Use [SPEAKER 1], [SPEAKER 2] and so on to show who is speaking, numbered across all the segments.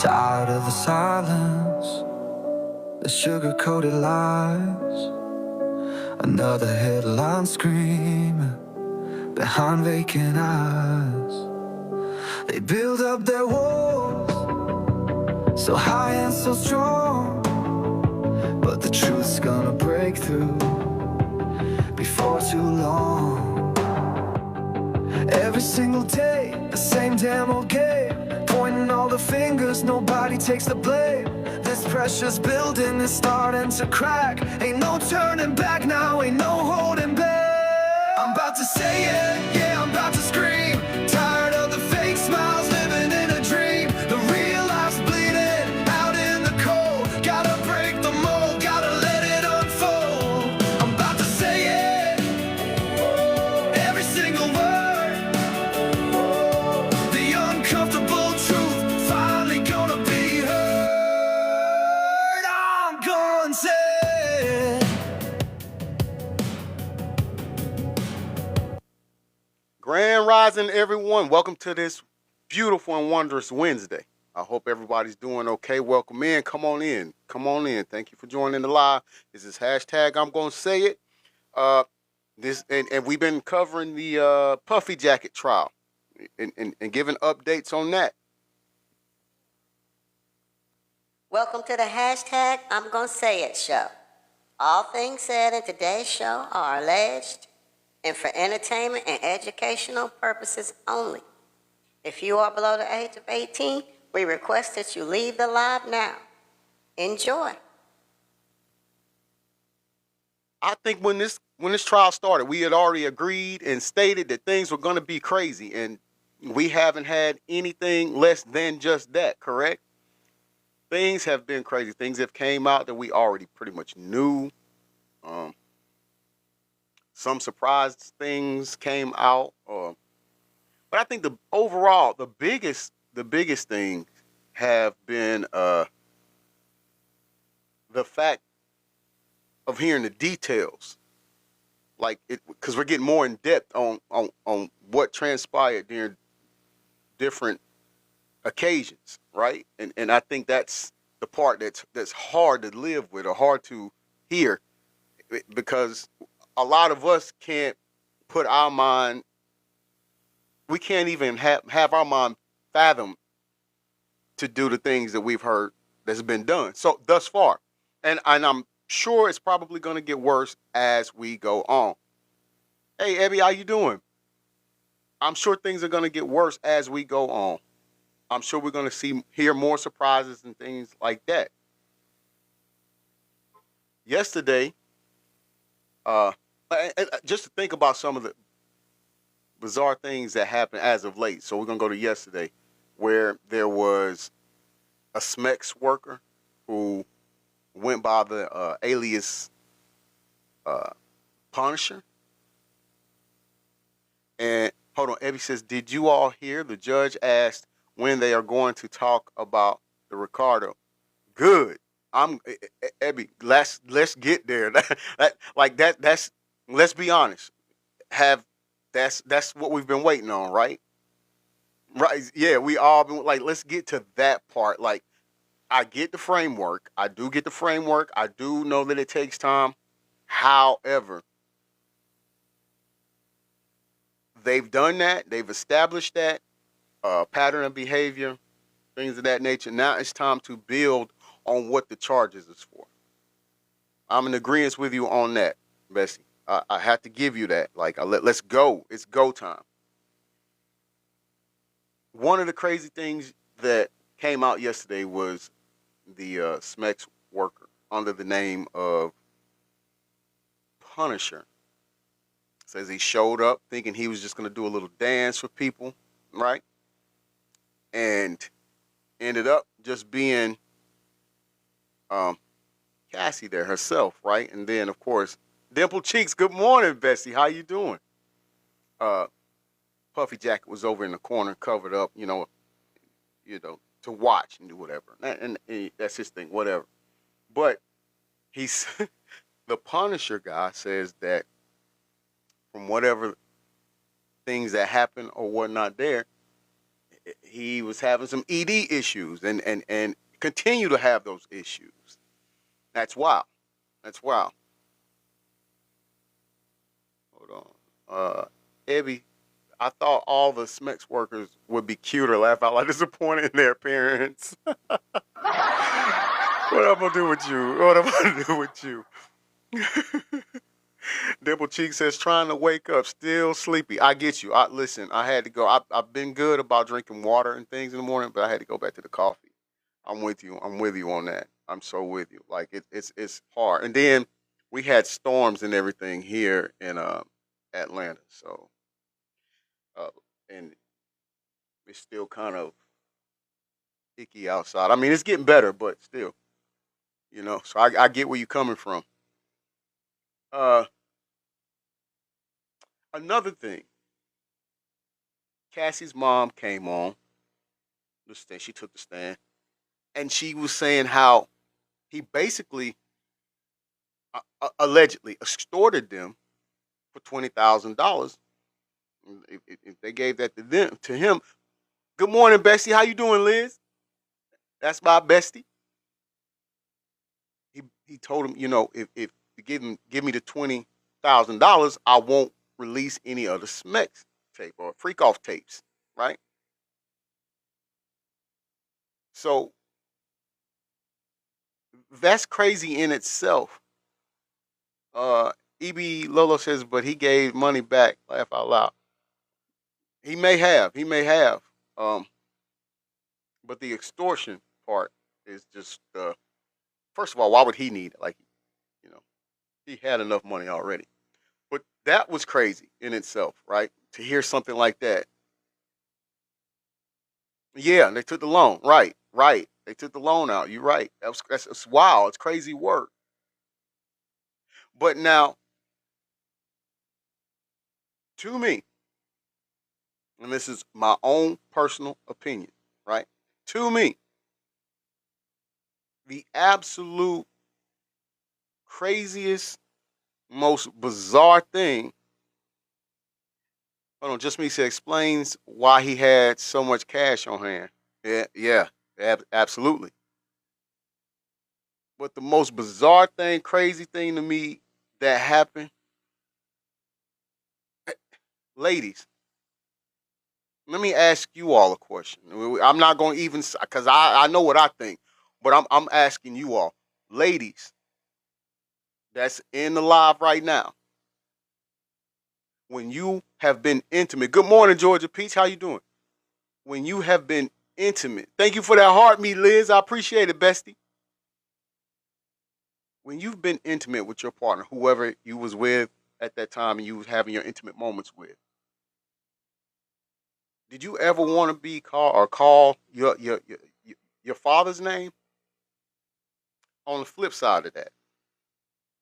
[SPEAKER 1] Tired of the silence, the sugar-coated lies. Another headline screaming behind vacant eyes. They build up their walls so high and so strong, but the truth's gonna break through before too long. Every single day, the same damn old game, pointing all the fingers, nobody takes the blame. This pressure's building, it's starting to crack. Ain't no turning back now, ain't no holding back. I'm about to say it, yeah, I'm about to scream. Tired of the fake smiles, living in a dream. The real life's bleeding out in the cold. Gotta break the mold, gotta let it unfold. I'm about to say it, every single word. The uncomfortable truth finally gonna be heard. I'm gonna say it.
[SPEAKER 2] Grand Rising, everyone. Welcome to this beautiful and wondrous Wednesday. I hope everybody's doing okay. Welcome in. Come on in. Come on in. Thank you for joining the live. This is hashtag I'm gonna say it. And we've been covering the Puffy Jacket trial and giving updates on that.
[SPEAKER 3] Welcome to the hashtag I'm Gonna Say It show. All things said in today's show are alleged and for entertainment and educational purposes only. If you are below the age of 18, we request that you leave the live now. Enjoy.
[SPEAKER 2] I think when this trial started, we had already agreed and stated that things were going to be crazy, and we haven't had anything less than just that. Correct? Things have been crazy. Things have came out that we already pretty much knew. Some surprise things came out, but I think the biggest thing have been the fact of hearing the details, like it, because we're getting more in depth on what transpired during different occasions, right? And I think that's the part that's hard to live with or hard to hear, because a lot of us can't put our mind, we can't even have our mind fathom to do the things that we've heard that's been done so thus far. And I'm sure it's probably going to get worse as we go on. Hey, Abby, how you doing? I'm sure things are going to get worse as we go on. I'm sure we're going to hear more surprises and things like that. Yesterday, just to think about some of the bizarre things that happened as of late. So we're going to go to yesterday, where there was a SMEX worker who went by the alias Punisher. And hold on, Evie says, did you all hear the judge asked when they are going to talk about the Ricardo? Good. I'm Ebby. Let's get there. That's let's be honest. That's what we've been waiting on, right? Right. Yeah, we all been like, let's get to that part. Like, I get the framework. I do get the framework. I do know that it takes time. However, they've done that. They've established that pattern of behavior, things of that nature. Now it's time to build on what the charges is for. I'm in agreement with you on that, Bessie. I have to give you that. Like, let's go. It's go time. One of the crazy things that came out yesterday was the SMEX worker under the name of Punisher. Says he showed up thinking he was just going to do a little dance for people, right? And ended up just being Cassie there herself, right? And then, of course, Dimple Cheeks. Good morning, Bessie. How you doing? Puffy Jacket was over in the corner, covered up, to watch and do whatever. And that's his thing, whatever. But he's the Punisher guy says that from whatever things that happen or whatnot there, he was having some ED issues and continue to have those issues. That's wild. That's wild. Hold on. Ebby, I thought all the SMEX workers would be cute or laugh out loud disappointed in their appearance. What am I gonna do with you? What am I gonna do with you? Dimple Cheek says, trying to wake up, still sleepy. I get you. Listen, I had to go. I've been good about drinking water and things in the morning, but I had to go back to the coffee. I'm with you. I'm with you on that. I'm so with you. Like it's hard. And then we had storms and everything here in Atlanta. So uh, and it's still kind of icky outside. I mean, it's getting better, but still, So I get where you're coming from. Uh, Another thing, Cassie's mom came on the stand. She took the stand, and she was saying how he basically allegedly extorted them for $20,000. If they gave that to him. Good morning, Bestie. How you doing, Liz? That's my bestie. He told him, if you give me the $20,000, I won't release any other Smex tape or freak off tapes, right? So that's crazy in itself. EB Lolo says, but he gave money back. Laugh out loud. He may have. Um, but the extortion part is just first of all, why would he need it? Like, you know, he had enough money already. But that was crazy in itself, right? To hear something like that. Yeah, they took the loan. Right, right. They took the loan out. You're right. That's wow. It's crazy work. But now, to me, and this is my own personal opinion, right? To me, the absolute craziest, most bizarre thing. Hold on, just me said explains why he had so much cash on hand. Yeah, yeah, absolutely. But the most bizarre thing, crazy thing to me that happened, ladies. Let me ask you all a question. I'm not going to even because I know what I think, but I'm asking you all, ladies, that's in the live right now. When you have been intimate. Good morning, Georgia Peach. How you doing? When you have been intimate. Thank you for that heart, me, Liz. I appreciate it, bestie. When you've been intimate with your partner, whoever you was with at that time and you was having your intimate moments with, did you ever want to be called or call your father's name? On the flip side of that,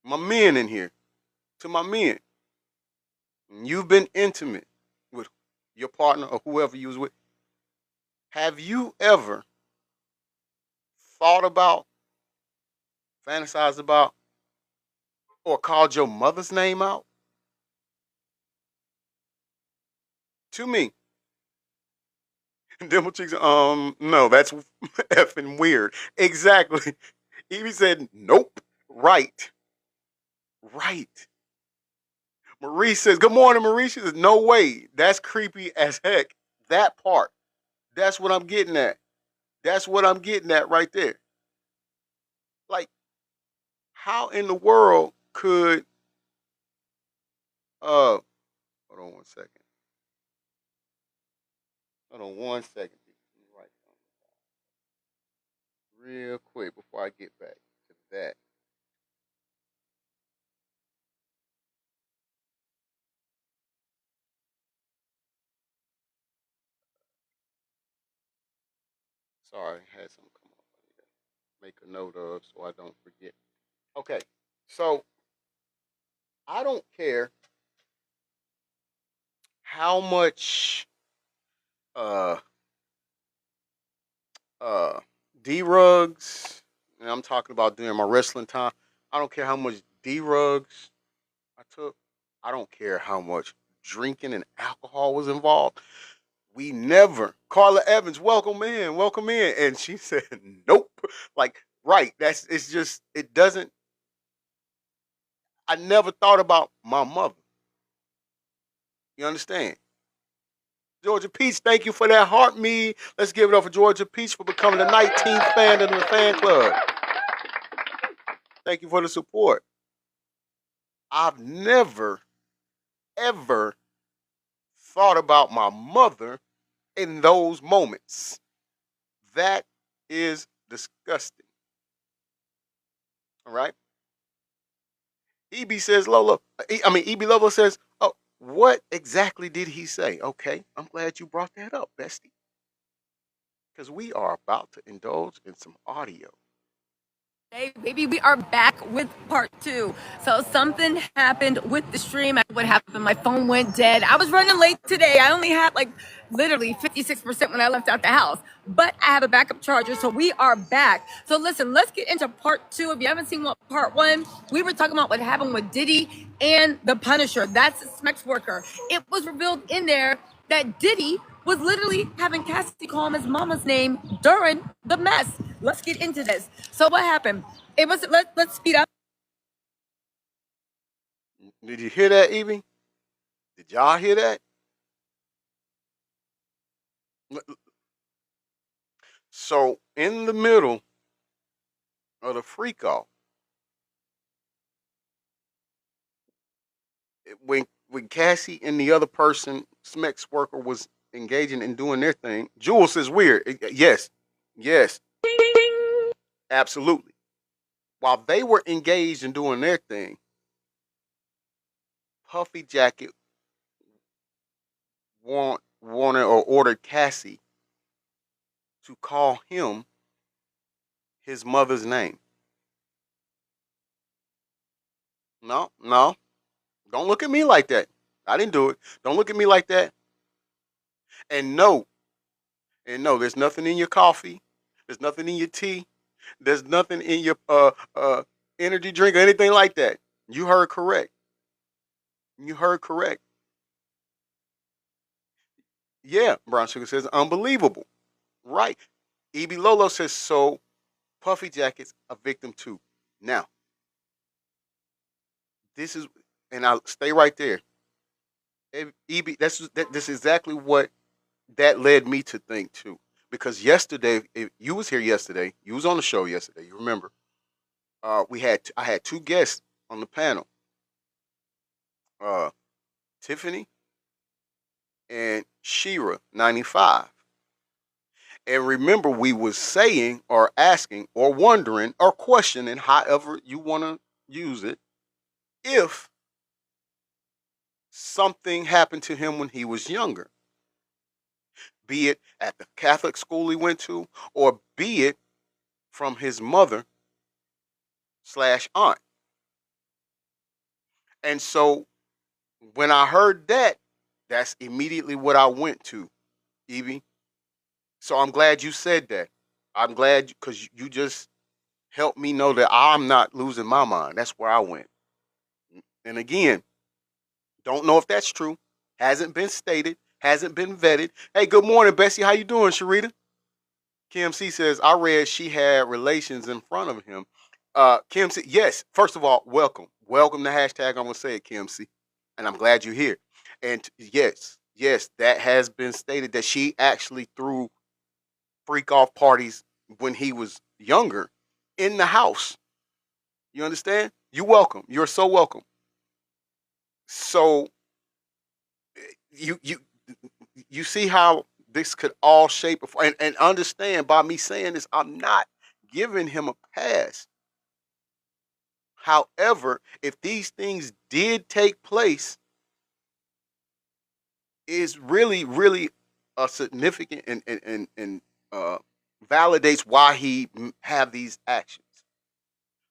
[SPEAKER 2] my men in here, to my men, you've been intimate with your partner or whoever you was with. Have you ever thought about, fantasized about, or called your mother's name out? To me, Dimple Cheeks, no, that's effing weird. Exactly. Evie said, nope. Right. Right. Marie says, good morning, Marie. She says, no way. That's creepy as heck. That part. That's what I'm getting at. That's what I'm getting at right there. Like, how in the world could hold on one second. Hold on one second. Let me write something real quick before I get back to that. Sorry, I had something come up. I need to make a note of so I don't forget. Okay, so I don't care how much uh uh D rugs, and I'm talking about during my wrestling time. I don't care how much D rugs I took. I don't care how much drinking and alcohol was involved. We never. Carla Evans, welcome in, welcome in. And she said, nope. Like, right. It's just, it doesn't, I never thought about my mother. You understand? Georgia Peach, thank you for that heart me. Let's give it up for Georgia Peach for becoming the 19th fan in the fan club. Thank you for the support. I've never, ever thought about my mother in those moments. That is disgusting. All right. EB says, Lola, EB Lola says, oh, what exactly did he say? Okay, I'm glad you brought that up, bestie. Because we are about to indulge in some audio.
[SPEAKER 4] Hey, baby, we are back with part 2. So something happened with the stream. What happened? My phone went dead. I was running late today. I only had like literally 56% when I left out the house, but I have a backup charger. So we are back. So listen, let's get into part 2. If you haven't seen what part 1, we were talking about what happened with Diddy and the Punisher. That's Smex worker. It was revealed in there that Diddy was literally having Cassie call him his mama's name during the mess. Let's get into this. So what happened? It was let's speed up.
[SPEAKER 2] Did you hear that, Evie? Did y'all hear that? So in the middle of the freak off, when Cassie and the other person, Smex worker, was engaging and doing their thing, Jules is weird. Yes, yes, absolutely. While they were engaged in doing their thing, Puffy Jacket wanted or ordered Cassie to call him his mother's name. No, no, don't look at me like that. I didn't do it. Don't look at me like that. And no, there's nothing in your coffee. There's nothing in your tea. There's nothing in your energy drink or anything like that. You heard correct. You heard correct. Yeah, Brown Sugar says unbelievable. Right. EB Lolo says so. Puffy Jacket's a victim too. Now, this is, and I'll stay right there. EB, this is exactly what that led me to think too. Because yesterday, if you was here yesterday, you was on the show yesterday. You remember? I had two guests on the panel, uh, Tiffany and Shira 95. And remember, we was saying or asking or wondering or questioning, however you want to use it, if something happened to him when he was younger, be it at the Catholic school he went to, or be it from his mother slash aunt. And so when I heard that, that's immediately what I went to, Evie. So I'm glad you said that. I'm glad because you just helped me know that I'm not losing my mind. That's where I went. And again, don't know if that's true. Hasn't been stated. Hasn't been vetted. Hey, good morning, Bessie. How you doing, Sharita? Kim C says, I read she had relations in front of him. Kim C, yes. First of all, welcome. Welcome to hashtag I'm going to say it, Kim C. And I'm glad you're here. And yes, that has been stated that she actually threw freak off parties when he was younger in the house. You understand? You're welcome. You're so welcome. So you see how this could all shape and understand by me saying this, I'm not giving him a pass. However, if these things did take place, is really, really a significant and validates why he have these actions.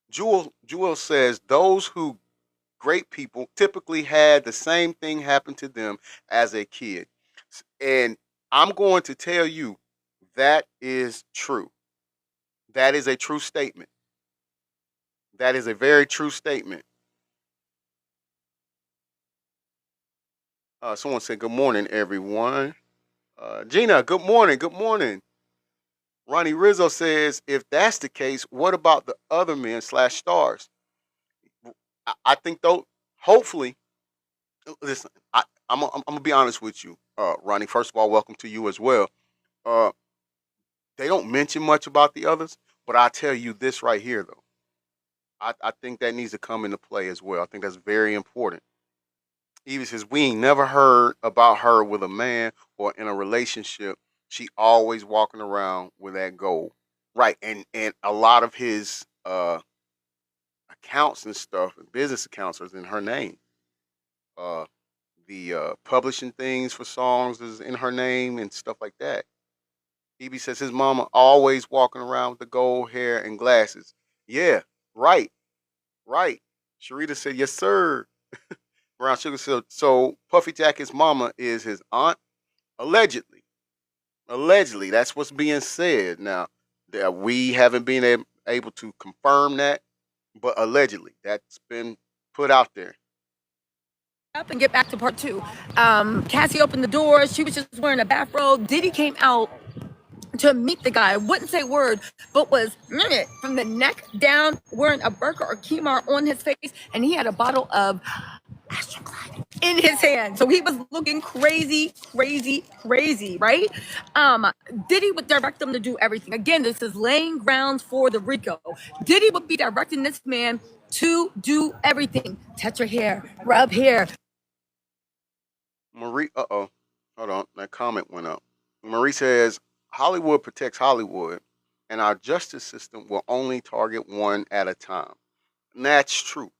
[SPEAKER 2] Jewel says those who great people typically had the same thing happen to them as a kid. And I'm going to tell you that is true. That is a true statement. That is a very true statement. Someone said, good morning, everyone. Gina, good morning. Good morning. Ronnie Rizzo says, if that's the case, what about the other men slash stars? I think though, hopefully, listen, I'm gonna be honest with you, Ronnie. First of all, welcome to you as well. Uh, they don't mention much about the others, but I tell you this right here though. I think that needs to come into play as well. I think that's very important. Even says we ain't never heard about her with a man or in a relationship. She always walking around with that goal, right? And a lot of his accounts and stuff, business accounts, are in her name. Uh, the publishing things for songs is in her name and stuff like that. Evie says his mama always walking around with the gold hair and glasses. Yeah, right, right. Sharita said yes, sir. Brown Sugar said so. Puffy Jacket's mama is his aunt, allegedly. Allegedly, that's what's being said. Now, that we haven't been able to confirm that, but allegedly, that's been put out there.
[SPEAKER 4] Up and get back to part two. Cassie opened the door. She was just wearing a bathrobe. Diddy came out to meet the guy. Wouldn't say word, but was from the neck down, wearing a burqa or kimar on his face, and he had a bottle of Astroglide in his hand. So he was looking crazy, crazy, crazy, right? Diddy would direct him to do everything. Again, this is laying grounds for the Rico. Diddy would be directing this man to do everything. Touch your hair, rub hair.
[SPEAKER 2] Marie, hold on, that comment went up. Marie says Hollywood protects Hollywood, and our justice system will only target one at a time. And that's true.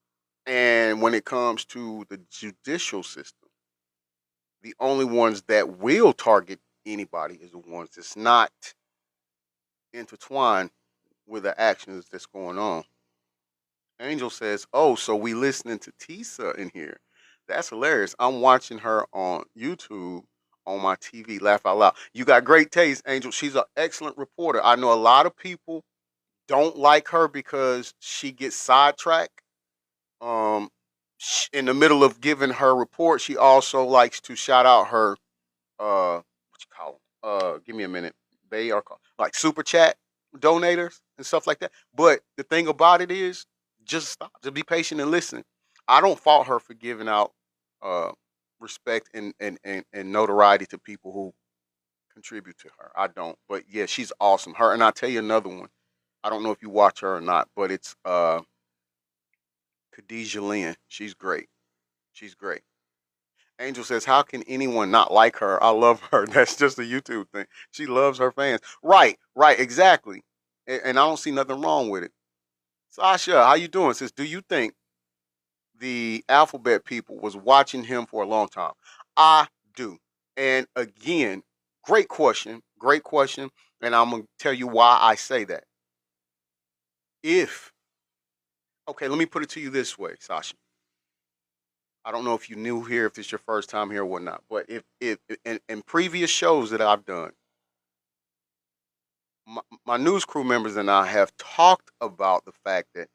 [SPEAKER 2] And when it comes to the judicial system, the only ones that will target anybody is the ones that's not intertwined with the actions that's going on. Angel says, "Oh, so we listening to Tisa in here? That's hilarious. I'm watching her on YouTube on my TV. Laugh out loud. You got great taste, Angel. She's an excellent reporter. I know a lot of people don't like her because she gets sidetracked. Um, in the middle of giving her report, she also likes to shout out her what you call them? Give me a minute. They are called like super chat donators and stuff like that. But the thing about it is, just stop. Just be patient and listen. I don't fault her for giving out uh respect and notoriety to people who contribute to her. I don't. But yeah, she's awesome. Her, and I'll tell you another one. I don't know if you watch her or not, but it's Khadijah Lynn. She's great. She's great. Angel says, "How can anyone not like her? I love her." That's just a YouTube thing. She loves her fans. Right, right, exactly. And I don't see nothing wrong with it. Sasha, how you doing? Says, "Do you think the alphabet people was watching him for a long time?" I do. And again, great question. Great question. And I'm gonna tell you why I say that. If okay, let me put it to you this way, Sasha. I don't know if you new here, if it's your first time here or whatnot, but if in previous shows that I've done, my news crew members and I have talked about the fact that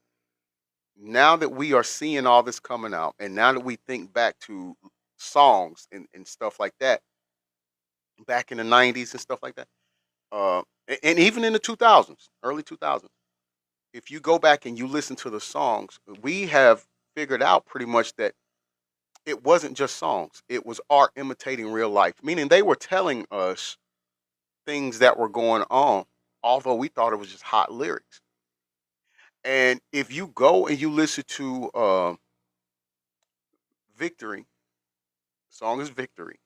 [SPEAKER 2] now that we are seeing all this coming out, and now that we think back to songs and stuff like that, back in the '90s and stuff like that, and even in the 2000s, early 2000s, if you go back and you listen to the songs, we have figured out pretty much that it wasn't just songs; it was art imitating real life, meaning they were telling us things that were going on, although we thought it was just hot lyrics. And if you go and you listen to Victory, the song is Victory,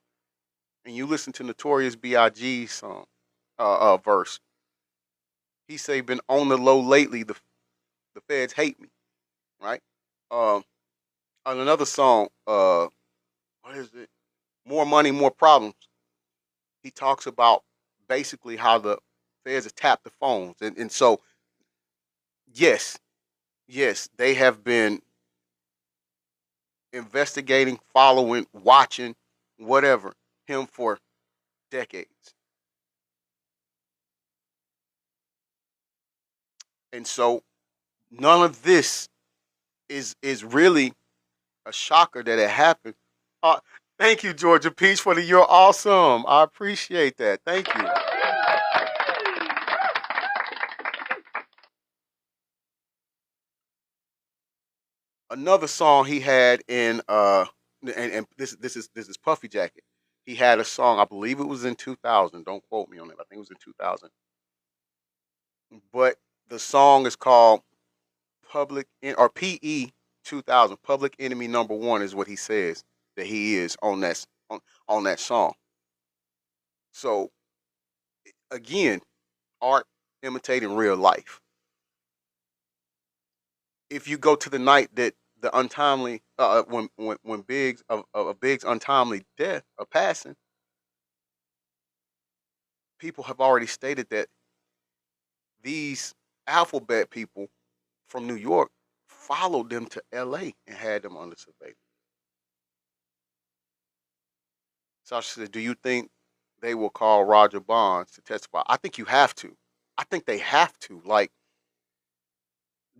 [SPEAKER 2] and you listen to Notorious B.I.G. song verse, he say, "Been on the low lately. The feds hate me." Right. Um, on another song, what is it? More money, more problems. He talks about basically how the feds have tapped the phones, and so yes, yes, they have been investigating, following, watching, whatever, him for decades. And so none of this is really a shocker that it happened. Uh, Thank you, Georgia Peach, for the you're awesome. I appreciate that. Thank you. Another song he had in and this is Puffy Jacket. He had a song, I believe it was in 2000. Don't quote me on it. I think it was in 2000. But the song is called or PE 2000. Public Enemy Number One is what he says that he is on that song. So again, art imitating real life. If you go to the night that the untimely when Biggs of Biggs' untimely death or passing, people have already stated that these alphabet people from New York followed them to L.A. and had them under surveillance. Sasha said, "Do you think they will call Roger Bonds to testify?" I think you have to. I think they have to. Like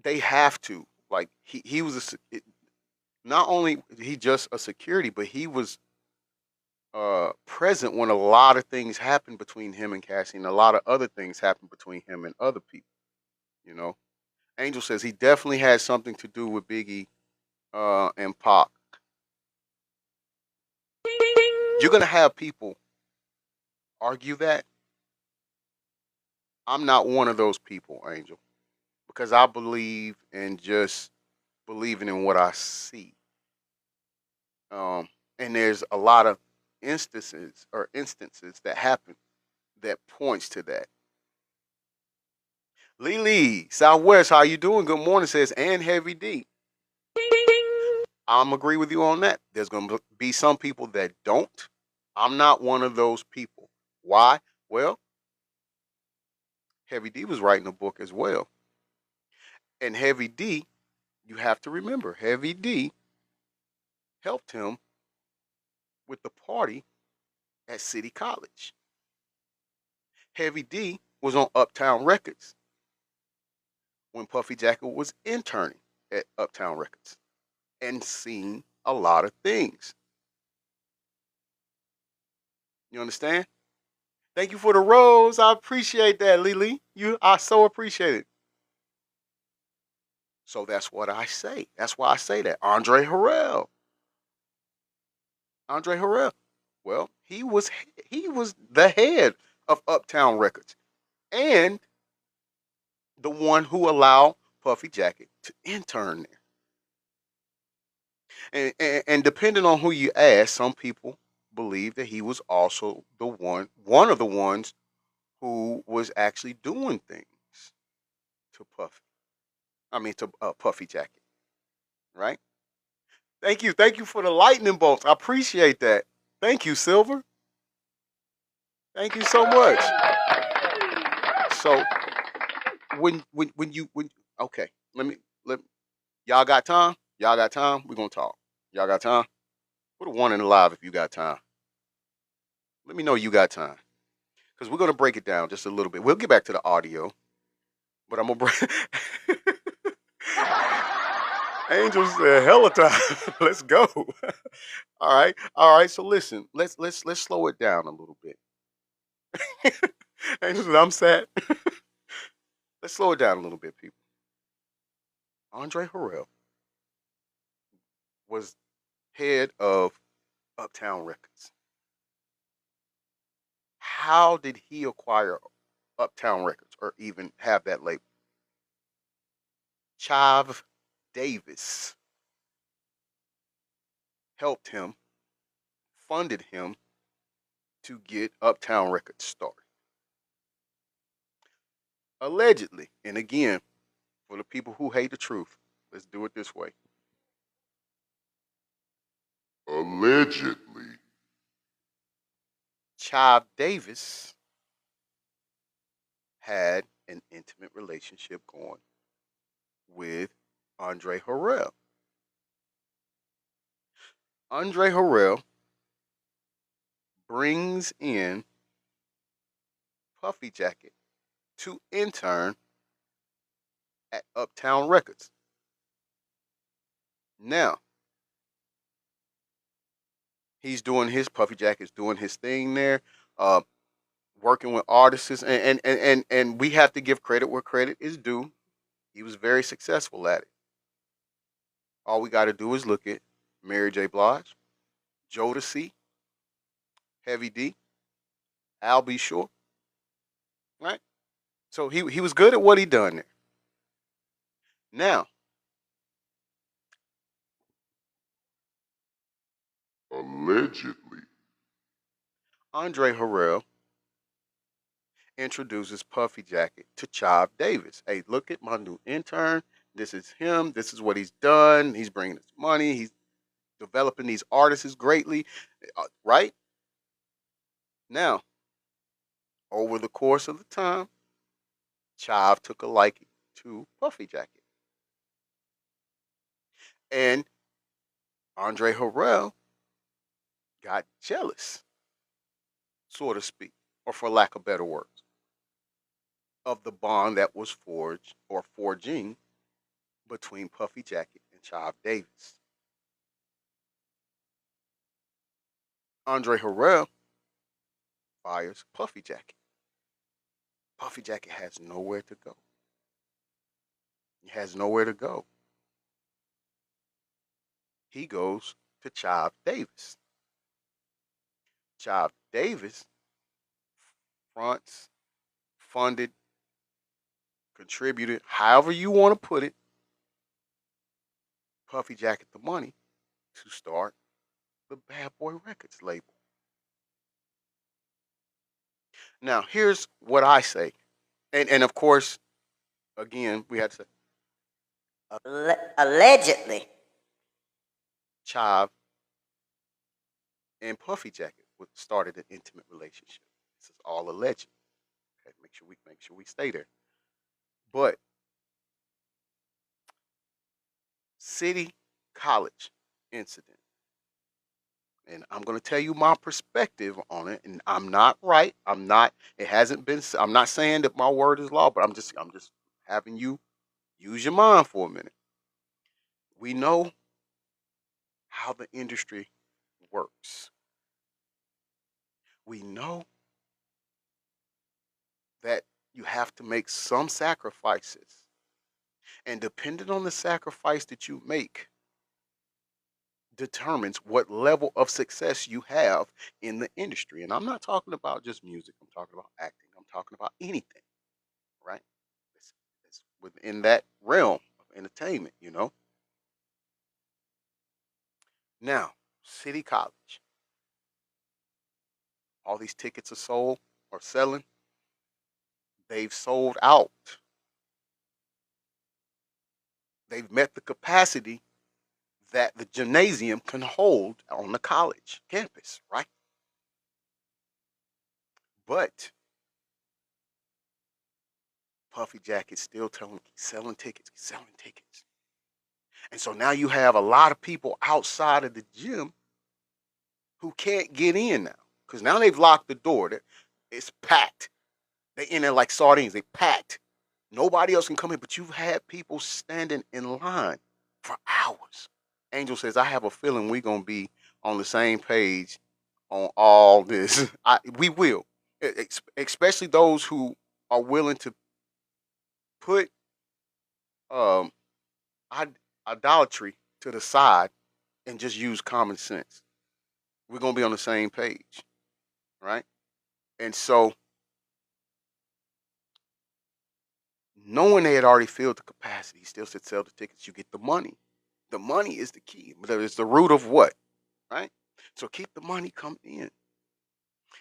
[SPEAKER 2] they have to. Like he was not only he just a security, but he was present when a lot of things happened between him and Cassie, and a lot of other things happened between him and other people. You know, Angel says he definitely had something to do with Biggie and Pac. You're gonna have people argue that. I'm not one of those people, Angel, because I believe in just believing in what I see. And there's a lot of instances that happen that points to that. Lily, Southwest, how you doing? Good morning, says and Heavy D. I'm agree with you on that. There's gonna be some people that don't. I'm not one of those people. Why? Well, Heavy D was writing a book as well. And Heavy D, you have to remember, Heavy D helped him with the party at City College. Heavy D was on Uptown Records when Puffy Jacket was interning at Uptown Records and seen a lot of things. You understand? Thank you for the rose. I appreciate that, Lily. I so appreciate it. So that's what I say. That's why I say that. Andre Harrell. Andre Harrell. Well, he was the head of Uptown Records and the one who allowed Puffy Jacket to intern there. And depending on who you ask, some people believe that he was also one of the ones who was actually doing things to Puffy. I mean to Puffy Jacket, right? Thank you for the lightning bolts. I appreciate that. Thank you, Silver. Thank you so much. So when okay, let y'all got time? Y'all got time? We're gonna talk. Y'all got time? Put a one in the live if you got time. Let me know you got time. Because we're gonna break it down just a little bit. We'll get back to the audio, but I'm gonna break Angel said hella time. Let's go. All right. All right. So listen, let's slow it down a little bit. Angel said, I'm sad. Let's slow it down a little bit, people. Andre Harrell was head of Uptown Records. How did he acquire Uptown Records or even have that label? Chav Davis helped him, funded him to get Uptown Records started. Allegedly, and again, for the people who hate the truth, let's do it this way. Allegedly, Chav Davis had an intimate relationship going with Andre Harrell. Andre Harrell brings in Puffy Jacket to intern at Uptown Records. Now, He's doing his Puffy Jacket's doing his thing there, uh, working with artists, and we have to give credit where credit is due. He was very successful at it. All we got to do is look at Mary J. Blige, Jodeci, Heavy D, Al B. Shore, right? So he was good at what he done there. Now, allegedly, Andre Harrell introduces Puffy Jacket to Child Davis. Hey, look at my new intern. This is him. This is what he's done. He's bringing us money. He's developing these artists greatly, right? Now, over the course of the time, Child took a liking to Puffy Jacket. And Andre Harrell got jealous, so to speak, or for lack of better words, of the bond that was forged or forging between Puffy Jacket and Child Davis. Andre Harrell fires Puffy Jacket. Puffy Jacket has nowhere to go. He has nowhere to go. He goes to Child Davis. Child Davis fronts, funded, contributed, however you want to put it, Puffy Jacket the money to start the Bad Boy Records label. Now, here's what I say. And of course, again, we had to say
[SPEAKER 3] Allegedly.
[SPEAKER 2] Child and Puffy Jacket started an intimate relationship. This is all alleged. Okay, make sure we stay there. But City College incident. And I'm going to tell you my perspective on it. And I'm not right. It hasn't been, I'm not saying that my word is law, but I'm just having you use your mind for a minute. We know how the industry works. We know that you have to make some sacrifices. And depending on the sacrifice that you make, determines what level of success you have in the industry. And I'm not talking about just music, I'm talking about acting, I'm talking about anything, right? It's within that realm of entertainment, you know? Now, City College, all these tickets are sold or selling, they've sold out. They've met the capacity that the gymnasium can hold on the college campus, right? But Puffy Jacket's still telling keep selling tickets, keep selling tickets. And so now you have a lot of people outside of the gym who can't get in now. Because now they've locked the door. It's packed. They in there like sardines. They packed. Nobody else can come in, but you've had people standing in line for hours. Angel says, I have a feeling we're going to be on the same page on all this. We will. Especially those who are willing to put idolatry to the side and just use common sense. We're going to be on the same page, right? And so, knowing they had already filled the capacity, still said sell the tickets, you get the money. The money is the key. It's the root of what, right? So keep the money coming in.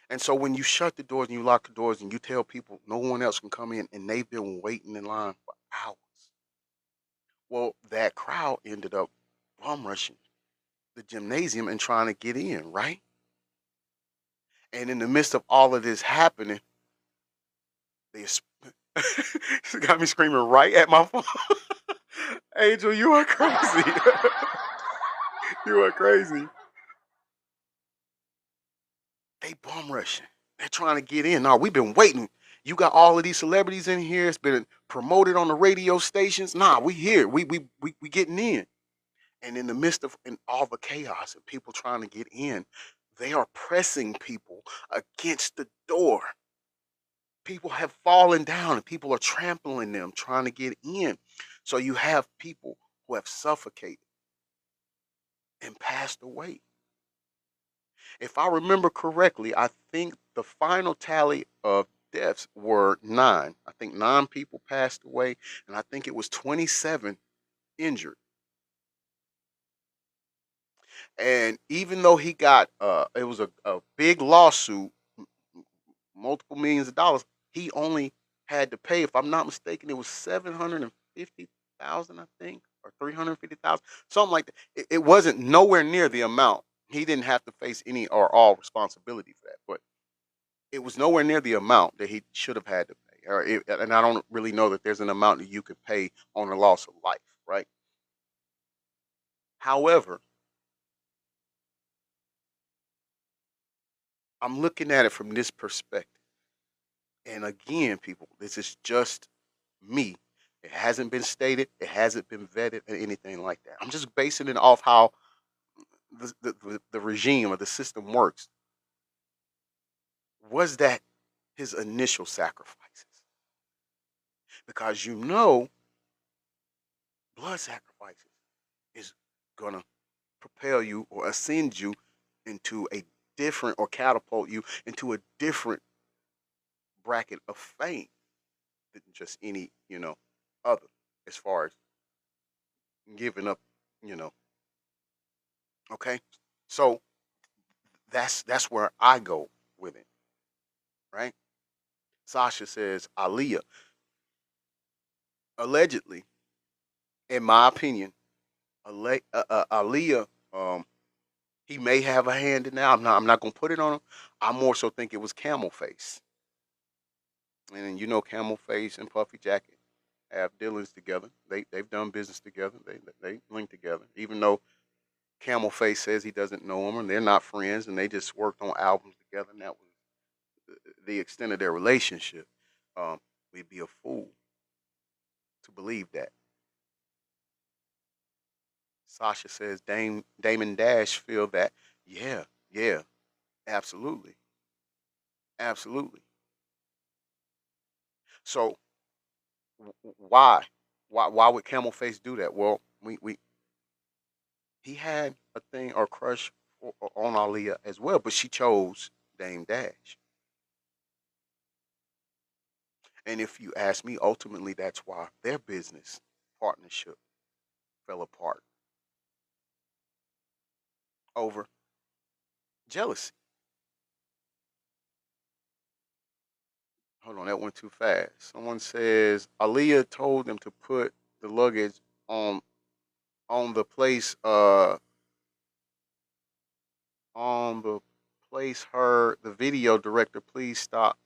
[SPEAKER 2] And so when you shut the doors and you lock the doors and you tell people no one else can come in and they've been waiting in line for hours, well, that crowd ended up bum rushing the gymnasium and trying to get in, right? And in the midst of all of this happening, they got me screaming right at my phone. Angel, you are crazy. You are crazy. They bum rushing. They're trying to get in. No, we've been waiting. You got all of these celebrities in here. It's been promoted on the radio stations. Nah, we here. We getting in. And in the midst of all the chaos and people trying to get in, they are pressing people against the door. People have fallen down and people are trampling them trying to get in. So you have people who have suffocated and passed away. If I remember correctly, I think the final tally of deaths were 9. I think 9 people passed away, and I think it was 27 injured. And even though he got, it was a big lawsuit, multiple millions of dollars, he only had to pay, if I'm not mistaken, it was 750,000, I think, or 350,000, something like that. It wasn't nowhere near the amount. He didn't have to face any or all responsibility for that, but it was nowhere near the amount that he should have had to pay. And I don't really know that there's an amount that you could pay on the loss of life, right? However, I'm looking at it from this perspective. And again, people, this is just me. It hasn't been stated, it hasn't been vetted, or anything like that. I'm just basing it off how the regime or the system works. Was that his initial sacrifices? Because blood sacrifices is going to propel you or ascend you into a different, or catapult you into a different bracket of fame than just any, other, as far as giving up, you know. Okay? So that's where I go with it, right? Sasha says Aaliyah, allegedly, in my opinion, Aaliyah, he may have a hand in that. I'm not gonna put it on him. I more so think it was Camel Face. And Camel Face and Puffy Jacket have dealings together. They've done business together. They link together. Even though Camel Face says he doesn't know him and they're not friends and they just worked on albums together and that was the extent of their relationship. We'd be a fool to believe that. Sasha says Damon Dash feel that. Yeah, yeah, absolutely, absolutely. So why would Camel Face do that? Well, we he had a thing or crush on Aaliyah as well, but she chose Dame Dash. And if you ask me, ultimately that's why their business partnership fell apart over jealousy. Hold on, that went too fast. Someone says Aaliyah told them to put the luggage on the place on the place her the video director, please stop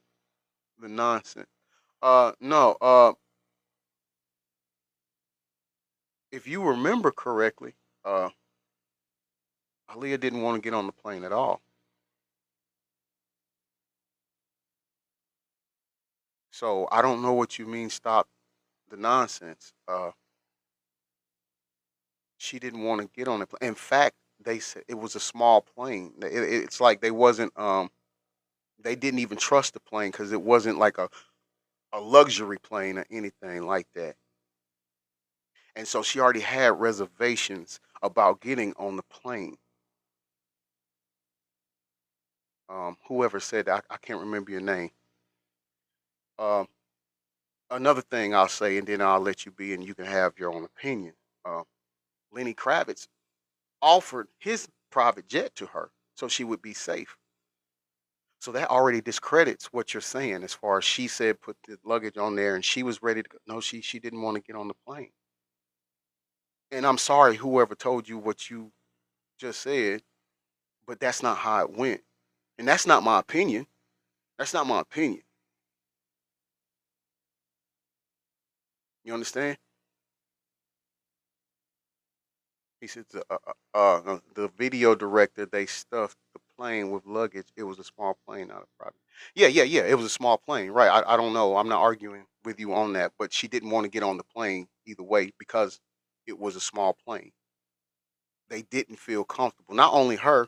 [SPEAKER 2] the nonsense. No, if you remember correctly, Aaliyah didn't want to get on the plane at all. So I don't know what you mean stop the nonsense. She didn't want to get on the plane. In fact, they said it was a small plane. It's like they wasn't they didn't even trust the plane because it wasn't like a luxury plane or anything like that. And so she already had reservations about getting on the plane. Whoever said that, I can't remember your name. Um, Another thing I'll say, and then I'll let you be, and you can have your own opinion. Uh, Lenny Kravitz offered his private jet to her so she would be safe. So that already discredits what you're saying as far as she said put the luggage on there and she was ready to go. No, she didn't want to get on the plane. And I'm sorry whoever told you what you just said, but that's not how it went. And that's not my opinion. That's not my opinion. You understand? He said the video director they stuffed the plane with luggage. It was a small plane, not a private. Yeah, yeah, yeah. It was a small plane, right? I don't know. I'm not arguing with you on that, but she didn't want to get on the plane either way because it was a small plane. they didn't feel comfortable. Not only her,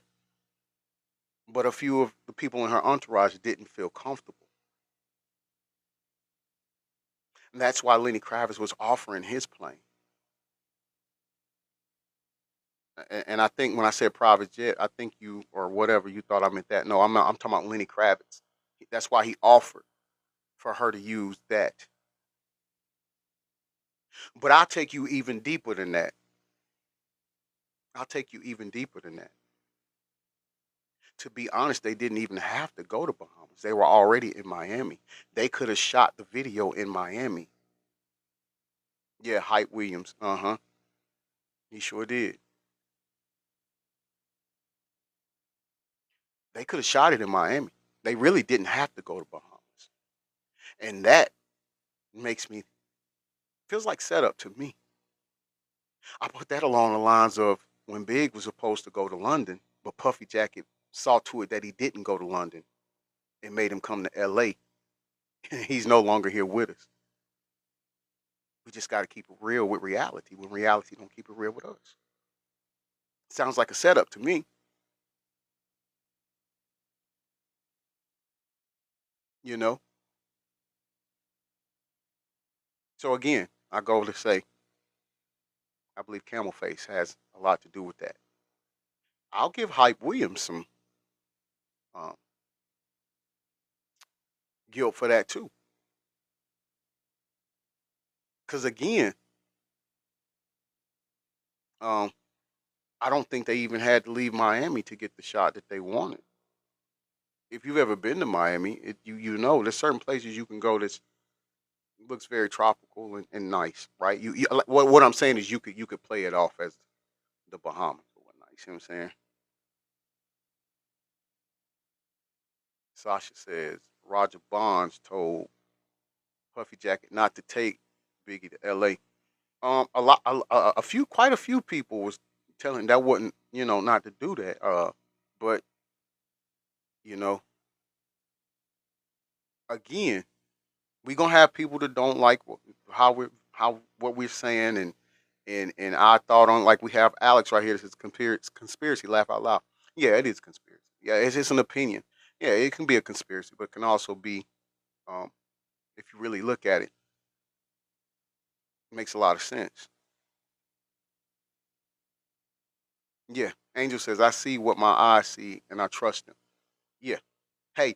[SPEAKER 2] but a few of the people in her entourage didn't feel comfortable. And that's why Lenny Kravitz was offering his plane. And I think when I said private jet, I think you or whatever you thought I meant that. No, I'm not. I'm talking about Lenny Kravitz. That's why he offered for her to use that. But I'll take you even deeper than that. I'll take you even deeper than that. To be honest, they didn't even have to go to Bahamas. They were already in Miami. They could have shot the video in Miami. Yeah, Hype Williams. Uh huh. He sure did. They could have shot it in Miami. They really didn't have to go to Bahamas. And that makes me feels like setup to me. I put that along the lines of when Big was supposed to go to London, but Puffy Jacket saw to it that he didn't go to London and made him come to LA. He's no longer here with us. We just got to keep it real with reality when reality don't keep it real with us. Sounds like a setup to me, you know? So again, I go to say, I believe Camel Face has a lot to do with that. I'll give Hype Williams some um, guilt for that too. Because again, um, I don't think they even had to leave Miami to get the shot that they wanted. If you've ever been to Miami, you know there's certain places you can go that's looks very tropical and nice, right? Like, what I'm saying is you could play it off as the Bahamas or whatnot. You see what I'm saying? Sasha says Roger Bonds told Puffy Jacket not to take Biggie to L.A. Quite a few people was telling that wasn't, not to do that. But you know, again, we gonna have people that don't like how what we're saying and our thought on, like we have Alex right here. This is conspiracy. Laugh out loud. Yeah, it is conspiracy. Yeah, it's just an opinion. Yeah, it can be a conspiracy, but it can also be, um, if you really look at it, it makes a lot of sense. Yeah, Angel says I see what my eyes see and I trust them. Yeah, hey,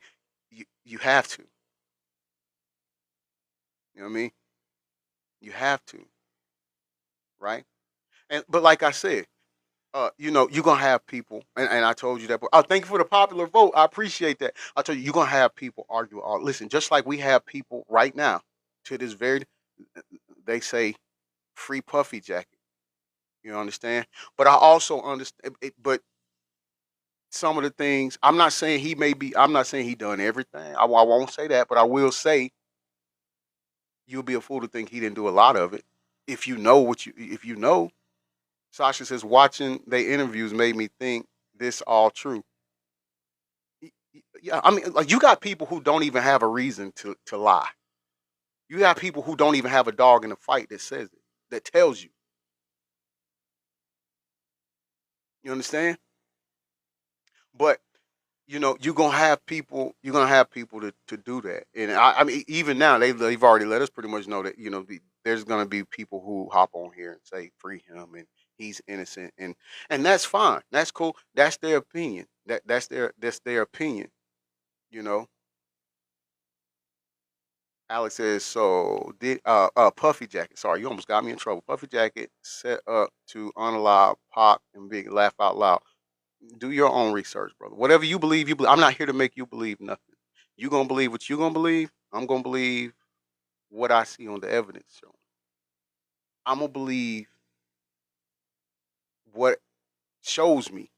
[SPEAKER 2] you have to. You know what I mean? You have to, right? And but like I said, you're gonna have people, and I told you that. But thank you for the popular vote. I appreciate that. I told you, you're gonna have people argue. Listen, just like we have people right now, to this very, they say, free Puffy Jacket. You understand? But I also understand. But some of the things, I'm not saying he may be. I'm not saying he done everything. I won't say that, but I will say you'll be a fool to think he didn't do a lot of it. If you know if you know. Sasha says watching they interviews made me think this all true. Yeah, I mean, like you got people who don't even have a reason to lie. You got people who don't even have a dog in the fight that says it, that tells you. You understand? But you're gonna have people. You're gonna have people to do that. And I mean, even now they've already let us pretty much know that there's gonna be people who hop on here and say free him and he's innocent and that's fine. That's cool. That's their opinion. That's their opinion. You know. Alex says, so did Puffy Jacket. Sorry, you almost got me in trouble. Puffy Jacket set up to unallow Pac and Big laugh out loud. Do your own research, brother. Whatever you believe, you believe. I'm not here to make you believe nothing. You gonna believe what you gonna believe. I'm gonna believe what I see on the evidence showing. I'm gonna believe what shows me.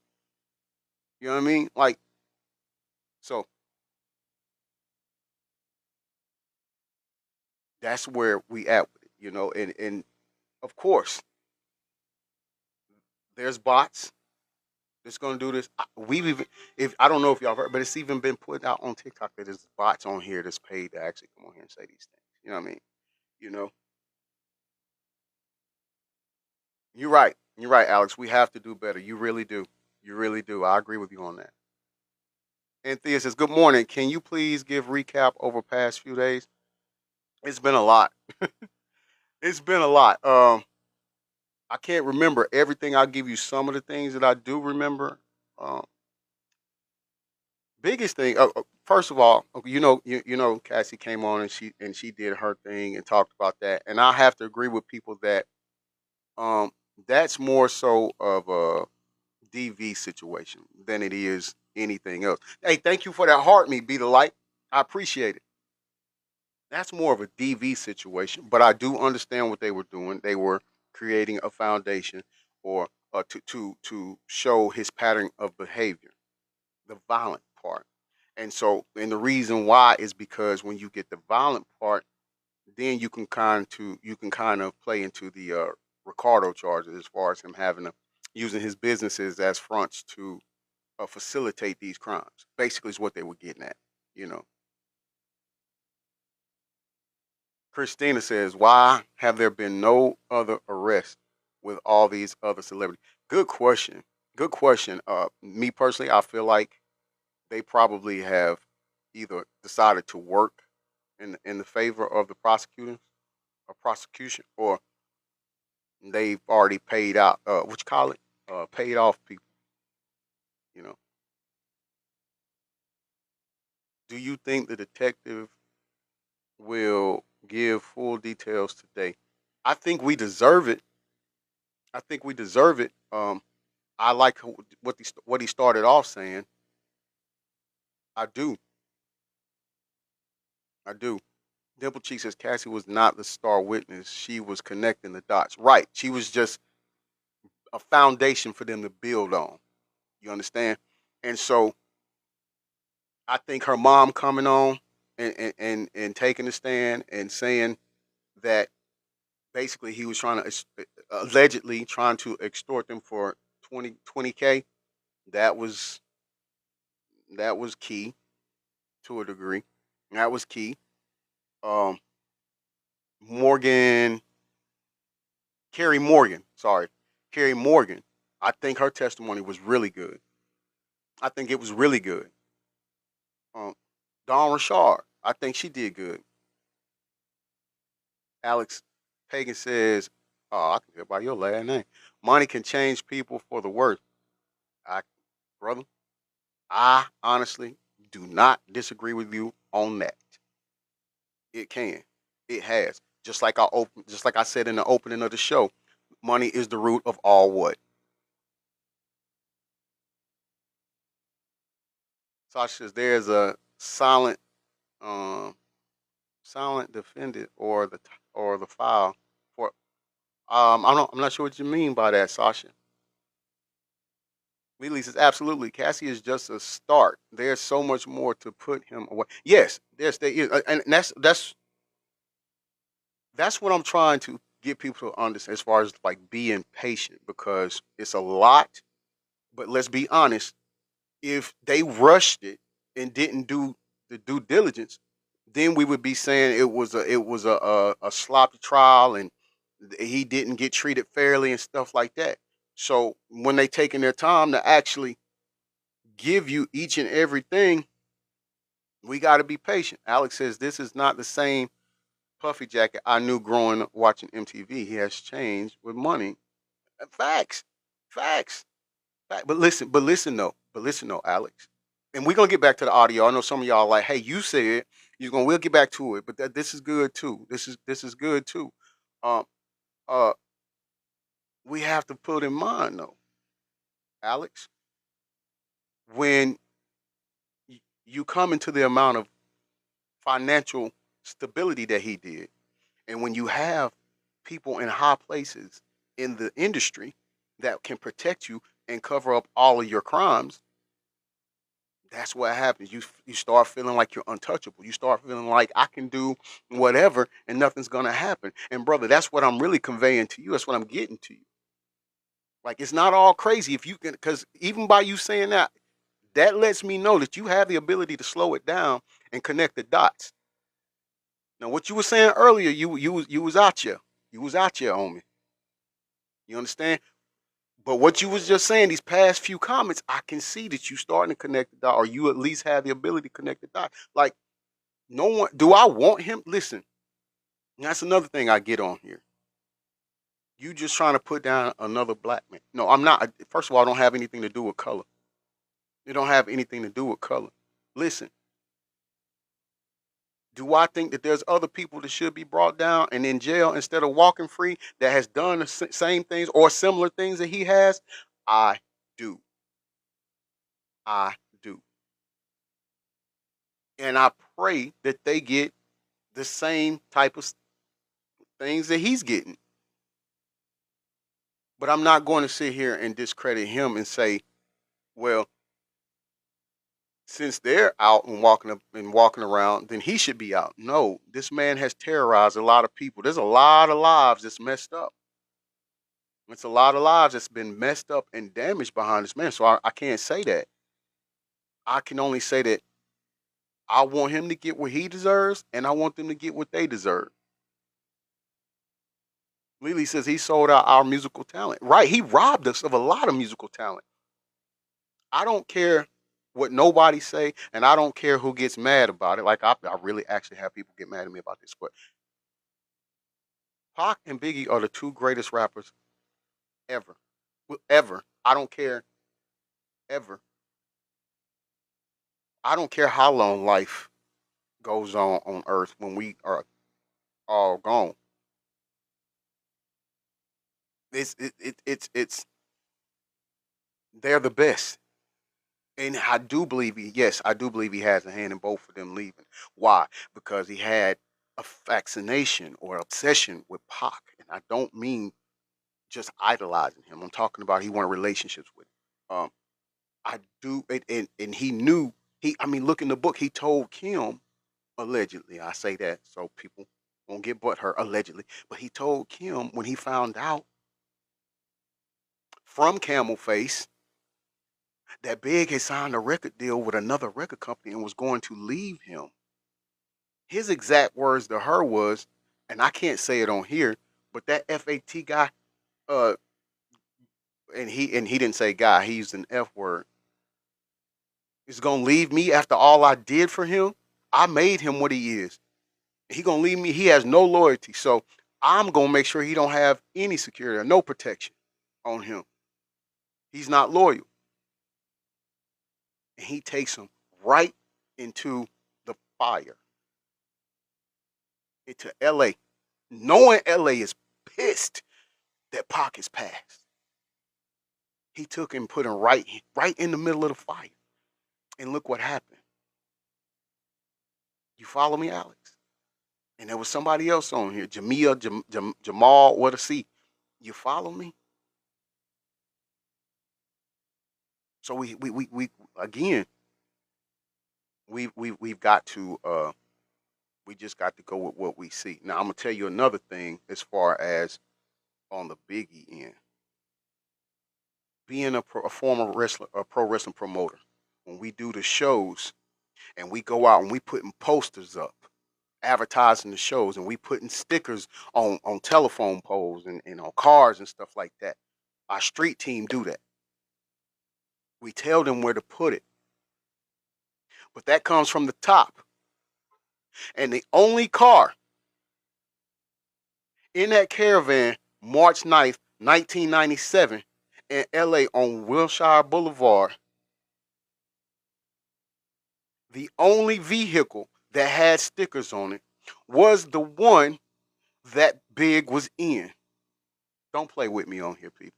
[SPEAKER 2] You know what I mean? Like, so that's where we at with it. And of course, there's bots that's gonna do this. We've even, if I don't know if y'all heard, but it's even been put out on TikTok that there's bots on here that's paid to actually come on here and say these things. You know what I mean? You know, you're right. You're right, Alex. We have to do better. You really do. You really do. I agree with you on that. And Thea says, "Good morning. Can you please give recap over past few days? It's been a lot. It's been a lot. I can't remember everything. I'll give you some of the things that I do remember. Um, biggest thing. First of all, you know, Cassie came on and she did her thing and talked about that. And I have to agree with people that um that's more so of a DV situation than it is anything else. Hey, thank you for that heart, me be the light. I appreciate it. That's more of a DV situation, but I do understand what they were doing. They were creating a foundation or to show his pattern of behavior, the violent part. And the reason why is because when you get the violent part, then you can kind of play into the Ricardo charges as far as him having using his businesses as fronts to facilitate these crimes. Basically, is what they were getting at. You know, Christina says, "Why have there been no other arrests with all these other celebrities?" Good question. Good question. Me personally, I feel like they probably have either decided to work in the favor of the prosecutors or prosecution, or they've already paid out. What you call it? Paid off people. You know. Do you think the detective will give full details today? I think we deserve it. I think we deserve it. I like what he started off saying. I do. I do. Dimple Cheek says Cassie was not the star witness. She was connecting the dots. Right. She was just a foundation for them to build on. You understand? And so I think her mom coming on and taking a stand and saying that basically he was trying to allegedly trying to extort them for 20K. That was that was key to a degree. That was key. Um, Morgan, Carrie Morgan, sorry, Carrie Morgan. I think her testimony was really good. I think it was really good. Um, Dawn Richard, I think she did good. Alex Pagan says, "Oh, I can get by your last name. Money can change people for the worse." I, brother, I honestly do not disagree with you on that. It can. It has. Just like I said in the opening of the show, money is the root of all what? Sasha says there's a um silent defendant or the file for I'm not sure what you mean by that, Sasha. Lily says absolutely. Cassie is just a start. There's so much more to put him away. Yes, there is, and that's what I'm trying to get people to understand as far as like being patient because it's a lot. But let's be honest, if they rushed it and didn't do the due diligence, then we would be saying it was a sloppy trial and he didn't get treated fairly and stuff like that. So when they taking their time to actually give you each and everything, we got to be patient. Alex says this is not the same Puffy Jacket I knew growing up watching MTV. He has changed with money. Facts, facts. But listen though, Alex. And we're gonna get back to the audio. I know some of y'all are like, hey, you said we'll get back to it, but this is good too. This is good too. Um, uh, we have to put in mind though, Alex, when you come into the amount of financial stability that he did, and when you have people in high places in the industry that can protect you and cover up all of your crimes, that's what happens. You start feeling like you're untouchable. You start feeling like I can do whatever and nothing's gonna happen. And brother, that's what I'm really conveying to you. That's what I'm getting to you. Like it's not all crazy if you can, because even by you saying that, that lets me know that you have the ability to slow it down and connect the dots. Now, what you were saying earlier, you was out here. You was out here, homie. You understand? But what you was just saying, these past few comments, I can see that you starting to connect the dot, or you at least have the ability to connect the dot. Like, no one, do I want him? Listen, that's another thing I get on here. You just trying to put down another black man. No, I'm not. First of all, I don't have anything to do with color. It don't have anything to do with color. Listen, do I think that there's other people that should be brought down and in jail instead of walking free that has done the same things or similar things that he has? I do. I do. And I pray that they get the same type of things that he's getting. But I'm not going to sit here and discredit him and say, well, since they're out and walking around, then he should be out. No, this man has terrorized a lot of people. There's a lot of lives that's messed up. It's a lot of lives that's been messed up and damaged behind this man. So I can't say that. I can only say that I want him to get what he deserves, and I want them to get what they deserve. Lily says he sold out our musical talent. Right, he robbed us of a lot of musical talent. I don't care what nobody say, and I don't care who gets mad about it. Like I really actually have people get mad at me about this, but Pac and Biggie are the two greatest rappers ever, ever. I don't care, ever. I don't care how long life goes on Earth when we are all gone. It's they're the best. And I do believe I do believe he has a hand in both of them leaving. Why? Because he had a fascination or obsession with Pac. And I don't mean just idolizing him. I'm talking about he wanted relationships with him. I do and he knew I mean, look in the book, he told Kim, allegedly, I say that so people won't get butthurt, allegedly, but he told Kim when he found out from Camel Face that Big had signed a record deal with another record company and was going to leave him. His exact words to her was, and I can't say it on here, but that FAT guy, uh, and he didn't say guy, he used an F word. Is gonna leave me after all I did for him. I made him what he is. He gonna leave me. He has no loyalty, so I'm gonna make sure he don't have any security or no protection on him. He's not loyal, and he takes him right into the fire, into L.A., knowing L.A. is pissed that Pac is passed. He took him, put him right in the middle of the fire, and look what happened. You follow me, Alex? And there was somebody else on here, Jamal, what a C. You follow me? So we again, we've got to we just got to go with what we see. Now I'm gonna tell you another thing as far as on the Biggie end, being a former wrestler, a pro wrestling promoter. When we do the shows and we go out and we putting posters up, advertising the shows, and we putting stickers on telephone poles and on cars and stuff like that. Our street team do that. We tell them where to put it. But that comes from the top. And the only car in that caravan, March 9th, 1997, in LA on Wilshire Boulevard, the only vehicle that had stickers on it was the one that Big was in. Don't play with me on here, people.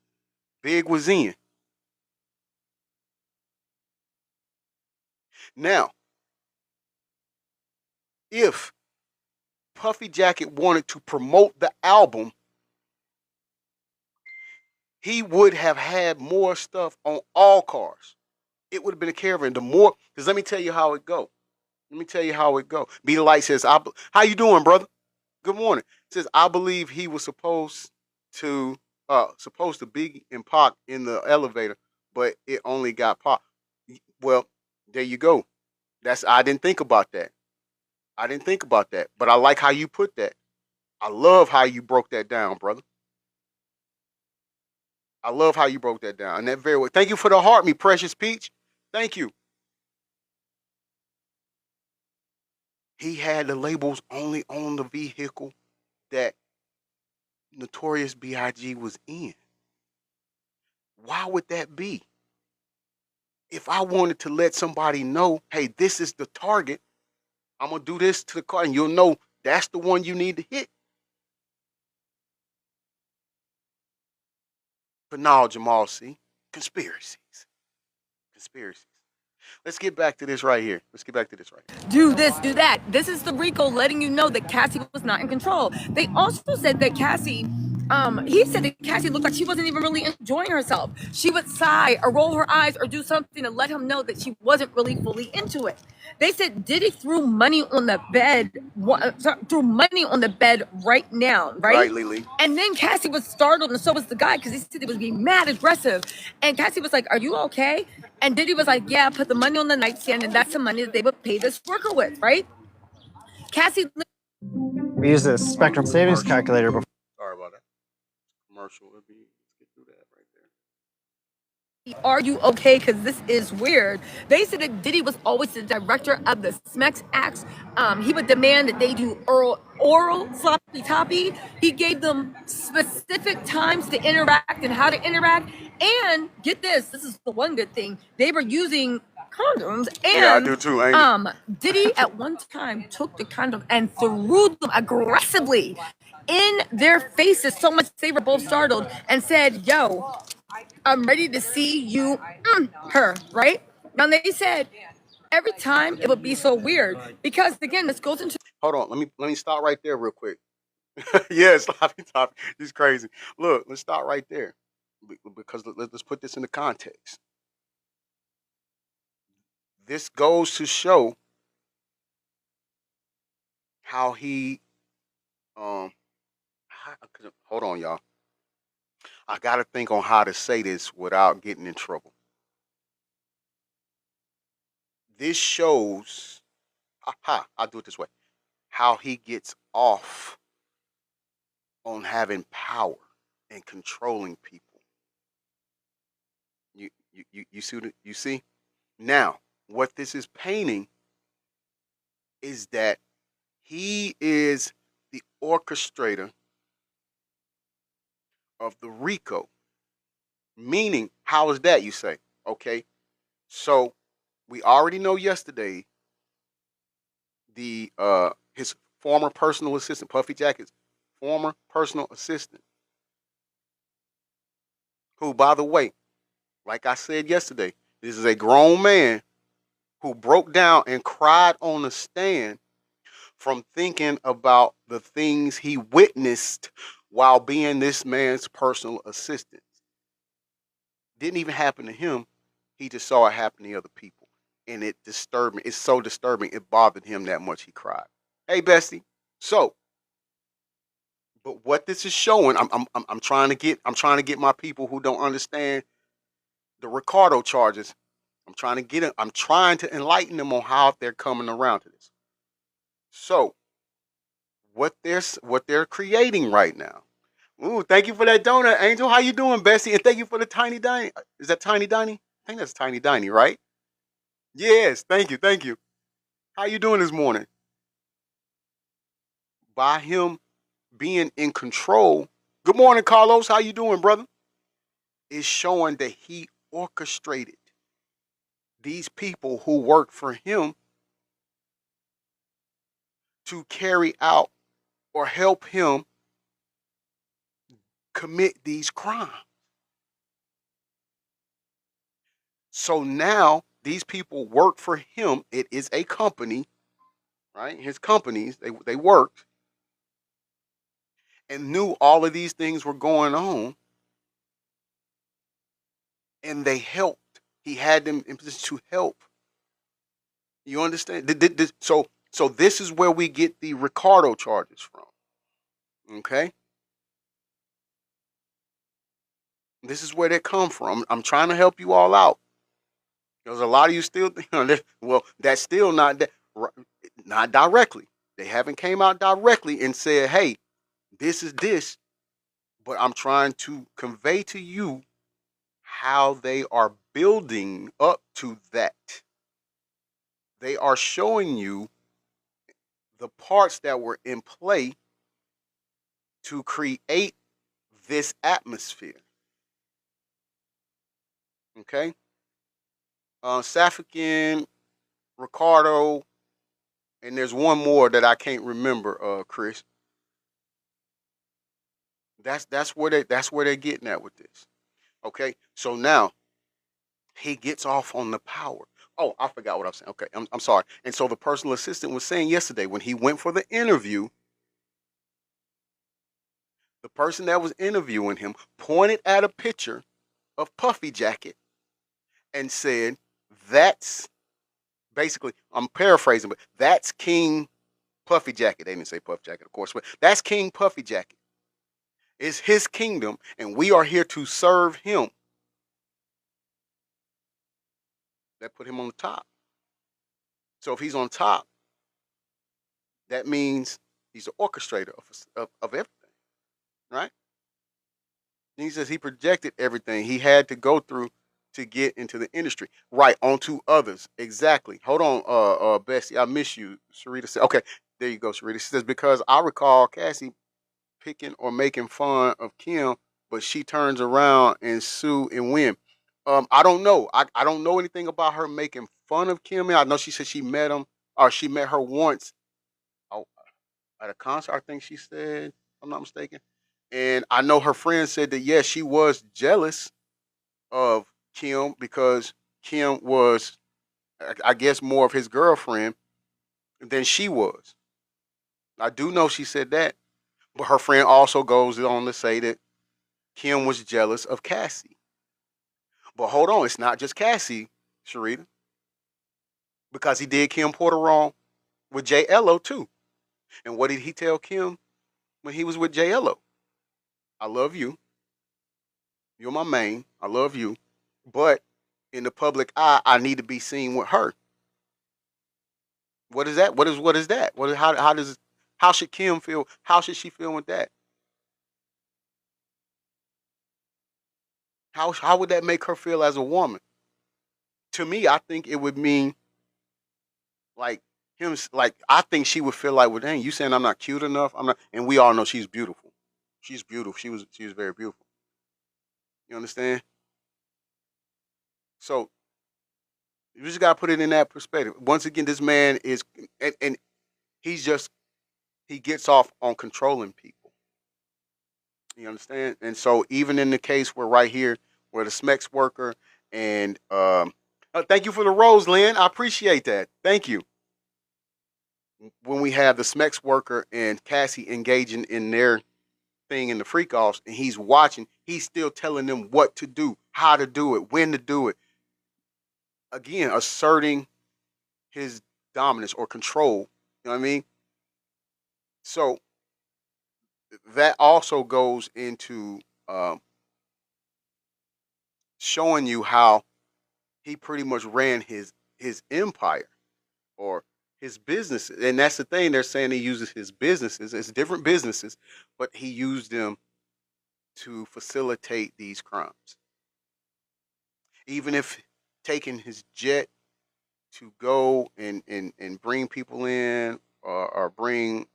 [SPEAKER 2] Big was in. Now, if Puffy Jacket wanted to promote the album, he would have had more stuff on all cars. It would have been a caravan. The more, because let me tell you how it go. Let me tell you how it go. Be the Light says, "How you doing, brother? Good morning." Says, "I believe he was supposed to Big and Pac in the elevator, but it only got Pac." Well, there you go. I didn't think about that. I didn't think about that, but I like how you put that. I love how you broke that down, brother. I love how you broke that down. And that very well. Thank you for the heart, me precious peach. Thank you. He had the labels only on the vehicle that Notorious B.I.G. was in. Why would that be? If I wanted to let somebody know, hey, this is the target, I'm going to do this to the car, and you'll know that's the one you need to hit. But now, Jamal C., conspiracies. Conspiracies. Let's get back to this right here.
[SPEAKER 4] Do this, do that. This is the RICO letting you know that Cassie was not in control. They also said that Cassie, he said that Cassie looked like she wasn't even really enjoying herself. She would sigh or roll her eyes or do something to let him know that she wasn't really fully into it. They said Diddy threw money on the bed, right now, right?
[SPEAKER 2] Right, Lily.
[SPEAKER 4] And then Cassie was startled, and so was the guy, because he said he was being mad aggressive. And Cassie was like, "Are you okay?" And Diddy was like, "Yeah, put the money on the nightstand, and that's the money that they would pay this worker with, right?" Cassie
[SPEAKER 5] We use the Spectrum Savings Calculator before.
[SPEAKER 2] Sorry about that. Commercial. Let's get through that right there.
[SPEAKER 4] "Are you okay? Because this is weird." They said that Diddy was always the director of the SMEX acts. He would demand that they do oral sloppy toppy. He gave them specific times to interact and how to interact. And get this is the one good thing. They were using condoms. And
[SPEAKER 2] Yeah, I do too, ain't it?
[SPEAKER 4] Diddy at one time took the condom and threw them aggressively in their faces, so much they were both startled, and said, "Yo, I'm ready to see you, her," right? Now they said every time it would be so weird because, again, this goes into.
[SPEAKER 2] Hold on. Let me stop right there real quick. Yeah, sloppy toppy. This is crazy. Look, let's stop right there. Because let's put this into context. This goes to show how he hold on, y'all. I gotta think on how to say this without getting in trouble. This shows I'll do it this way. How he gets off on having power and controlling people. You see? Now, what this is painting is that he is the orchestrator of the RICO. Meaning, how is that, you say? Okay, so we already know yesterday his former personal assistant, Puffy Jacket's former personal assistant, who, by the way, like I said yesterday, this is a grown man who broke down and cried on the stand from thinking about the things he witnessed while being this man's personal assistant. Didn't even happen to him. He just saw it happen to other people. And it disturbed me. It's so disturbing. It bothered him that much he cried. Hey, Bestie. So, but what this is showing, I'm trying to get my people who don't understand the Ricardo charges. I'm trying to enlighten them on how they're coming around to this. So, what they're creating right now. Ooh, thank you for that donut, Angel. How you doing, Bessie? And thank you for the Tiny Diny. Is that Tiny Diny? I think that's Tiny Diny, right? Yes, thank you. How you doing this morning? By him being in control. Good morning, Carlos. How you doing, brother? Is showing that he orchestrated these people who work for him to carry out or help him commit these crimes. So now these people work for him. It is a company, right? His companies, they worked and knew all of these things were going on, and they helped. He had them in position to help. You understand? So this is where we get the Ricardo charges from. Okay? This is where they come from. I'm trying to help you all out. Because a lot of you still think, well, that's still not directly. They haven't came out directly and said, hey, this is this. But I'm trying to convey to you how they are building up to that. They are showing you the parts that were in play to create this atmosphere. Okay? Safikin, Ricardo, and there's one more that I can't remember, Chris. That's where they're getting at with this. Okay? So now he gets off on the power. Oh, I forgot what I was saying. Okay, I'm sorry. And so the personal assistant was saying yesterday when he went for the interview, the person that was interviewing him pointed at a picture of Puffy Jacket and said, that's basically, I'm paraphrasing, but that's King Puffy Jacket. They didn't say Puff Jacket, of course, but that's King Puffy Jacket. It's his kingdom, and we are here to serve him. That put him on the top. So if he's on top, that means he's the orchestrator of everything, right? And he says he projected everything he had to go through to get into the industry. Right, onto others. Exactly. Hold on, Bessie, I miss you. Sharita said, okay, there you go, Sharita. She says, because I recall Cassie picking or making fun of Kim, but she turns around and sue and win. I don't know. I don't know anything about her making fun of Kim. I know she said she met him, or she met her once at a concert, I think she said, if I'm not mistaken. And I know her friend said that, yes, she was jealous of Kim because Kim was, I guess, more of his girlfriend than she was. I do know she said that. But her friend also goes on to say that Kim was jealous of Cassie. But hold on, it's not just Cassie, Sharita. Because he did Kim Porter wrong with J. Ello too. And what did he tell Kim when he was with J. Ello? I love you. You're my main. I love you. But in the public eye, I need to be seen with her. What is that? What is that? How should Kim feel? How should she feel with that? How would that make her feel as a woman? To me, I think it would mean like him, like I think she would feel like, well, dang, you saying I'm not cute enough? I'm not, and we all know she's beautiful. She's beautiful. She was very beautiful. You understand? So you just gotta put it in that perspective. Once again, this man is, and he gets off on controlling people. You understand? And so even in the case where right here, where the Smex worker and thank you for the rose, Lynn. I appreciate that. Thank you. When we have the Smex worker and Cassie engaging in their thing in the freak offs, and he's watching, he's still telling them what to do, how to do it, when to do it. Again, asserting his dominance or control. You know what I mean? So that also goes into showing you how he pretty much ran his empire or his business. And that's the thing, they're saying he uses his businesses, it's different businesses, but he used them to facilitate these crimes. Even if taking his jet to go and bring people in or bring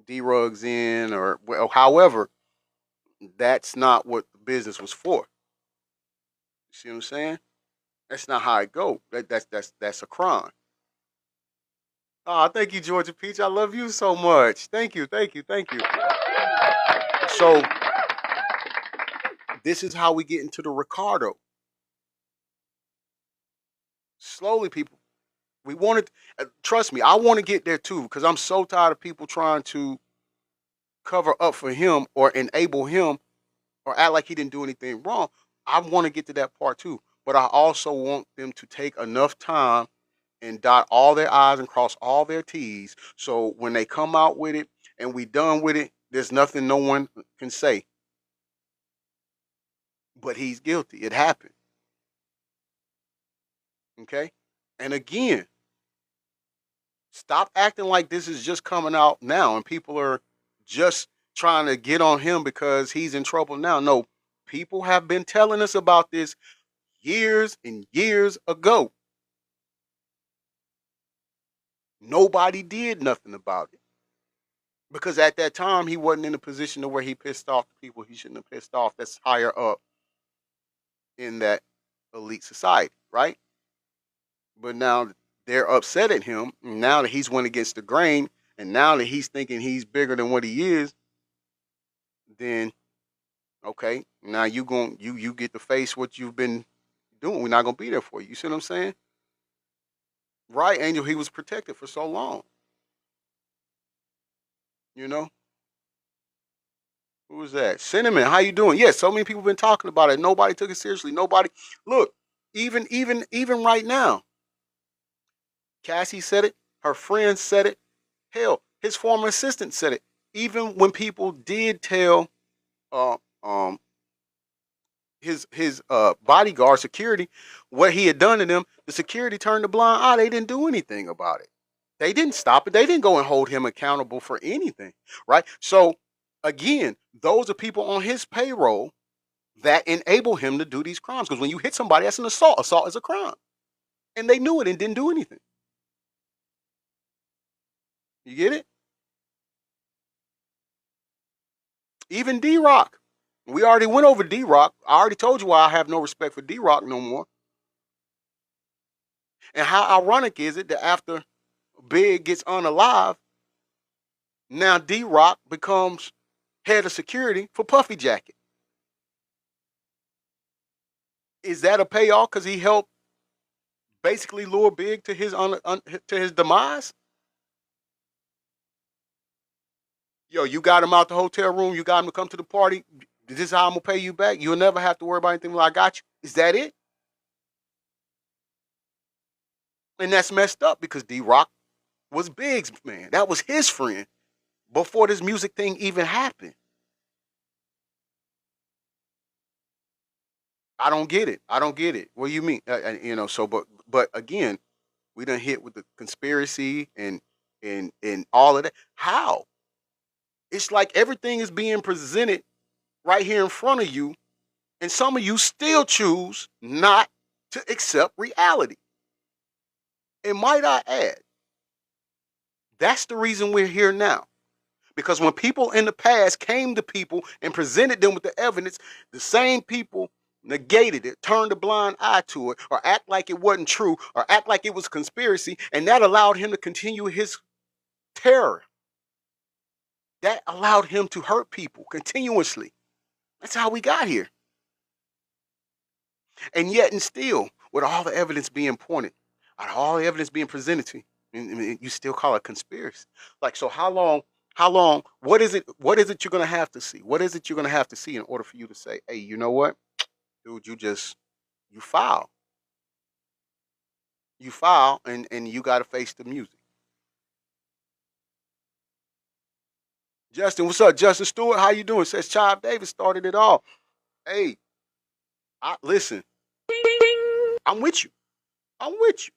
[SPEAKER 2] D-Rugs in or well, however, that's not what the business was for. You see what I'm saying? That's not how it go. That's a crime. Oh, thank you, Georgia Peach. I love you so much. Thank you. So this is how we get into the Ricardo. Slowly, people. We wanted. Trust me, I want to get there too because I'm so tired of people trying to cover up for him or enable him or act like he didn't do anything wrong. I want to get to that part too, but I also want them to take enough time and dot all their I's and cross all their T's. So when they come out with it and we done with it, there's nothing no one can say. But he's guilty. It happened. Okay? And again, stop acting like this is just coming out now and people are just trying to get on him because he's in trouble now. No, people have been telling us about this years and years ago. Nobody did nothing about it. Because at that time, he wasn't in a position to where he pissed off the people he shouldn't have pissed off that's higher up in that elite society, right? But now they're upset at him. Now that he's went against the grain, and now that he's thinking he's bigger than what he is, then okay, now you get to face what you've been doing. We're not gonna be there for you. You see what I'm saying? Right, Angel, he was protected for so long. You know? Who was that? Cinnamon, how you doing? Yes, so many people been talking about it. Nobody took it seriously. Nobody look, even right now. Cassie said it, her friends said it, hell, his former assistant said it. Even when people did tell uh, um his bodyguard security what he had done to them, the security turned a blind eye. They didn't do anything about it. They didn't stop it. They didn't go and hold him accountable for anything, right? So again, those are people on his payroll that enable him to do these crimes. Because when you hit somebody, that's an assault. Assault is a crime, and they knew it and didn't do anything. You get it? Even D-Rock. We already went over D-Rock. I already told you why I have no respect for D-Rock no more. And how ironic is it that after Big gets unalive, now D-Rock becomes head of security for Puffy Jacket? Is that a payoff because he helped basically lure Big to his to his demise? Yo, you got him out the hotel room. You got him to come to the party. This is how I'm gonna pay you back. You'll never have to worry about anything. Well, I got you. Is that it? And that's messed up because D-Rock was Big's man. That was his friend before this music thing even happened. I don't get it. I don't get it. What do you mean? So but again, we done hit with the conspiracy and all of that. How? It's like everything is being presented right here in front of you, and some of you still choose not to accept reality. And might I add, that's the reason we're here now. Because when people in the past came to people and presented them with the evidence, the same people negated it, turned a blind eye to it, or act like it wasn't true, or act like it was a conspiracy, and that allowed him to continue his terror. That allowed him to hurt people continuously. That's how we got here. And yet and still, with all the evidence being pointed, all the evidence being presented to you, you still call it conspiracy. Like, so how long, what is it you're gonna have to see? What is it you're gonna have to see in order for you to say, hey, you know what? Dude, you foul. You foul and you gotta face the music. Justin, what's up? Justin Stewart, how you doing? Says Child Davis started it all. Hey, listen, I'm with you. I'm with you.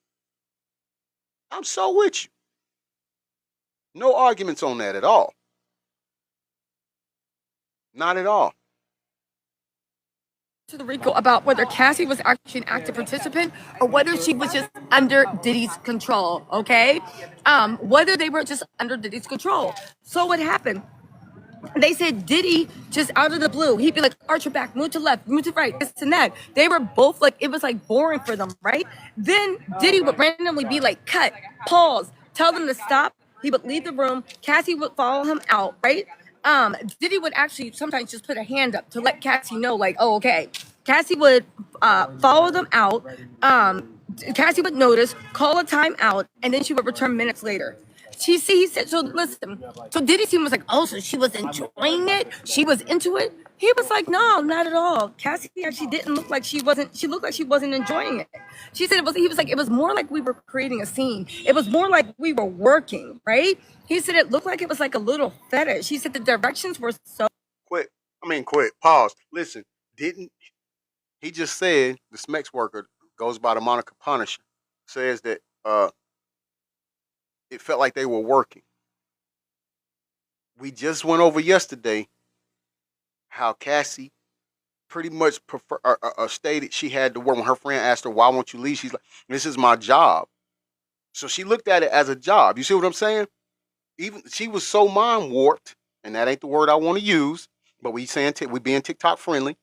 [SPEAKER 2] I'm so with you. No arguments on that at all. Not at all.
[SPEAKER 4] To the RICO about whether Cassie was actually an active participant or whether she was just under Diddy's control, okay? Whether they were just under Diddy's control. So what happened? They said Diddy just out of the blue. He'd be like, arch your back, move to left, move to right, this and that. They were both like, it was like boring for them, right? Then Diddy would randomly be like, cut, pause, tell them to stop. He would leave the room. Cassie would follow him out, right? Diddy would actually sometimes just put a hand up to let Cassie know, like, oh, okay. Cassie would follow them out. Cassie would notice, call a timeout, and then she would return minutes later. He said, so listen, so Diddy was like, oh, so she was enjoying it? She was into it? He was like, no, not at all. Cassie actually didn't look like she looked like she wasn't enjoying it. She said he was like, it was more like we were creating a scene. It was more like we were working, right? He said it looked like it was like a little fetish. He said the directions were so.
[SPEAKER 2] Quit. Pause. Listen, didn't he just said the Smex worker goes by the Monica Punisher, says that it felt like they were working. We just went over yesterday how Cassie pretty much stated she had to work. When her friend asked her, "Why won't you leave?" She's like, "This is my job." So she looked at it as a job. You see what I'm saying? Even she was so mind warped, and that ain't the word I want to use, but we being TikTok friendly.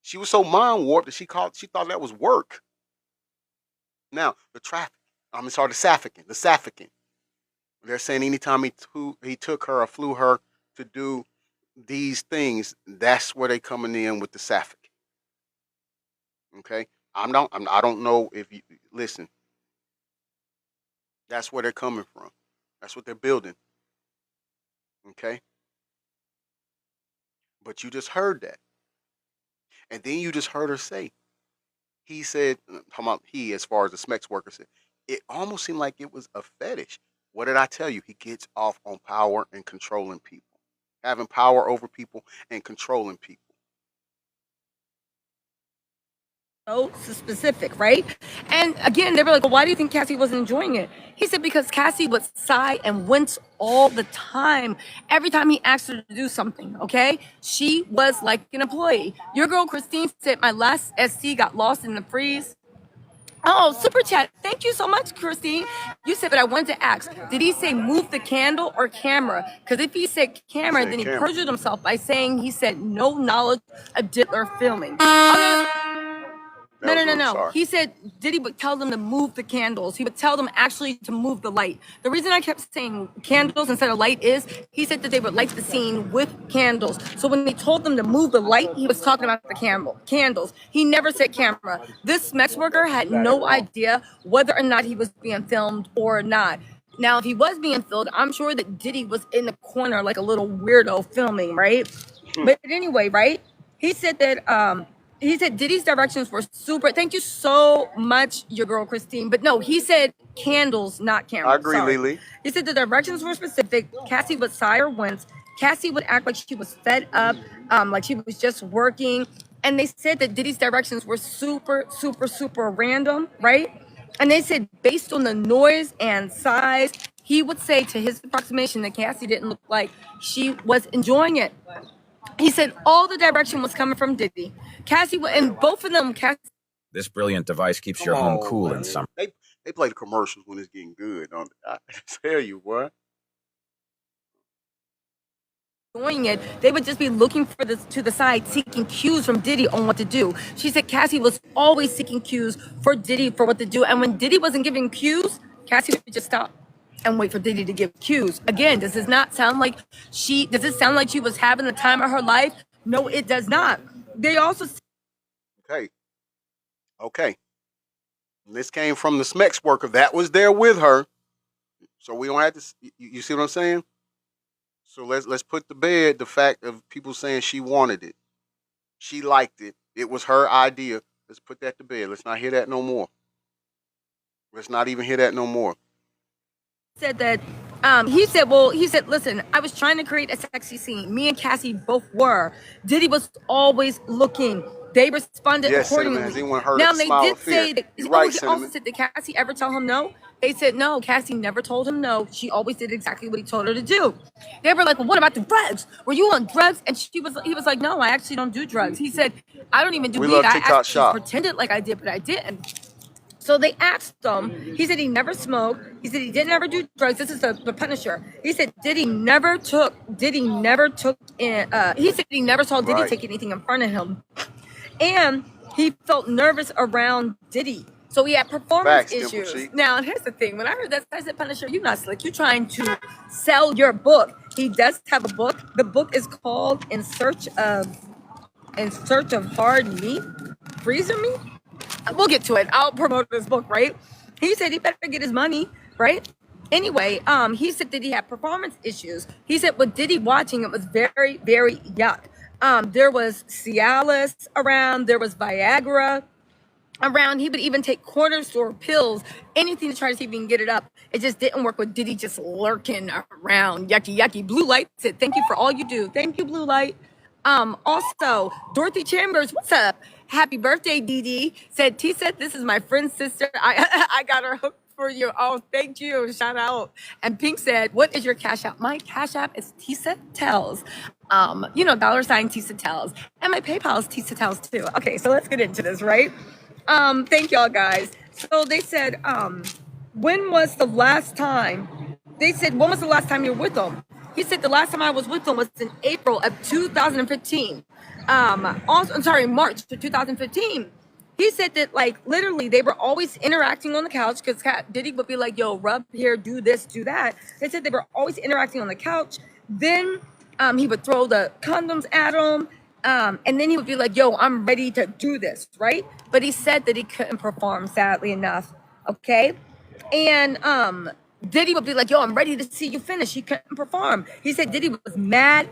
[SPEAKER 2] She was so mind warped that she thought that was work. Now the sapphican. They're saying anytime he took her or flew her to do these things, that's where they coming in with the sapphic. Okay, I don't know if you listen. That's where they're coming from. That's what they're building. Okay, but you just heard that, and then you just heard her say. He said, talking about he, as far as the Smex worker said, it almost seemed like it was a fetish. What did I tell you? He gets off on power and controlling people, having power over people and controlling people.
[SPEAKER 4] So specific, right? And again, they were like, well, why do you think Cassie wasn't enjoying it? He said because Cassie would sigh and wince all the time. Every time he asked her to do something, okay? She was like an employee. Your girl Christine said my last SC got lost in the freeze. Oh, super chat. Thank you so much, Christine. You said, but I wanted to ask, did he say move the candle or camera? Because if he said camera, then he perjured himself by saying he said no knowledge of Diddler filming. No. He said Diddy would tell them to move the candles. He would tell them actually to move the light. The reason I kept saying candles instead of light is he said that they would light the scene with candles. So when he told them to move the light, he was talking about the candles. He never said camera. This Smex worker had no idea whether or not he was being filmed or not. Now, if he was being filmed, I'm sure that Diddy was in the corner like a little weirdo filming, right? But anyway, right? He said that he said Diddy's directions were super. Thank you so much, your girl Christine. But no, he said candles, not cameras.
[SPEAKER 2] I agree, Lily.
[SPEAKER 4] He said the directions were specific. Cassie would sigh or wince. Cassie would act like she was fed up, like she was just working. And they said that Diddy's directions were super, super, super random, right? And they said based on the noise and size, he would say to his approximation that Cassie didn't look like she was enjoying it. He said all the direction was coming from Diddy. Cassie, and both of them, Cassie.
[SPEAKER 6] This brilliant device keeps your home cool in summer.
[SPEAKER 2] They play the commercials when it's getting good. I tell you what.
[SPEAKER 4] Doing it, they would just be looking for this to the side, seeking cues from Diddy on what to do. She said Cassie was always seeking cues for Diddy for what to do, and when Diddy wasn't giving cues, Cassie would just stop and wait for Diddy to give cues. Again, does this sound like she was having the time of her life? No, it does not. They also
[SPEAKER 2] Okay. This came from the Smex worker that was there with her, so we don't have to. You see what I'm saying? So let's put to bed the fact of people saying she wanted it, she liked it, it was her idea. Let's put that to bed. Let's not hear that no more. Let's not even hear that no more.
[SPEAKER 4] Said that he said, listen, I was trying to create a sexy scene. Me and Cassie both were. Diddy was always looking. They responded accordingly.
[SPEAKER 2] Has anyone heard
[SPEAKER 4] now
[SPEAKER 2] of
[SPEAKER 4] they
[SPEAKER 2] smile
[SPEAKER 4] did
[SPEAKER 2] of fear?
[SPEAKER 4] say that.
[SPEAKER 2] You're right,
[SPEAKER 4] he also said, did Cassie ever tell him no? They said no. Cassie never told him no. She always did exactly what he told her to do. They were like, well, what about the drugs? Were you on drugs? And he was like, no, I actually don't do drugs. He said, I don't even do weed. I actually pretended like I did, but I didn't. So they asked him. He said he never smoked. He said he didn't ever do drugs. This is the Punisher. He said Diddy never took in. He said he never saw Diddy take anything in front of him, and he felt nervous around Diddy. So he had performance issues. Now, and here's the thing. When I heard that, I said, Punisher, you're not slick. You're trying to sell your book. He does have a book. The book is called In Search of Hard Meat, Freezer Meat. We'll get to it. I'll promote this book, right? He said he better get his money, right? Anyway, he said that he had performance issues. He said with Diddy watching, it was very, very yuck. There was Cialis around. There was Viagra around. He would even take corner store pills, anything to try to see if he can get it up. It just didn't work with Diddy just lurking around. Yucky, yucky. Blue Light said, thank you for all you do. Thank you, Blue Light. Also, Dorothy Chambers, what's up? Happy birthday, Dee Dee. Said, T said, this is my friend's sister. I got her hooked for you. Oh, thank you. Shout out. And Pink said, "What is your Cash App?" My Cash App is Tisa Tells. $ Tisa Tells. And my PayPal is Tisa Tells too. Okay, so let's get into this, right? Thank y'all guys. So they said, when was the last time? They said, when was the last time you were with them? He said the last time I was with them was in April of 2015. Also, I'm sorry, March of 2015. He said that like literally they were always interacting on the couch because Diddy would be like, "Yo, rub here, do this, do that." They said they were always interacting on the couch. Then he would throw the condoms at him. And then he would be like, "Yo, I'm ready to do this," right? But he said that he couldn't perform, sadly enough. Okay. And Diddy would be like, "Yo, I'm ready to see you finish." He couldn't perform. He said Diddy was mad,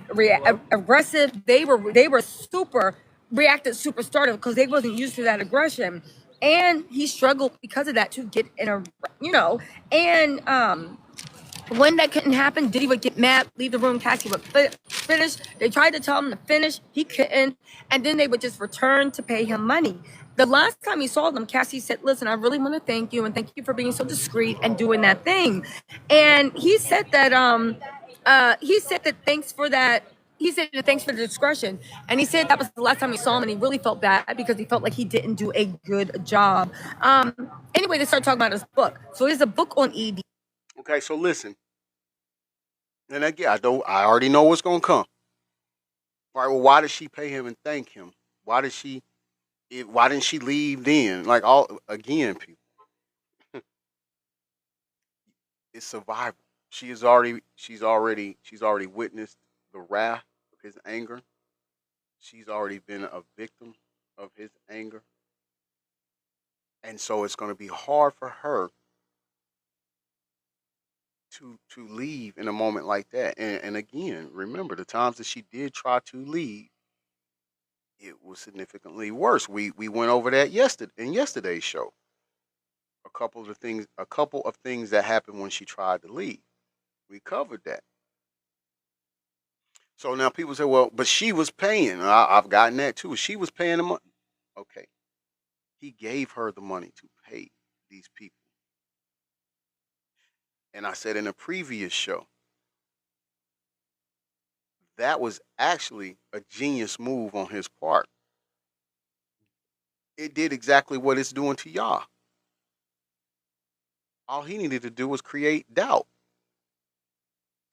[SPEAKER 4] aggressive. They were super reacted super startled because they wasn't used to that aggression. And he struggled because of that to get in a and when that couldn't happen, Diddy would get mad, leave the room, Cassie would finish. They tried to tell him to finish, he couldn't, and then they would just return to pay him money. The last time he saw them, Cassie said, "Listen, I really want to thank you and thank you for being so discreet and doing that thing." And he said that thanks for that. He said thanks for the discretion, and he said that was the last time he saw him, and he really felt bad because he felt like he didn't do a good job. Anyway, they started talking about his book. So there's a book on ED.
[SPEAKER 2] Okay, so listen. And again, I already know what's gonna come. All right, well, why did she pay him and thank him? Why didn't she leave then? Like all again, people. It's survival. She's already witnessed the wrath of his anger. She's already been a victim of his anger. And so it's gonna be hard for her to leave in a moment like that. And again, remember the times that she did try to leave, it was significantly worse. We went over that yesterday's show. A couple of things that happened when she tried to leave. We covered that. So now people say, "Well, but she was paying." I've gotten that too. She was paying the money. Okay, he gave her the money to pay these people. And I said in a previous show, that was actually a genius move on his part. It did exactly what it's doing to y'all. All he needed to do was create doubt.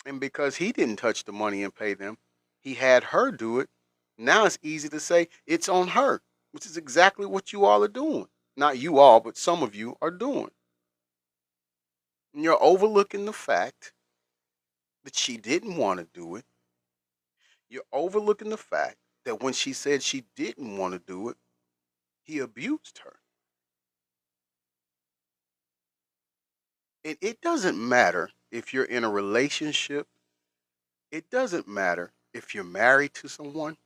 [SPEAKER 2] And because he didn't touch the money and pay them, he had her do it. Now it's easy to say it's on her, which is exactly what you all are doing. Not you all, but some of you are doing. And you're overlooking the fact that she didn't want to do it. You're overlooking the fact that when she said she didn't want to do it, he abused her. And it doesn't matter if you're in a relationship. It doesn't matter if you're married to someone.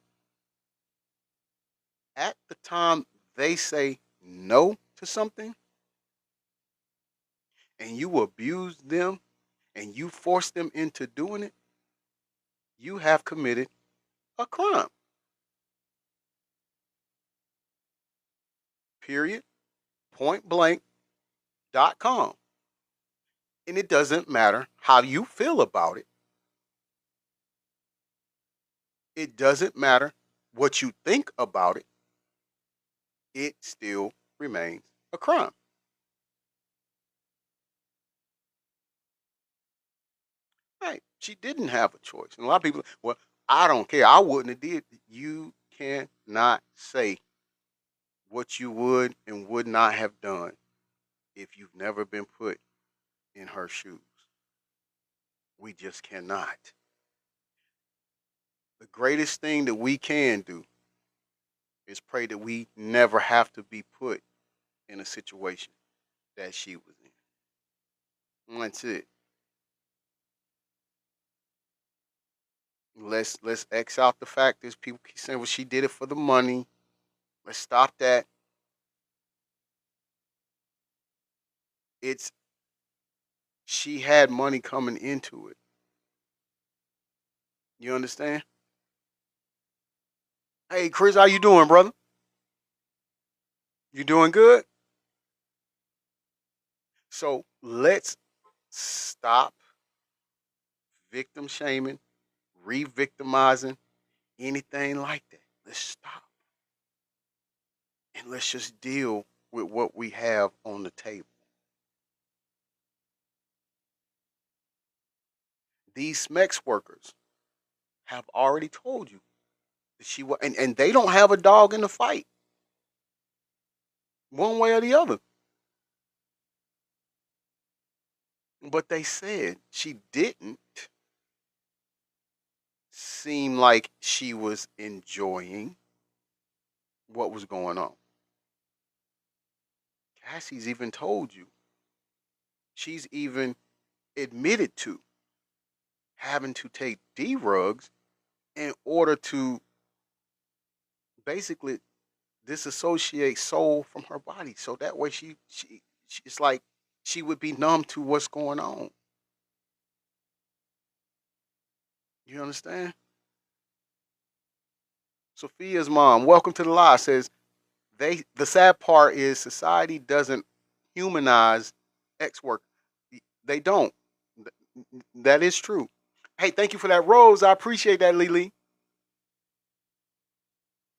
[SPEAKER 2] At the time they say no to something and you abuse them and you force them into doing it, you have committed a crime. Period. Pointblank.com. And it doesn't matter how you feel about it. It doesn't matter what you think about it. It still remains a crime. Right. She didn't have a choice. And a lot of people, "Well, I don't care. I wouldn't have did." You cannot say what you would and would not have done if you've never been put in her shoes. We just cannot. The greatest thing that we can do is pray that we never have to be put in a situation that she was in. And that's it. Let's X out the fact that people keep saying, "Well, she did it for the money." Let's stop that. It's She had money coming into it. You understand? Hey, Chris, how you doing, brother? You doing good? So let's stop victim shaming, re-victimizing, anything like that. Let's stop. And let's just deal with what we have on the table. These SMEX workers have already told you that she was, and they don't have a dog in the fight, one way or the other. But they said she didn't seem like she was enjoying what was going on. Cassie's even told you. She's even admitted to having to take D-Rugs in order to basically disassociate soul from her body. So that way she it's like she would be numb to what's going on. You understand? Sophia's mom, welcome to the live, says the sad part is society doesn't humanize ex work. They don't. That is true. Hey, thank you for that rose. I appreciate that, Lily.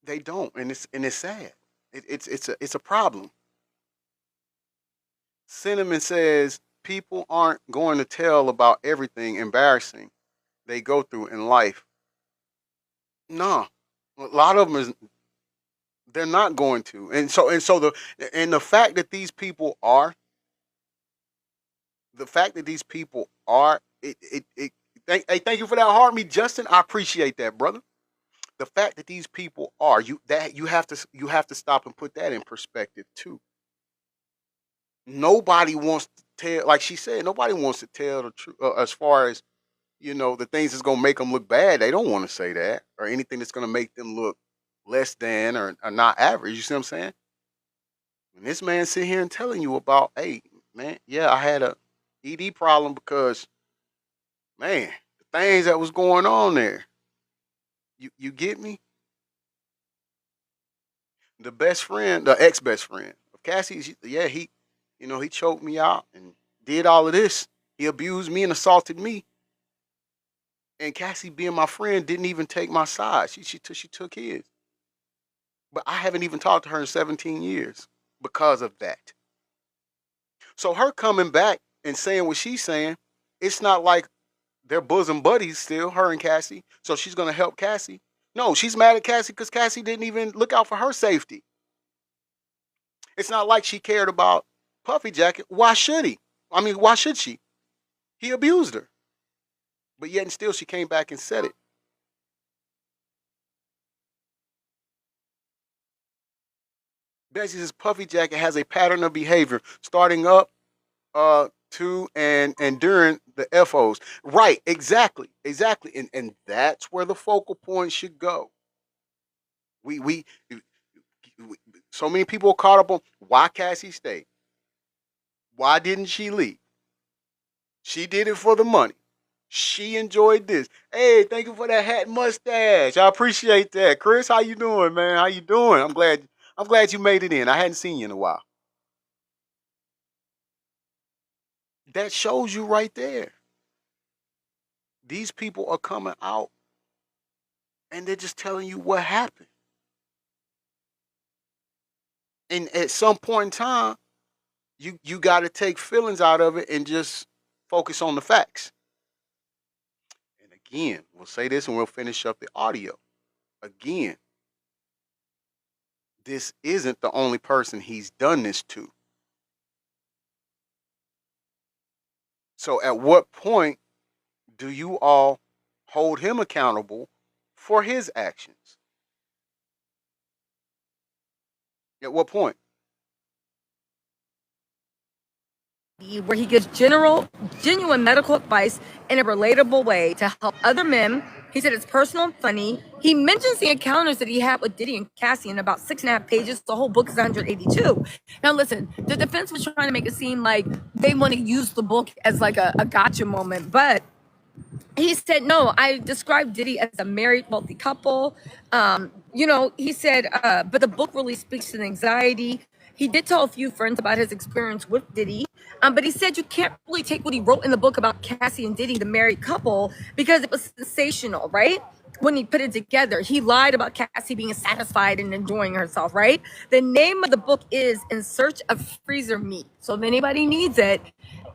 [SPEAKER 2] They don't, and it's sad. It's a problem. Cinnamon says people aren't going to tell about everything embarrassing they go through in life. No, a lot of them is they're not going to, and so the fact that these people are, thank you for that heart, me Justin. I appreciate that, brother. The fact that these people are you have to stop and put that in perspective too. Nobody wants to tell, like she said, nobody wants to tell the truth as far as the things that's gonna make them look bad. They don't want to say that, or anything that's gonna make them look less than or not average. You see what I'm saying? When this man sit here and telling you about, hey man, yeah, I had a ED problem because, man, the things that was going on there. You get me? The best friend, the ex best friend of Cassie's, yeah, he choked me out and did all of this. He abused me and assaulted me. And Cassie, being my friend, didn't even take my side. She took his. But I haven't even talked to her in 17 years because of that. So her coming back and saying what she's saying, it's not like they're bosom buddies still, her and Cassie. So she's going to help Cassie. No, she's mad at Cassie because Cassie didn't even look out for her safety. It's not like she cared about Puffy Jacket. Why should he? I mean, why should she? He abused her. But yet and still she came back and said it. Bessie says Puffy Jacket has a pattern of behavior starting up to and during the FOs. Right, exactly. And that's where the focal point should go. We so many people are caught up on why Cassie stayed. Why didn't she leave? She did it for the money. She enjoyed this. Hey, thank you for that hat and mustache. I appreciate that. Chris, how you doing, man? How you doing? I'm glad you made it in. I hadn't seen you in a while. That shows you right there. These people are coming out and they're just telling you what happened. And at some point in time, you got to take feelings out of it and just focus on the facts. And again, we'll say this and we'll finish up the audio. Again, this isn't the only person he's done this to. So at what point do you all hold him accountable for his actions? At what point?
[SPEAKER 4] Where he gives genuine medical advice in a relatable way to help other men. He said it's personal and funny. He mentions the encounters that he had with Diddy and Cassie in about 6.5 pages. The whole book is 182. Now listen, the defense was trying to make it seem like they want to use the book as like a gotcha moment, but he said, no, I described Diddy as a married, wealthy couple. He said, but the book really speaks to the anxiety he did tell a few friends about his experience with Diddy, but he said you can't really take what he wrote in the book about Cassie and Diddy, the married couple, because it was sensational, right? When he put it together, he lied about Cassie being satisfied and enjoying herself, right? The name of the book is In Search of Freezer Meat. So if anybody needs it,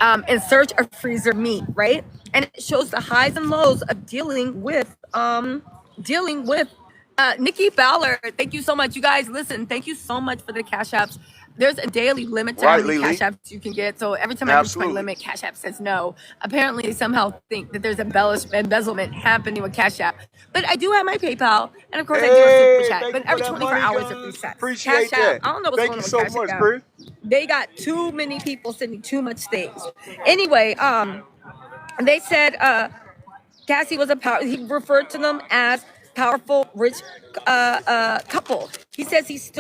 [SPEAKER 4] In Search of Freezer Meat, right? And it shows the highs and lows of dealing with Nikki Fowler. Thank you so much. You guys, listen, thank you so much for the Cash Apps. There's a daily limit to how
[SPEAKER 2] Right,
[SPEAKER 4] many
[SPEAKER 2] Lily?
[SPEAKER 4] Cash Apps you can get. So every time I reach my
[SPEAKER 2] Absolutely.
[SPEAKER 4] limit, Cash App says no. Apparently, they somehow think that there's embezzlement happening with Cash App. But I do have my PayPal, and of course, I do a
[SPEAKER 2] Hey,
[SPEAKER 4] Super Chat.
[SPEAKER 2] thank
[SPEAKER 4] But
[SPEAKER 2] you for
[SPEAKER 4] every
[SPEAKER 2] that
[SPEAKER 4] 24
[SPEAKER 2] money,
[SPEAKER 4] hours, it
[SPEAKER 2] guys.
[SPEAKER 4] resets.
[SPEAKER 2] Appreciate
[SPEAKER 4] Cash App,
[SPEAKER 2] that.
[SPEAKER 4] I don't know what's
[SPEAKER 2] Thank
[SPEAKER 4] going
[SPEAKER 2] you
[SPEAKER 4] on with
[SPEAKER 2] so
[SPEAKER 4] Cash
[SPEAKER 2] much,
[SPEAKER 4] App.
[SPEAKER 2] Chris.
[SPEAKER 4] They got too many people sending too much things. Anyway, they said Cassie was he referred to them as powerful, rich couple. He says he's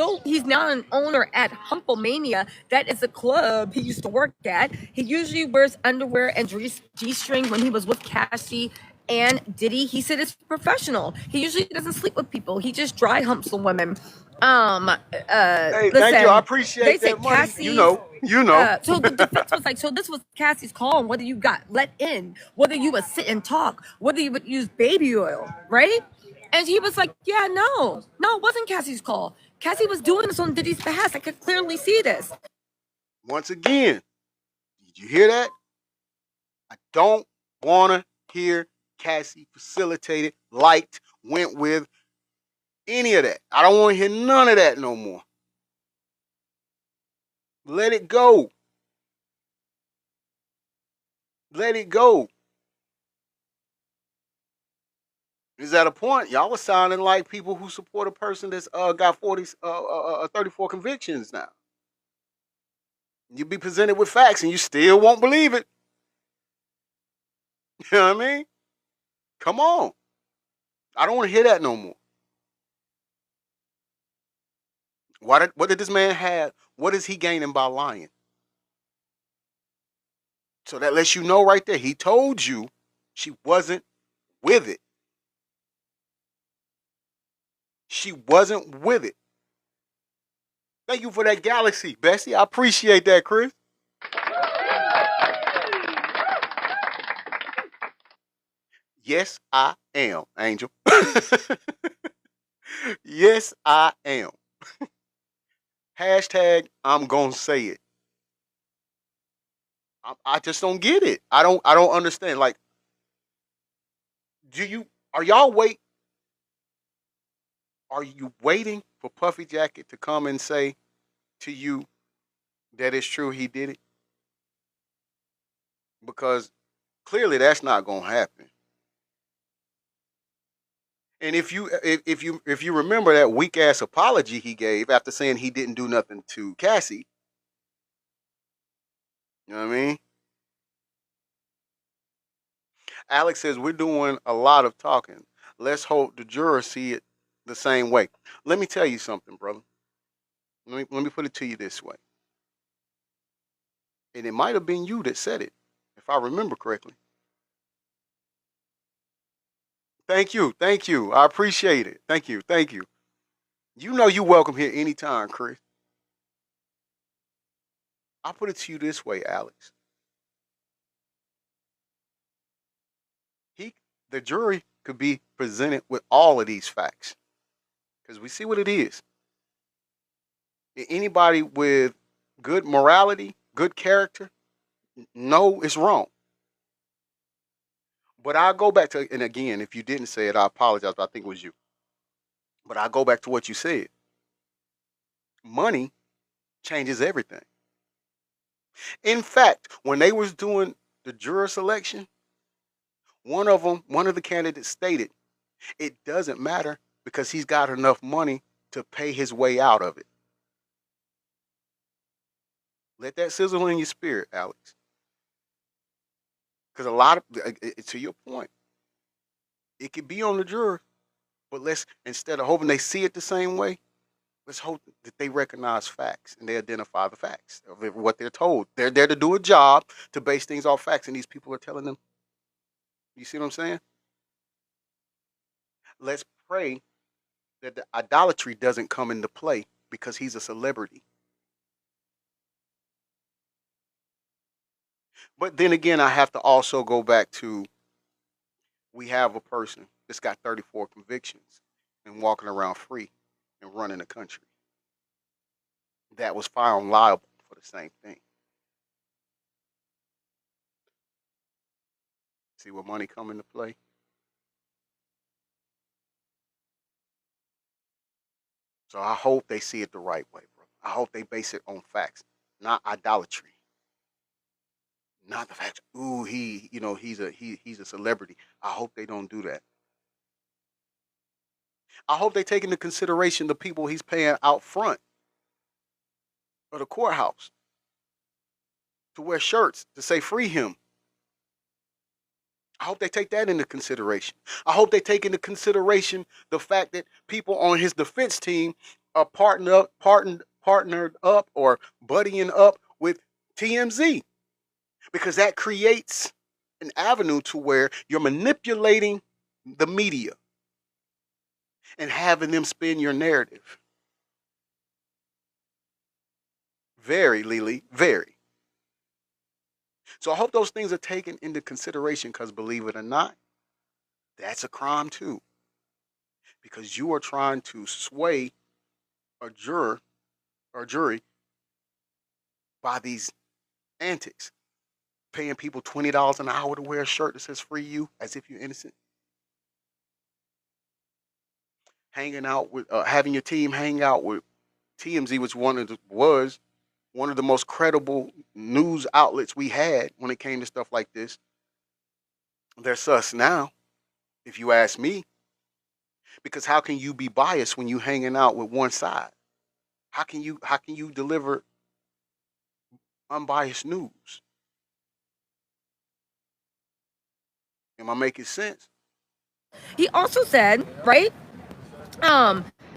[SPEAKER 4] now an owner at Humplemania. That is a club he used to work at. He usually wears underwear and G-string when he was with Cassie and Diddy. He said it's professional. He usually doesn't sleep with people. He just dry humps some women.
[SPEAKER 2] Hey, thank you. I
[SPEAKER 4] Listen, they
[SPEAKER 2] appreciate
[SPEAKER 4] said
[SPEAKER 2] that money.
[SPEAKER 4] Cassie.
[SPEAKER 2] You know.
[SPEAKER 4] So the defense was like, so this was Cassie's call on whether you got let in, whether you would sit and talk, whether you would use baby oil, right? And he was like, yeah, no, it wasn't Cassie's call. Cassie was doing this on Diddy's behalf. I could clearly see this.
[SPEAKER 2] Once again, did you hear that? I don't want to hear Cassie facilitated, liked, went with any of that. I don't want to hear none of that no more. Let it go. Let it go. Is at a point y'all are sounding like people who support a person that's got 34 convictions now. You be presented with facts and you still won't believe it. You know what I mean? Come on. I don't want to hear that no more. What did this man have? What is he gaining by lying? So that lets you know right there. He told you she wasn't with it. She wasn't with it. Thank you for that galaxy, Bessie. I appreciate that, Chris. Yes, I am, Angel. Yes, I am. Hashtag I'm gonna say it. I just don't get it. I don't understand. Like, are y'all are you waiting for Puffy Jacket to come and say to you that it's true he did it? Because clearly that's not gonna happen. And if you remember that weak ass apology he gave after saying he didn't do nothing to Cassie, you know what I mean? Alex says we're doing a lot of talking. Let's hope the jurors see it the same way. Let me tell you something, brother. Let me put it to you this way. And it might have been you that said it, if I remember correctly. Thank you. I appreciate it. Thank you. You know you welcome here anytime, Chris. I'll put it to you this way, Alex. The jury could be presented with all of these facts. Because we see what it is. Anybody with good morality, good character, no, it's wrong. But I'll go back to, and again, if you didn't say it, I apologize, but I think it was you. But I'll go back to what you said. Money changes everything. In fact, when they was doing the juror selection, one of the candidates stated, it doesn't matter because he's got enough money to pay his way out of it. Let that sizzle in your spirit, Alex. Because a lot of, to your point, it could be on the juror, but let's, instead of hoping they see it the same way, let's hope that they recognize facts and they identify the facts of what they're told. They're there to do a job to base things off facts, and these people are telling them. You see what I'm saying? Let's pray that the idolatry doesn't come into play because he's a celebrity. But then again, I have to also go back to we have a person that's got 34 convictions and walking around free and running the country that was found liable for the same thing. See where money come into play? So I hope they see it the right way, bro. I hope they base it on facts, not idolatry. Not the fact, ooh, he's a celebrity. I hope they don't do that. I hope they take into consideration the people he's paying out front of the courthouse to wear shirts to say free him. I hope they take that into consideration. I hope they take into consideration the fact that people on his defense team are partnered up or buddying up with TMZ, because that creates an avenue to where you're manipulating the media and having them spin your narrative. Very, Lily, very. So I hope those things are taken into consideration, because believe it or not, that's a crime too. Because you are trying to sway a juror or jury by these antics, paying people $20 an hour to wear a shirt that says free you as if you're innocent. Hanging out with, having your team hang out with TMZ, which was one of the most credible news outlets we had when it came to stuff like this. They're sus now, if you ask me. Because how can you be biased when you hanging out with one side? How can you deliver unbiased news? Am I making sense?
[SPEAKER 4] He also said, right?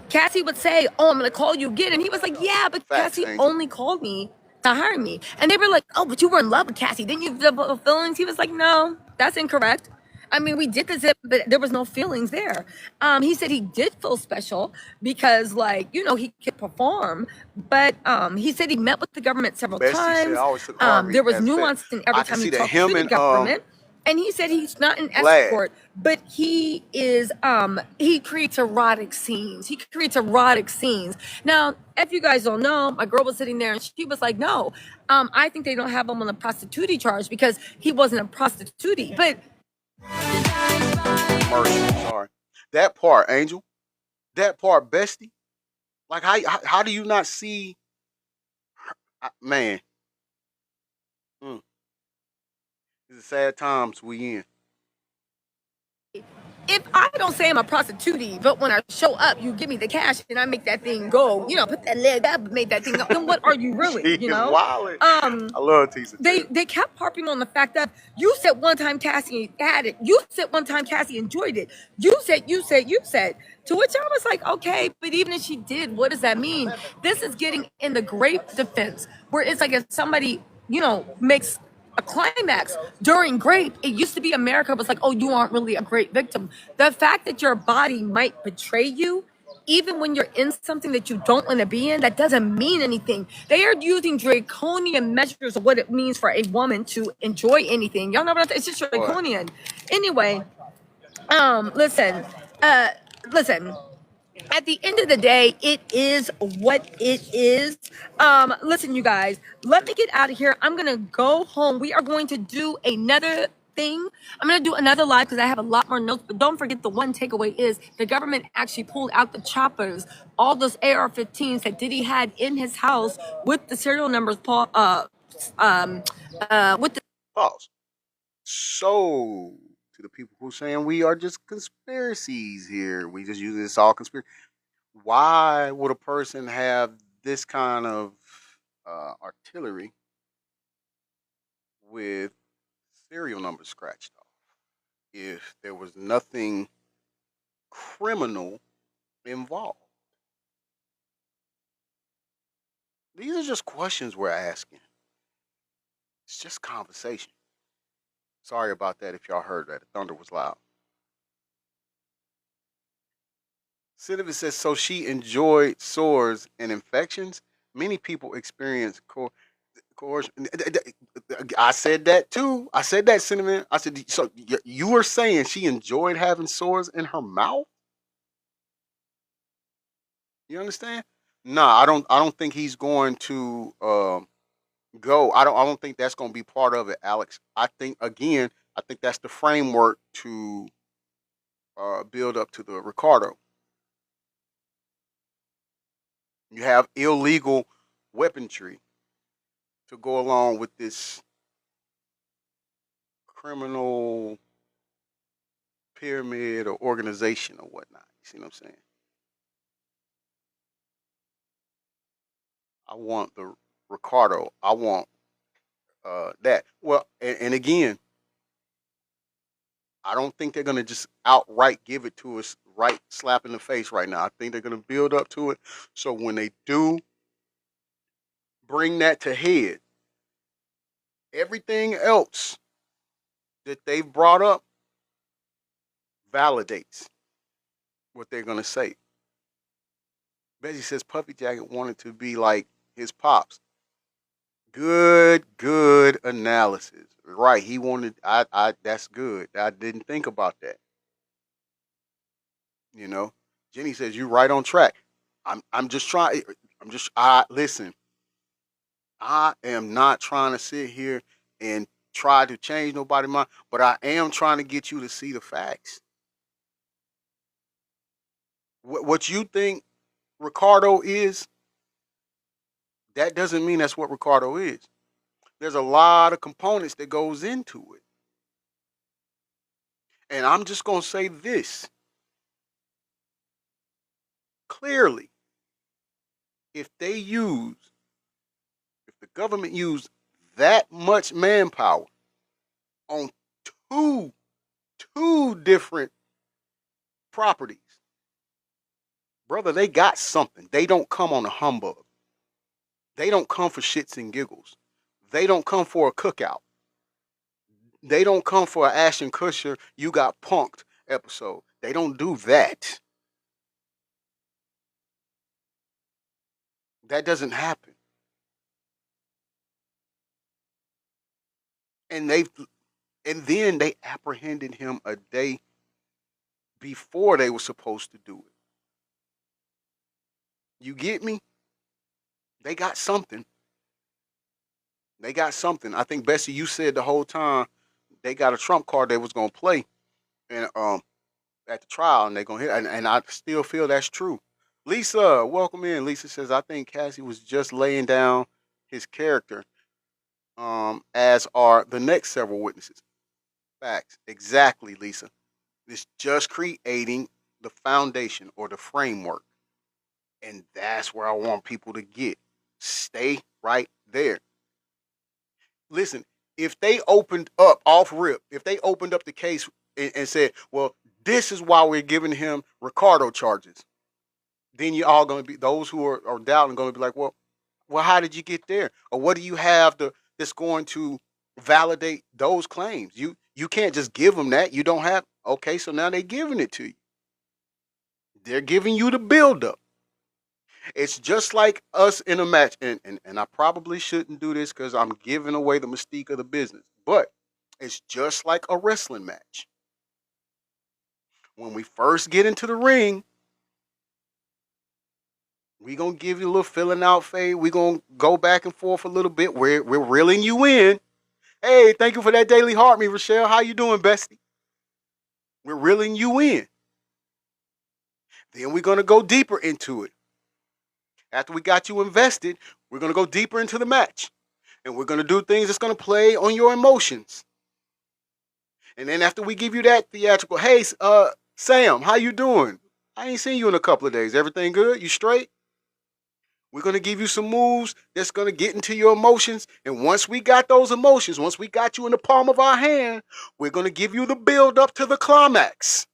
[SPEAKER 4] Cassie would say, "Oh, I'm gonna call you again," and he was like, "Yeah, but
[SPEAKER 2] Facts,
[SPEAKER 4] Cassie
[SPEAKER 2] Angel.
[SPEAKER 4] only called me to hire me." And they were like, "Oh, but you were in love with Cassie, didn't you develop feelings?" He was like, "No, that's incorrect. I mean, we did this, but there was no feelings there." He said he did feel special because, like, he could perform, but he said he met with the government several
[SPEAKER 2] Bestie said I
[SPEAKER 4] times.
[SPEAKER 2] always took Harvey
[SPEAKER 4] There was
[SPEAKER 2] as
[SPEAKER 4] nuance in every
[SPEAKER 2] I can
[SPEAKER 4] time he
[SPEAKER 2] see that
[SPEAKER 4] talked
[SPEAKER 2] him
[SPEAKER 4] to the
[SPEAKER 2] and
[SPEAKER 4] government. And he said he's not an
[SPEAKER 2] Vlad.
[SPEAKER 4] escort, but he is he creates erotic scenes. He creates erotic scenes. Now, if you guys don't know, my girl was sitting there and she was like, "No, I think they don't have him on a prostitute charge because he wasn't a prostitute." But
[SPEAKER 2] commercial, sorry. That part, Angel. That part, Bestie. Like how do you not see, man? Mm, it's a sad times we in.
[SPEAKER 4] if I don't say I'm a prostitute, but when I show up, you give me the cash and I make that thing go, put that leg up and make that thing go, then what are you really,
[SPEAKER 2] She is wildin'. I love Tisa.
[SPEAKER 4] They kept harping on the fact that you said one time Cassie had it. You said one time Cassie enjoyed it. You said. To which I was like, okay, but even if she did, what does that mean? This is getting in the grape defense, where it's like if somebody, makes a climax during grape. It used to be America was like, oh, you aren't really a great victim. The fact that your body might betray you, even when you're in something that you don't want to be in, that doesn't mean anything. They are using draconian measures of what it means for a woman to enjoy anything. Y'all know about that? It's just draconian. Anyway, listen. At the end of the day, it is what it is. Listen, you guys, let me get out of here. I'm gonna go home. We are going to do another thing. I'm gonna do another live because I have a lot more notes. But don't forget, the one takeaway is the government actually pulled out the choppers, all those AR-15s that Diddy had in his house with the serial numbers. With the
[SPEAKER 2] Pause. So, to the people who saying we are just conspiracies here, we just use this all conspiracy. Why would a person have this kind of artillery with serial numbers scratched off if there was nothing criminal involved? These are just questions we're asking. It's just conversation. Sorry about that if y'all heard that. The thunder was loud. Cinnamon says, so she enjoyed sores and infections. Many people experience course. I said that too. I said that sentiment. I said, so you were saying she enjoyed having swords in her mouth? You understand? Nah, I don't think he's going to go. I don't think that's going to be part of it, Alex. I think again, I think that's the framework to build up to the Ricardo. You have illegal weaponry to go along with this criminal pyramid or organization or whatnot. You see what I'm saying? I want the Ricardo. I want that. Well, and again, I don't think they're gonna just outright give it to us right slap in the face right now. I think they're gonna build up to it. So when they do bring that to head, everything else that they've brought up validates what they're gonna say. Bessie says Puffy Jacket wanted to be like his pops. Good analysis. Right. He wanted I that's good. I didn't think about that. You know? Jenny says you're right on track. I'm just trying I listen. I am not trying to sit here and try to change nobody's mind, but I am trying to get you to see the facts. What you think Ricardo is, that doesn't mean that's what Ricardo is. There's a lot of components that goes into it. And I'm just going to say this clearly. If the government used that much manpower on two different properties, brother, they got something. They don't come on a humbug. They don't come for shits and giggles. They don't come for a cookout. They don't come for an Ashton Kutcher, you got punked episode. They don't do that. That doesn't happen. And then they apprehended him a day before they were supposed to do it. You get me? They got something. They got something. I think Bessie, you said the whole time they got a trump card they was gonna play, and at the trial, and they're gonna hit. And I still feel that's true. Lisa, welcome in. Lisa says I think Cassie was just laying down his character, as are the next several witnesses. Facts, exactly, Lisa. It's just creating the foundation or the framework, and that's where I want people to get. Stay right there. Listen, if they opened up off rip, if they opened up the case and said, well, this is why we're giving him Ricardo charges, then you're all going to be, those who are doubting going to be like, well, how did you get there? Or what do you have that's going to validate those claims? You can't just give them that. You don't have, okay, so now they're giving it to you. They're giving you the buildup. It's just like us in a match, and I probably shouldn't do this because I'm giving away the mystique of the business, but it's just like a wrestling match. When we first get into the ring, we gonna give you a little filling out fade. We gonna go back and forth a little bit. We're reeling you in. Hey, thank you for that daily heart, me, Rochelle. How you doing, bestie? We're reeling you in. Then we're gonna go deeper into it. After we got you invested, we're going to go deeper into the match. And we're going to do things that's going to play on your emotions. And then after we give you that theatrical, hey, Sam, how you doing? I ain't seen you in a couple of days. Everything good? You straight? We're going to give you some moves that's going to get into your emotions. And once we got those emotions, once we got you in the palm of our hand, we're going to give you the build up to the climax.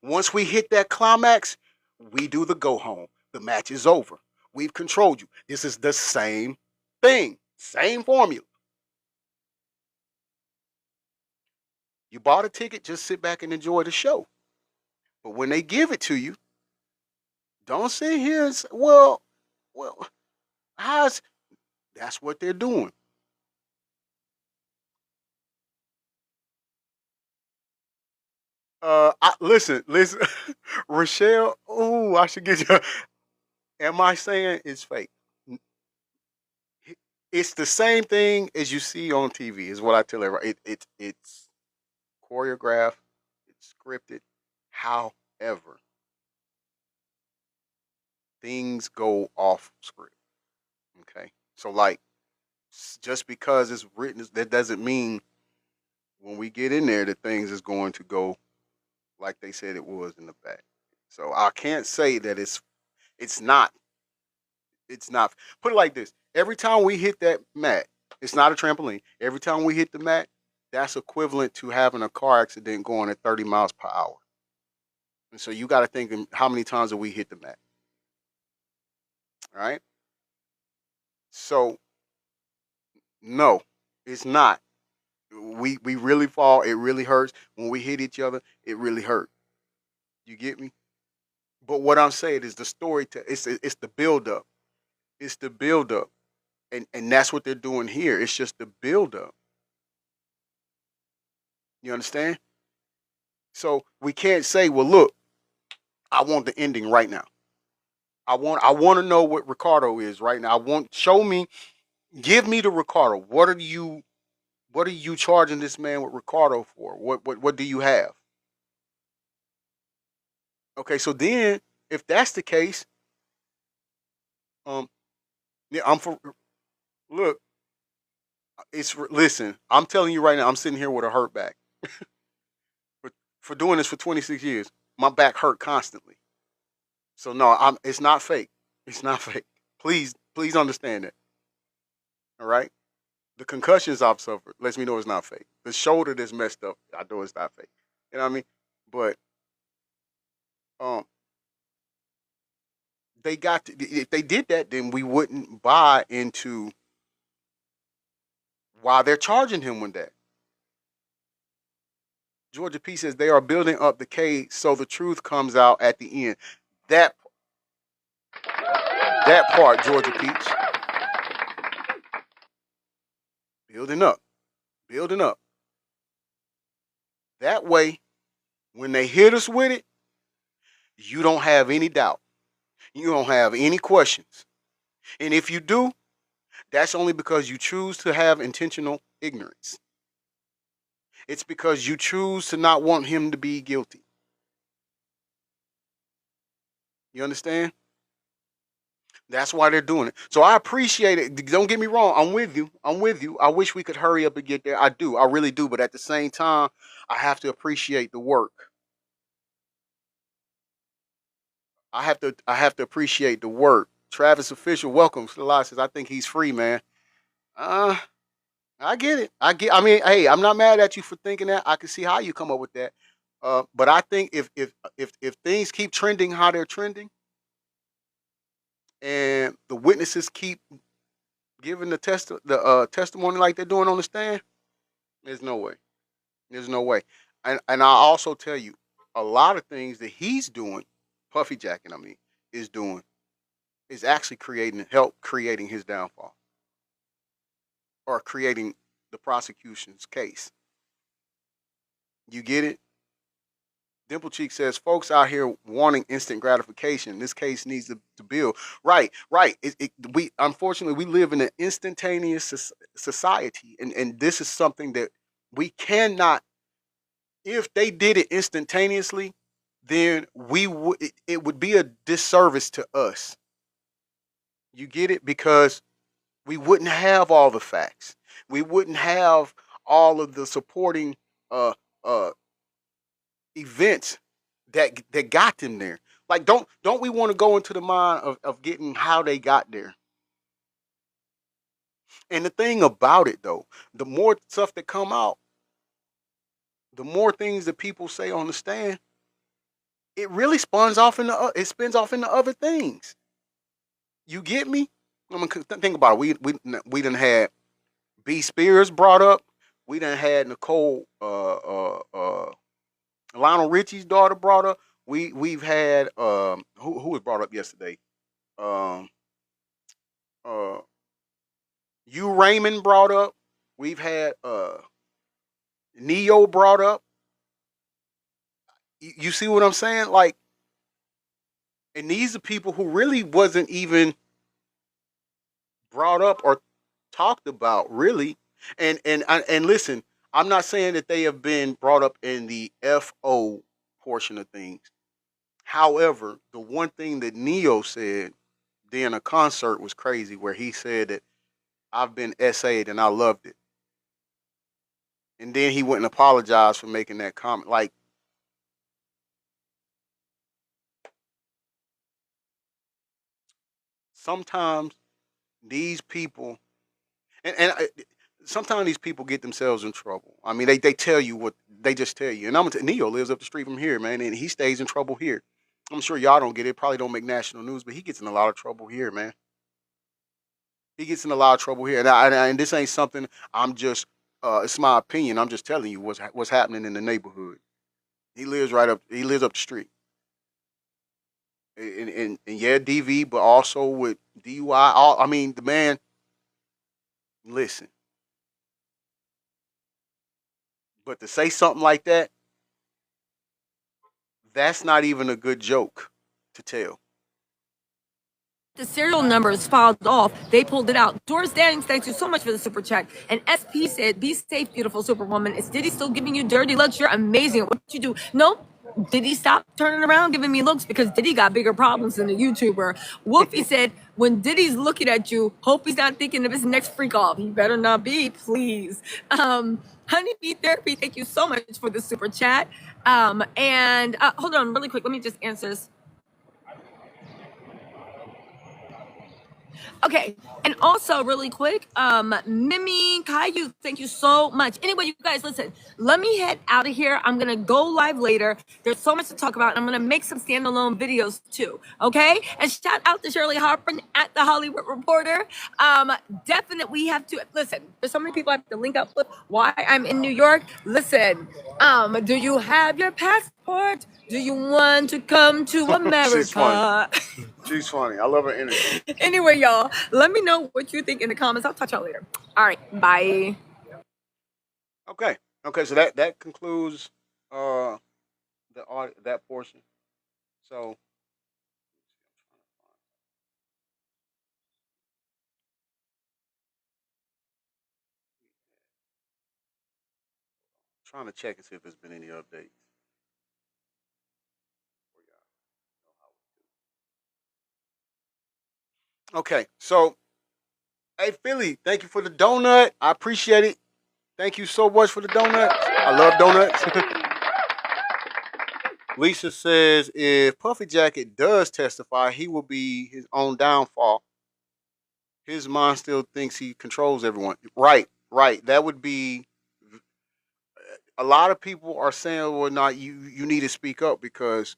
[SPEAKER 2] Once we hit that climax, we do the go home. The match is over. We've controlled you. This is the same thing, same formula. You bought a ticket, just sit back and enjoy the show. But when they give it to you, don't sit here and say, well, how's That's what they're doing. Listen, Rochelle. Oh, I should get you. Am I saying it's fake? It's the same thing as you see on TV. Is what I tell everybody. It's choreographed. It's scripted. However, things go off script. Okay, so like just because it's written, that doesn't mean when we get in there that things is going to go like they said it was in the back. So I can't say that it's not it's not. Put it like this: every time we hit that mat, it's not a trampoline. Every time we hit the mat, that's equivalent to having a car accident going at 30 miles per hour. And so you got to think how many times have we hit the mat, all right? So no, it's not. We really fall. It really hurts when we hit each other. It really hurt. You get me? But what I'm saying is the story. It's the build up. It's the build up, and that's what they're doing here. It's just the build up. You understand? So we can't say, well, look, I want the ending right now. I want to know what Ricardo is right now. Show me, give me the Ricardo. What are you charging this man with Ricardo for? What do you have? Okay, so then if that's the case, um, yeah, I'm for look. Listen. I'm telling you right now. I'm sitting here with a hurt back for doing this for 26 years. My back hurt constantly. So no, It's not fake. It's not fake. Please understand that. All right. The concussions I've suffered lets me know it's not fake. The shoulder that's messed up, I know it's not fake. You know what I mean? But um, if they did that, then we wouldn't buy into why they're charging him with that. Georgia P says they are building up the case so the truth comes out at the end. That that part, Georgia Peach, building up, building up. That way, when they hit us with it, you don't have any doubt. You don't have any questions. And if you do, that's only because you choose to have intentional ignorance. It's because you choose to not want him to be guilty. You understand? That's why they're doing it. So I appreciate it. Don't get me wrong. I'm with you. I'm with you. I wish we could hurry up and get there. I do. I really do. But at the same time, I have to appreciate the work. I have to appreciate the work. Travis Official, welcome. Salah says, I think he's free, man. Uh, I get it. I mean, hey, I'm not mad at you for thinking that. I can see how you come up with that. But I think if things keep trending how they're trending, and the witnesses keep giving the testimony like they're doing on the stand, there's no way. There's no way. And I also tell you, a lot of things that he's doing, Puffy Jacking, I mean, is doing, is actually creating his downfall or creating the prosecution's case. You get it? Dimple Cheek says, folks out here wanting instant gratification. This case needs to build. Right, right. We unfortunately we live in an instantaneous society, and this is something that we cannot. If they did it instantaneously, then it would be a disservice to us. You get it? Because we wouldn't have all the facts. We wouldn't have all of the supporting uh uh events that got them there. Like don't we want to go into the mind of getting how they got there? And the thing about it though, the more stuff that come out, the more things that people say on the stand, it really spins off into other things. You get me? I mean, think about it. We done had B Spears brought up. We done had Nicole Lionel Richie's daughter brought up. We've had who was brought up yesterday? Um uh You Raymond brought up. We've had Neo brought up. You see what I'm saying? Like, and these are people who really wasn't even brought up or talked about really. And listen, I'm not saying that they have been brought up in the FO portion of things. However, the one thing that Neo said during a concert was crazy, where he said that I've been SA'd and I loved it. And then he went and apologized for making that comment. Like, sometimes these people, and sometimes these people get themselves in trouble. I mean, they tell you what they just tell you. And I'm gonna Neo lives up the street from here, man, and he stays in trouble here. I'm sure y'all don't get it. Probably don't make national news, but he gets in a lot of trouble here, man. He gets in a lot of trouble here, and this ain't something I'm just. It's my opinion. I'm just telling you what's happening in the neighborhood. He lives right up. He lives up the street. And yeah, DV, but also with DUI. I mean, the man. Listen, but to say something like that, that's not even a good joke to tell.
[SPEAKER 4] The serial number is filed off. They pulled it out. Doris Dannings, thanks you so much for the super chat. And SP said, "Be safe, beautiful superwoman. Is Diddy still giving you dirty looks? You're amazing at what you do." No, Diddy stopped turning around giving me looks because Diddy got bigger problems than a YouTuber. Wolfie said, "When Diddy's looking at you, hope he's not thinking of his next freak off. He better not be, please." Honeybee Therapy, thank you so much for the super chat. And hold on, really quick. Let me just answer this. Okay, and also really quick, Mimi Caillou, thank you so much. Anyway, you guys, listen, let me head out of here. I'm gonna go live later. There's so much to talk about. I'm gonna make some standalone videos too. Okay, and shout out to Shirley Harper at the Hollywood Reporter. Definitely we have to listen. There's so many people I have to link up with. Why I'm in New York? Listen, do you have your passport? Do you want to come to
[SPEAKER 2] She's funny.
[SPEAKER 4] America?
[SPEAKER 2] She's funny. I love her energy.
[SPEAKER 4] Anyway, y'all, let me know what you think in the comments. I'll talk to y'all later. All right, bye.
[SPEAKER 2] Okay. Okay. So that concludes that portion. So trying to check and see if there's been any updates. Okay. So hey Philly, thank you for the donut. I appreciate it. Thank you so much for the donut. I love donuts. Lisa says if Puffy Jacket does testify, he will be his own downfall. His mind still thinks he controls everyone. Right, right. That would be a lot of people are saying, well, not you need to speak up because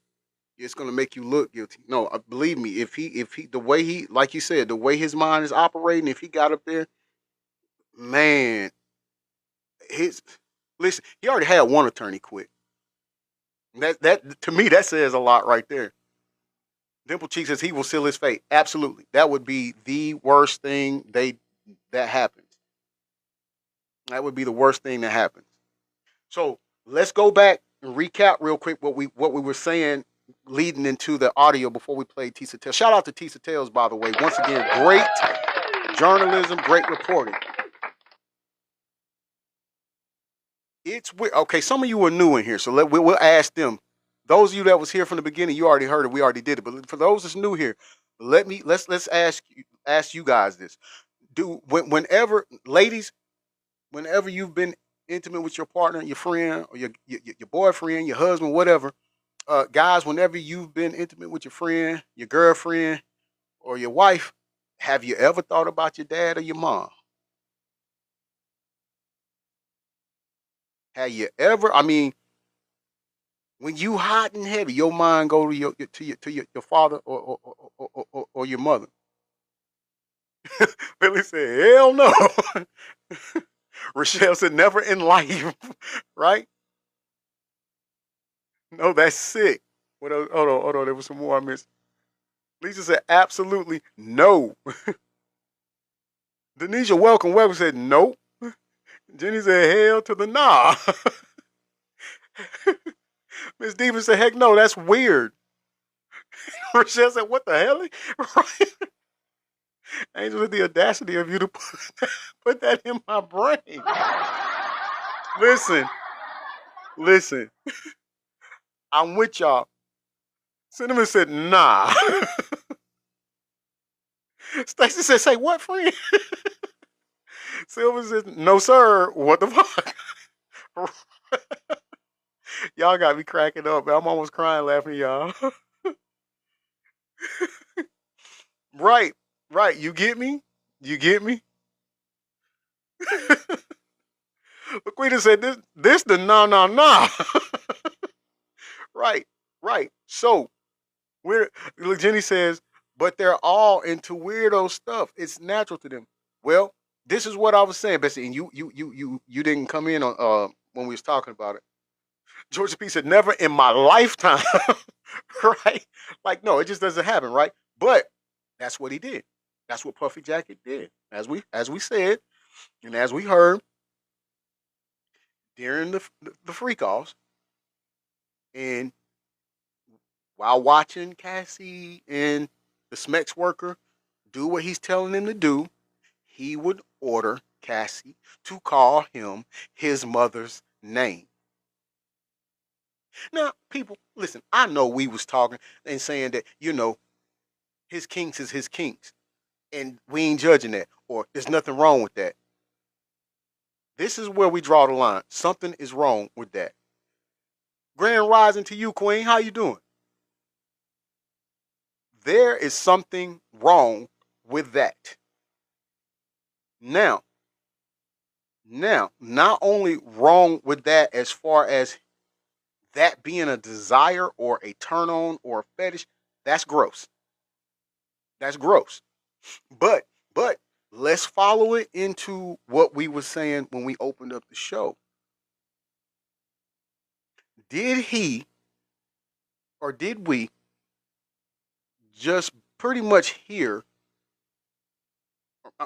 [SPEAKER 2] it's going to make you look guilty. No, believe me, if he the way he like you said, the way his mind is operating, if he got up there, man, his listen, he already had one attorney quit. That to me that says a lot right there. Dimple Cheek says he will seal his fate. Absolutely. That would be the worst thing that happens. That would be the worst thing that happens. So let's go back and recap real quick what we were saying leading into the audio before we played Tisa Tales. Shout out to Tisa Tales, by the way. Once again, great journalism, great reporting. It's weird. Okay, some of you are new in here, so we'll ask them. Those of you that was here from the beginning, you already heard it. We already did it. But for those that's new here, let's ask you guys this. Whenever ladies, whenever you've been intimate with your partner, your friend, or your boyfriend, your husband, whatever, guys, whenever you've been intimate with your friend, your girlfriend, or your wife, have you ever thought about your dad or your mom? Have you ever? I mean, when you hot and heavy, your mind go to your father or your mother. Billy said, "Hell no." Rochelle said, "Never in life." Right? No, that's sick. What else? Hold on. There was some more I missed. Lisa said, "Absolutely no." Denisha, welcome, said nope. Jenny said hell to the nah. Miss Diva said heck no, that's weird. Rochelle said what the hell? Right? Angel had the audacity of you to put that in my brain. Listen. I'm with y'all. Cinnamon said nah. Stacy said, say what, friend? Silver said, no, sir. What the fuck? Y'all got me cracking up. I'm almost crying laughing, y'all. Right. You get me? Laquita said, this the nah. Right. So, look, Jenny says, but they're all into weirdo stuff. It's natural to them. Well, this is what I was saying, Bessie, and you didn't come in on when we was talking about it. Georgia P said, never in my lifetime. Right? Like, no, it just doesn't happen, right? But that's what he did. That's what Puffy Jacket did. As we said, and as we heard during the freak offs, and while watching Cassie and the Smex worker do what he's telling him to do, he would order Cassie to call him his mother's name. Now, people, listen, I know we was talking and saying that, his kinks is his kinks. And we ain't judging that. Or there's nothing wrong with that. This is where we draw the line. Something is wrong with that. Grand rising to you, Queen. How you doing? There is something wrong with that. Now, not only wrong with that as far as that being a desire or a turn on or a fetish, that's gross. But let's follow it into what we were saying when we opened up the show. Did he or did we just pretty much hear?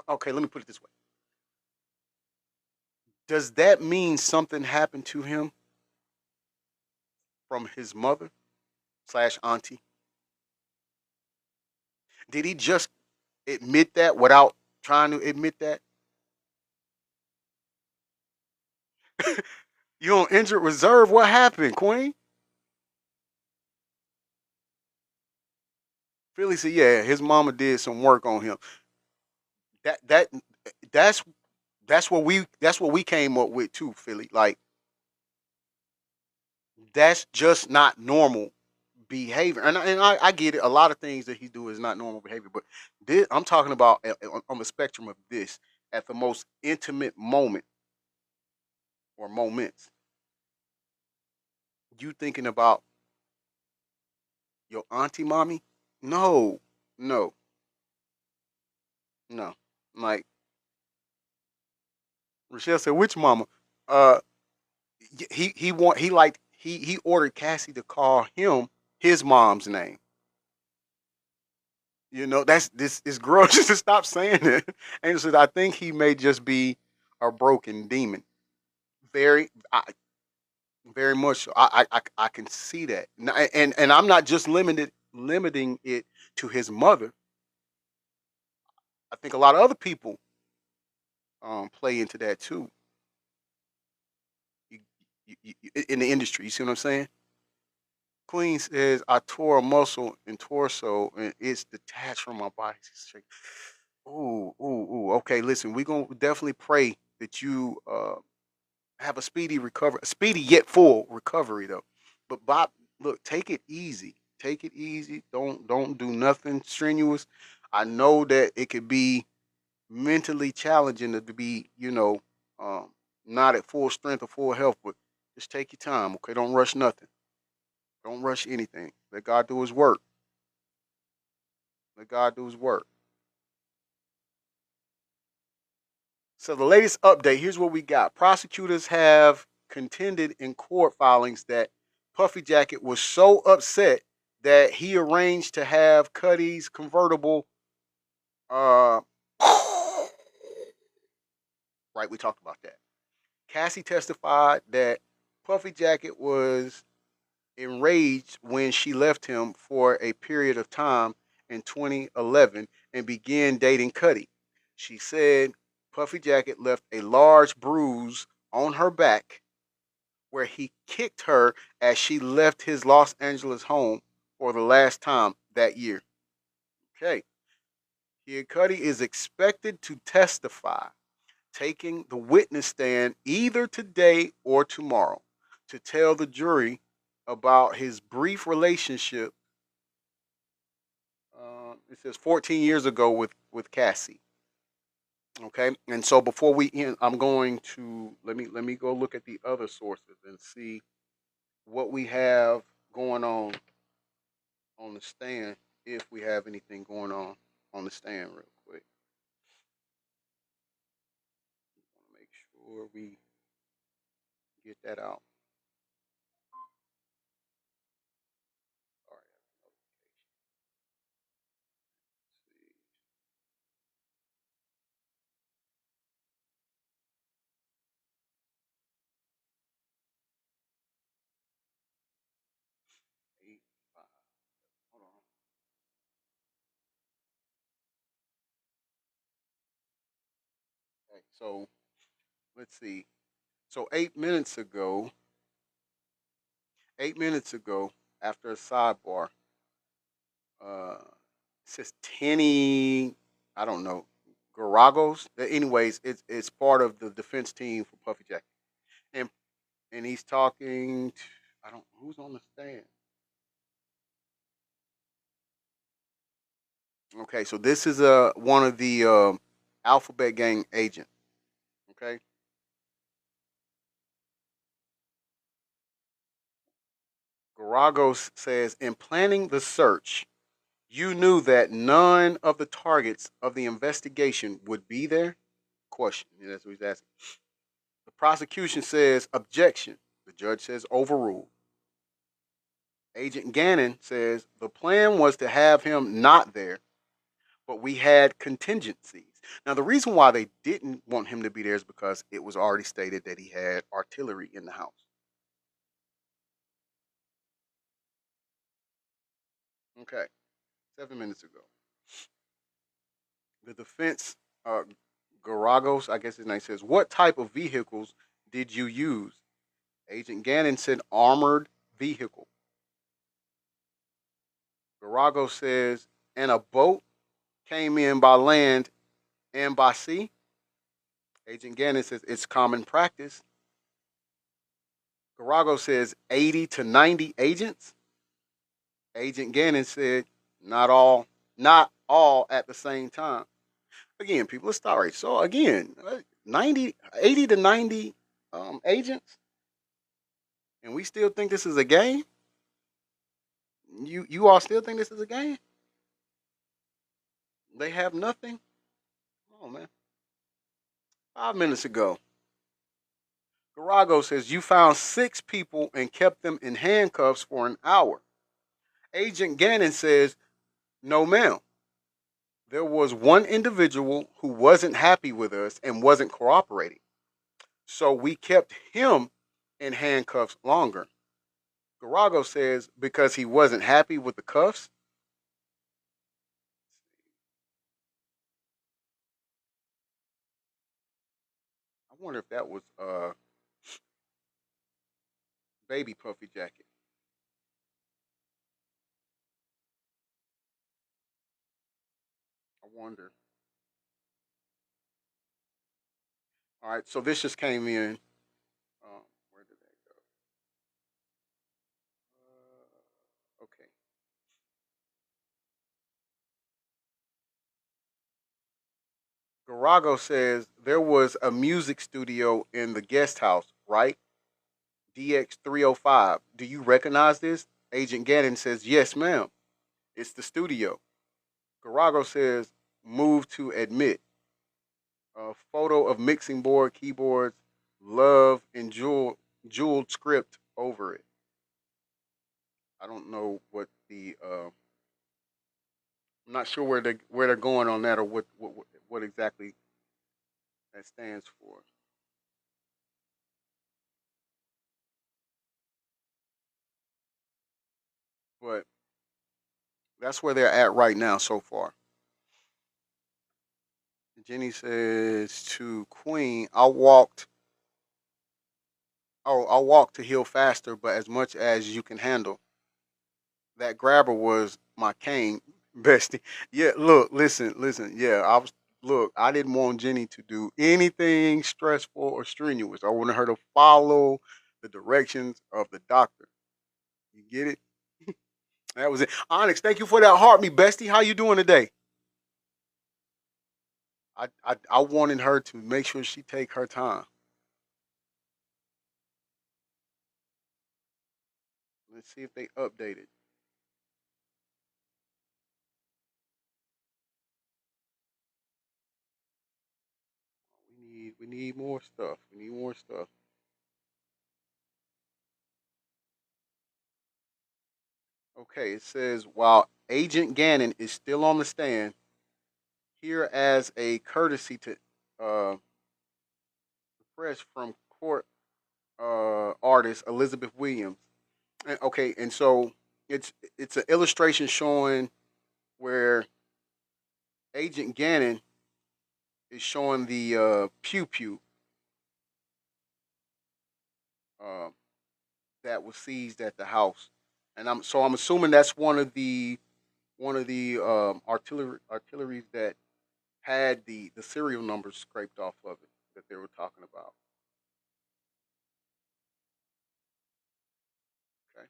[SPEAKER 2] Okay, let me put it this way. Does that mean something happened to him from his mother / auntie? Did he just admit that without trying to admit that? You on injured reserve? What happened, Queen? Philly said, yeah, his mama did some work on him. That's what we came up with too, Philly. Like, that's just not normal behavior. And I get it. A lot of things that he do is not normal behavior, but I'm talking about on the spectrum of this at the most intimate moment or moments. You thinking about your auntie, mommy? No. Like Rochelle said, which mama? He ordered Cassie to call him his mom's name. This is gross. Just to stop saying it. Angel said, I think he may just be a broken demon. Very much so. I can see that. And I'm not just limiting it to his mother. I think a lot of other people play into that too. In the industry, you see what I'm saying? Queen says, I tore a muscle in torso and it's detached from my body. Ooh. Okay, listen, we're going to definitely pray that you have a speedy recovery, a speedy yet full recovery, though. But Bob, look, take it easy. Don't do nothing strenuous. I know that it could be mentally challenging to be, not at full strength or full health, but just take your time, okay? Don't rush nothing. Don't rush anything. Let God do his work. So the latest update, here's what we got. Prosecutors have contended in court filings that Puffy Jacket was so upset that he arranged to have Cuddy's convertible Right? We talked about that. Cassie testified that Puffy Jacket was enraged when she left him for a period of time in 2011 and began dating Cuddy. She said Puffy Jacket left a large bruise on her back where he kicked her as she left his Los Angeles home for the last time that year. Okay. Kid Cudi is expected to testify, taking the witness stand either today or tomorrow to tell the jury about his brief relationship. It says 14 years ago with Cassie. Okay, and so before we end, I'm going to let me go look at the other sources and see what we have going on the stand, if we have anything going on the stand, real quick. Want to make sure we get that out. All right. Let's see. 8, 5. Hold on. Okay, so let's see. So 8 minutes ago, after a sidebar, uh, it says Tenny, I don't know, Garagos. Anyways, it's part of the defense team for Puffy Jacket, and he's talking. I don't who's on the stand. Okay, so this is one of the Alphabet Gang agent. Okay, Garagos says in planning the search, you knew that none of the targets of the investigation would be there? Question. Yeah, that's what he's asking. The prosecution says objection. The judge says overruled. Agent Gannon says the plan was to have him not there, but we had contingencies. Now, the reason why they didn't want him to be there is because it was already stated that he had artillery in the house. Okay, 7 minutes ago. The defense, Garagos, I guess his name, says, what type of vehicles did you use? Agent Gannon said armored vehicle. Garagos says, and a boat came in by land and by sea. Agent Gannon says it's common practice. Garagos says 80 to 90 agents. Agent Gannon said not all at the same time. Again, people are sorry. So again, 90, 80 to 90 agents, and we still think this is a game. You all still think this is a game? They have nothing. Oh man. 5 minutes ago, Garago says you found 6 people and kept them in handcuffs for an hour. Agent Gannon says, no, ma'am. There was one individual who wasn't happy with us and wasn't cooperating. So we kept him in handcuffs longer. Garago says because he wasn't happy with the cuffs. I wonder if that was baby Puffy Jacket. I wonder. All right, so this just came in. Where did that go? Okay. Garago says there was a music studio in the guest house, right? DX 305. Do you recognize this? Agent Gannon says, yes, ma'am. It's the studio. Garago says, move to admit. A photo of mixing board, keyboards, love, and jeweled script over it. I don't know what the. I'm not sure where they're going on that or what exactly that stands for. But that's where they're at right now so far. Jenny says to Queen, I'll walk to heal faster, but as much as you can handle. That grabber was my cane, bestie. Yeah, look, listen. Yeah, I didn't want Jenny to do anything stressful or strenuous. I wanted her to follow the directions of the doctor. You get it? That was it. Onyx, thank you for that heart, me bestie. How you doing today? I wanted her to make sure she take her time. Let's see if they updated. We need more stuff. We need more stuff. Okay, it says while Agent Gannon is still on the stand, here as a courtesy to the press from court artist Elizabeth Williams. Okay, and so it's an illustration showing where Agent Gannon is showing the pew pew uh, that was seized at the house, and I'm assuming that's one of the artilleries that had the serial numbers scraped off of it that they were talking about. Okay,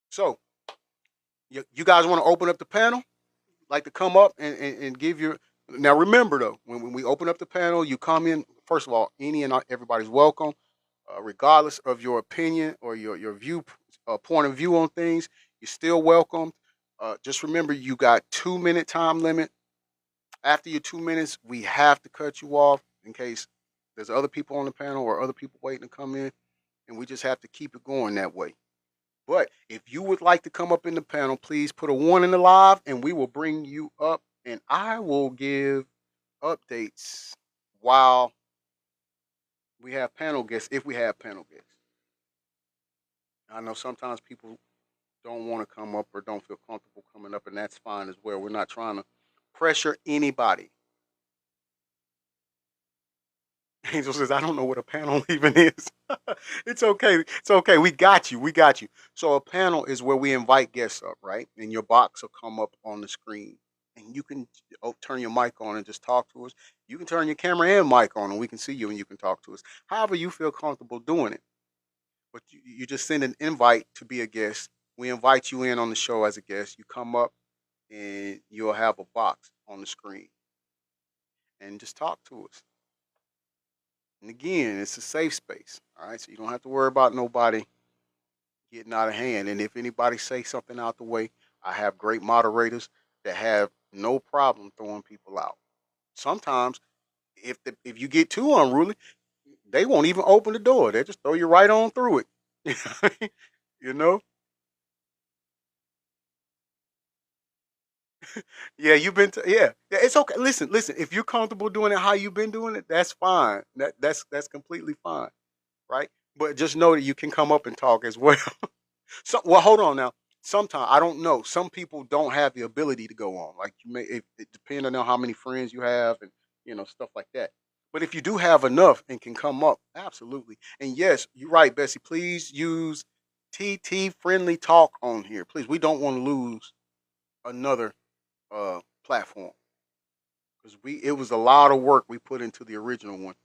[SPEAKER 2] so you guys want to open up the panel? Like to come up and give your now remember though when we open up the panel you come in first of all any and everybody's welcome regardless of your opinion or your view point of view on things you're still welcome just remember you got 2 minute time limit after your 2 minutes we have to cut you off in case there's other people on the panel or other people waiting to come in and we just have to keep it going that way. But if you would like to come up in the panel, please put a one in the live and we will bring you up and I will give updates while we have panel guests, if we have panel guests. I know sometimes people don't want to come up or don't feel comfortable coming up, and that's fine as well. We're not trying to pressure anybody. Angel says, I don't know what a panel even is. It's okay. It's okay. We got you. We got you. So a panel is where we invite guests up, right? And your box will come up on the screen. And you can turn your mic on and just talk to us. You can turn your camera and mic on and we can see you and you can talk to us. However you feel comfortable doing it. But you just send an invite to be a guest. We invite you in on the show as a guest. You come up and you'll have a box on the screen and just talk to us. And again, it's a safe space. All right. So you don't have to worry about nobody getting out of hand. And if anybody say something out the way, I have great moderators that have no problem throwing people out. Sometimes if you get too unruly, they won't even open the door. They just throw you right on through it. You know? Yeah, yeah, it's okay. Listen. If you're comfortable doing it how you've been doing it, that's fine. That's completely fine, right? But just know that you can come up and talk as well. So, well, hold on now. Sometimes I don't know. Some people don't have the ability to go on. Like you may, it depending on how many friends you have, and stuff like that. But if you do have enough and can come up, absolutely. And yes, you're right, Bessie. Please use TT friendly talk on here. Please, we don't want to lose another platform because we it was a lot of work we put into the original one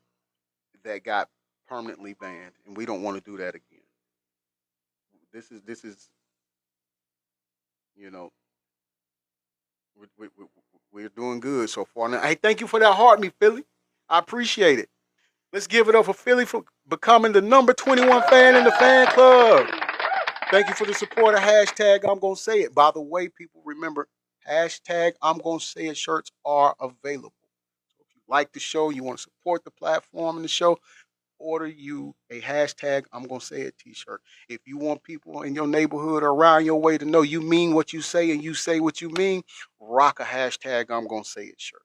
[SPEAKER 2] that got permanently banned, and we don't want to do that again. This is you know we, we, we, we're doing good so far. Now, hey, thank you for that heart, me Philly. I appreciate it. Let's give it up for Philly for becoming the number 21 fan in the fan club. Thank you for the support of hashtag I'm gonna say it. By the way, people remember hashtag I'm gonna say it shirts are available. So if you like the show, you want to support the platform and the show, order you a hashtag I'm gonna say it t-shirt. If you want people in your neighborhood or around your way to know you mean what you say and you say what you mean, rock a hashtag I'm gonna say it shirt.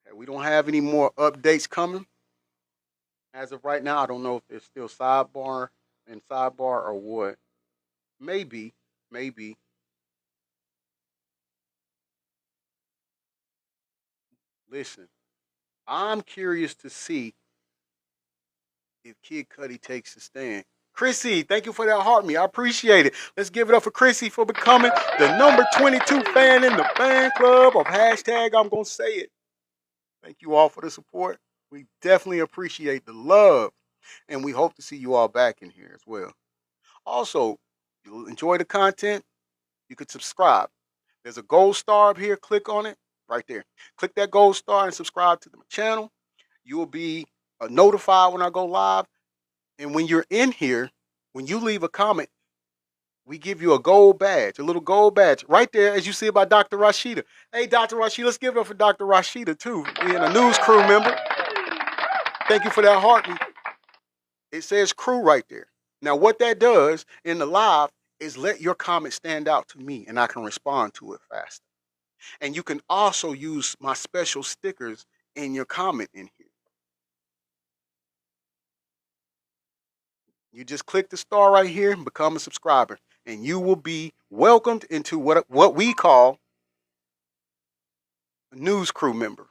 [SPEAKER 2] Okay, we don't have any more updates coming. As of right now, I don't know if there's still sidebar or what. Maybe, maybe. Listen, I'm curious to see if Kid Cudi takes a stand. Chrissy, thank you for that heart me. I appreciate it. Let's give it up for Chrissy for becoming the number 22 fan in the fan club of hashtag I'm gonna say it. Thank you all for the support. We definitely appreciate the love. And we hope to see you all back in here as well. Also, if you enjoy the content, you could subscribe. There's a gold star up here. Click on it right there. Click that gold star and subscribe to the channel. You will be notified when I go live. And when you're in here, when you leave a comment, we give you a gold badge, a little gold badge right there, as you see about Dr. Rashida. Hey, Dr. Rashida, let's give it up for Dr. Rashida, too, being a news crew member. Thank you for that heart. It says crew right there. Now, what that does in the live is let your comment stand out to me, and I can respond to it faster. And you can also use my special stickers in your comment in here. You just click the star right here and become a subscriber, and you will be welcomed into what we call a news crew member.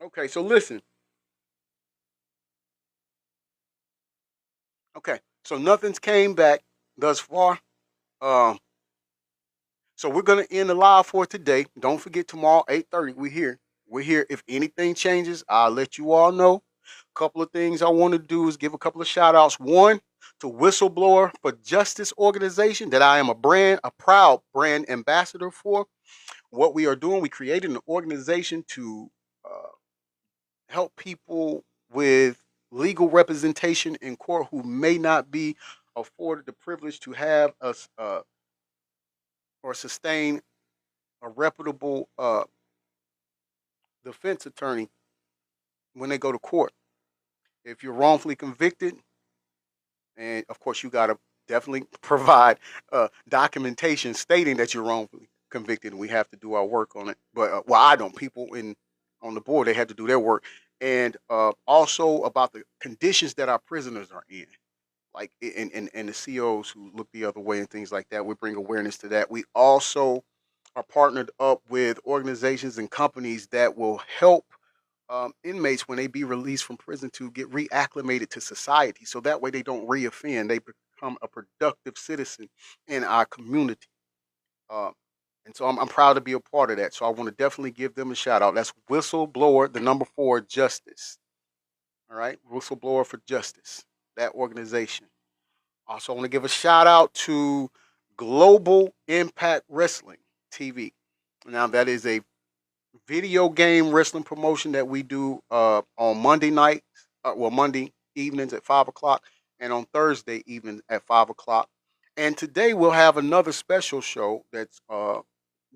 [SPEAKER 2] Okay, so listen. Okay, so nothing's came back thus far. So we're gonna end the live for today. Don't forget tomorrow 8:30. We're here. We're here. If anything changes, I'll let you all know. A couple of things I want to do is give a couple of shout outs. One, to Whistleblower for Justice organization that I am a proud brand ambassador for. What we are doing, we created an organization to help people with legal representation in court who may not be afforded the privilege to have or sustain a reputable defense attorney when they go to court. If you're wrongfully convicted, and of course you got to definitely provide documentation stating that you're wrongfully convicted, and we have to do our work on it. But well, I don't. People on the board, they have to do their work, and also about the conditions that our prisoners are in, like and the COs who look the other way and things like that. We bring awareness to that. We also are partnered up with organizations and companies that will help inmates when they be released from prison to get reacclimated to society, so that way they don't reoffend. They become a productive citizen in our community. Uh, and so I'm proud to be a part of that. So I want to definitely give them a shout out. That's Whistleblower, the number 4, Justice. All right, Whistleblower for Justice, that organization. Also, I want to give a shout out to Global Impact Wrestling TV. Now, that is a video game wrestling promotion that we do on Monday nights, Monday evenings at 5 o'clock, and on Thursday evenings at 5 o'clock. And today we'll have another special show that's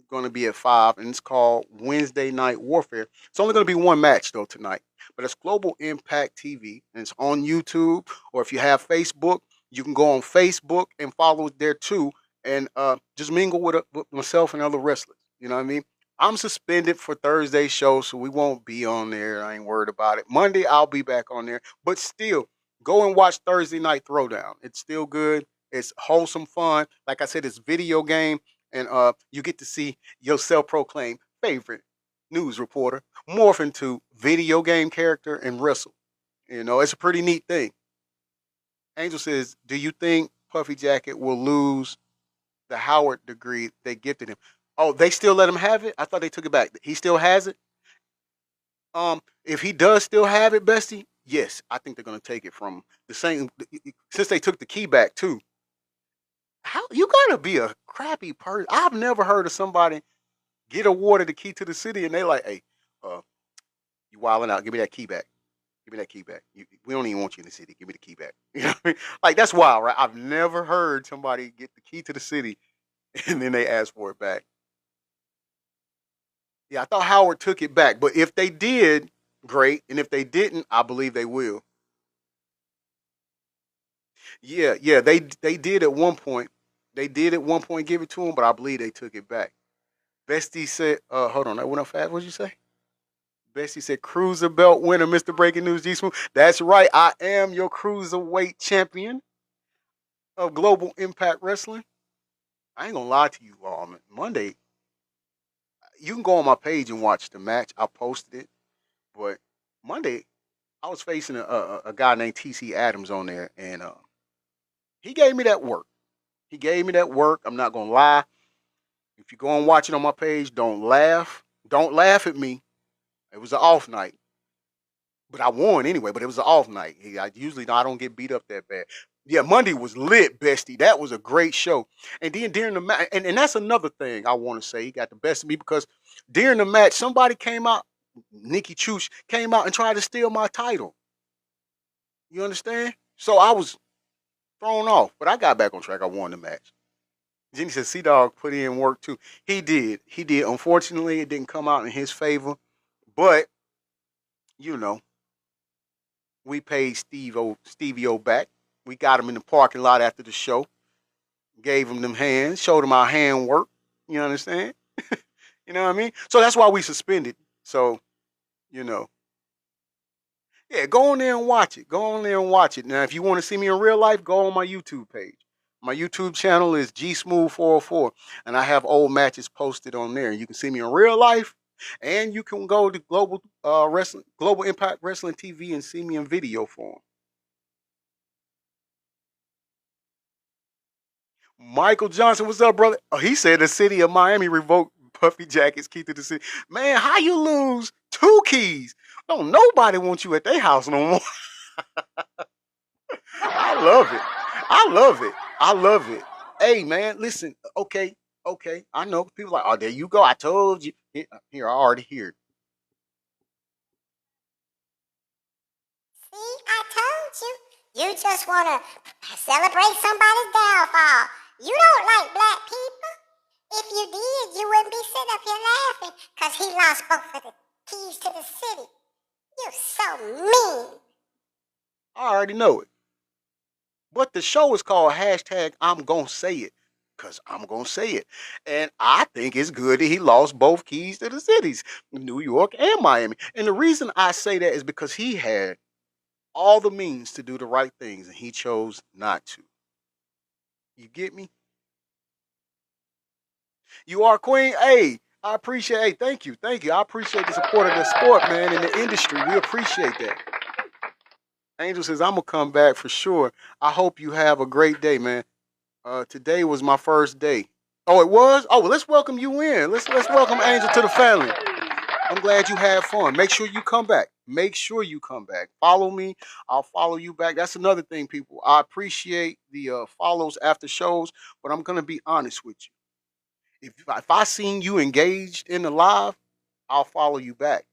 [SPEAKER 2] going to be at 5, and it's called Wednesday Night Warfare. It's only going to be one match, though, tonight. But it's Global Impact TV, and it's on YouTube, or if you have Facebook, you can go on Facebook and follow it there, too, and just mingle with myself and other wrestlers. You know what I mean? I'm suspended for Thursday's show, so we won't be on there. I ain't worried about it. Monday, I'll be back on there. But still, go and watch Thursday Night Throwdown. It's still good. It's wholesome fun. Like I said, it's video game, and you get to see your self-proclaimed favorite news reporter morph into video game character and wrestle. You know, it's a pretty neat thing. Angel says, do you think Puffy Jacket will lose the Howard degree they gifted him? Oh, they still let him have it? I thought they took it back. He still has it? If he does still have it, Bestie, yes, I think they're gonna take it from the same, since they took the key back too. How you gotta be a crappy person. I've never heard of somebody get awarded the key to the city and they like, hey, you wilding out, give me that key back. Give me that key back. We don't even want you in the city. Give me the key back. You know what I mean? Like, that's wild, right? I've never heard somebody get the key to the city and then they ask for it back. Yeah, I thought Howard took it back, but if they did, great. And if they didn't, I believe they will. Yeah, they did at one point. They did at one point give it to him, but I believe they took it back. Bestie said, hold on, that went up fast. What'd you say? Bessie said, cruiser belt winner, Mr. Breaking News G Smooth. That's right. I am your cruiserweight champion of Global Impact Wrestling. I ain't gonna lie to you all, man. Monday, you can go on my page and watch the match. I posted it. But Monday, I was facing a guy named TC Adams on there, and he gave me that work. He gave me that work. I'm not gonna lie. If you go and watch it on my page, don't laugh. Don't laugh at me. It was an off night. But I won anyway, but it was an off night. I don't get beat up that bad. Yeah, Monday was lit, bestie. That was a great show. And then during the match, and that's another thing I want to say. He got the best of me because during the match, somebody came out, Nikki Chuch came out and tried to steal my title. You understand? So I was thrown off, but I got back on track. I won the match. Jenny said Sea Dog put in work too. He did. He did. Unfortunately, it didn't come out in his favor. But, you know, we paid Stevie O back. We got him in the parking lot after the show. Gave him them hands. Showed him our handwork. You understand? You know what I mean? So that's why we suspended. So, you know. Yeah, go on there and watch it. Go on there and watch it. Now, if you want to see me in real life, go on my YouTube page. My YouTube channel is G Smooth 404, and I have old matches posted on there. You can see me in real life, and you can go to Global Impact Wrestling TV and see me in video form. Michael Johnson, what's up, brother? Oh, he said the city of Miami revoked Puffy Jacket's key to the city. Man, how you lose 2 keys? Don't nobody want you at their house no more. I love it. I love it. I love it. Hey, man, listen. Okay. I know people like, oh, there you go. I told you. Here, I already hear it.
[SPEAKER 7] See, I told you. You just want to celebrate somebody's downfall. You don't like black people. If you did, you wouldn't be sitting up here laughing because he lost both of the keys to the city. You're so mean.
[SPEAKER 2] I already know it. But the show is called hashtag I'm Gonna Say It. Because I'm going to say it. And I think it's good that he lost both keys to the cities, New York and Miami. And the reason I say that is because he had all the means to do the right things and he chose not to. You get me? You are queen. Hey, I appreciate. Hey, thank you. I appreciate the support of the sport, man, in the industry. We appreciate that. Angel says, I'm going to come back for sure. I hope you have a great day, man. Today was my first day. Oh, it was? Oh, well, let's welcome you in. Let's welcome Angel to the family. I'm glad you had fun. Make sure you come back. Follow me. I'll follow you back. That's another thing, people. I appreciate the follows after shows, but I'm going to be honest with you. If I seen you engaged in the live, I'll follow you back.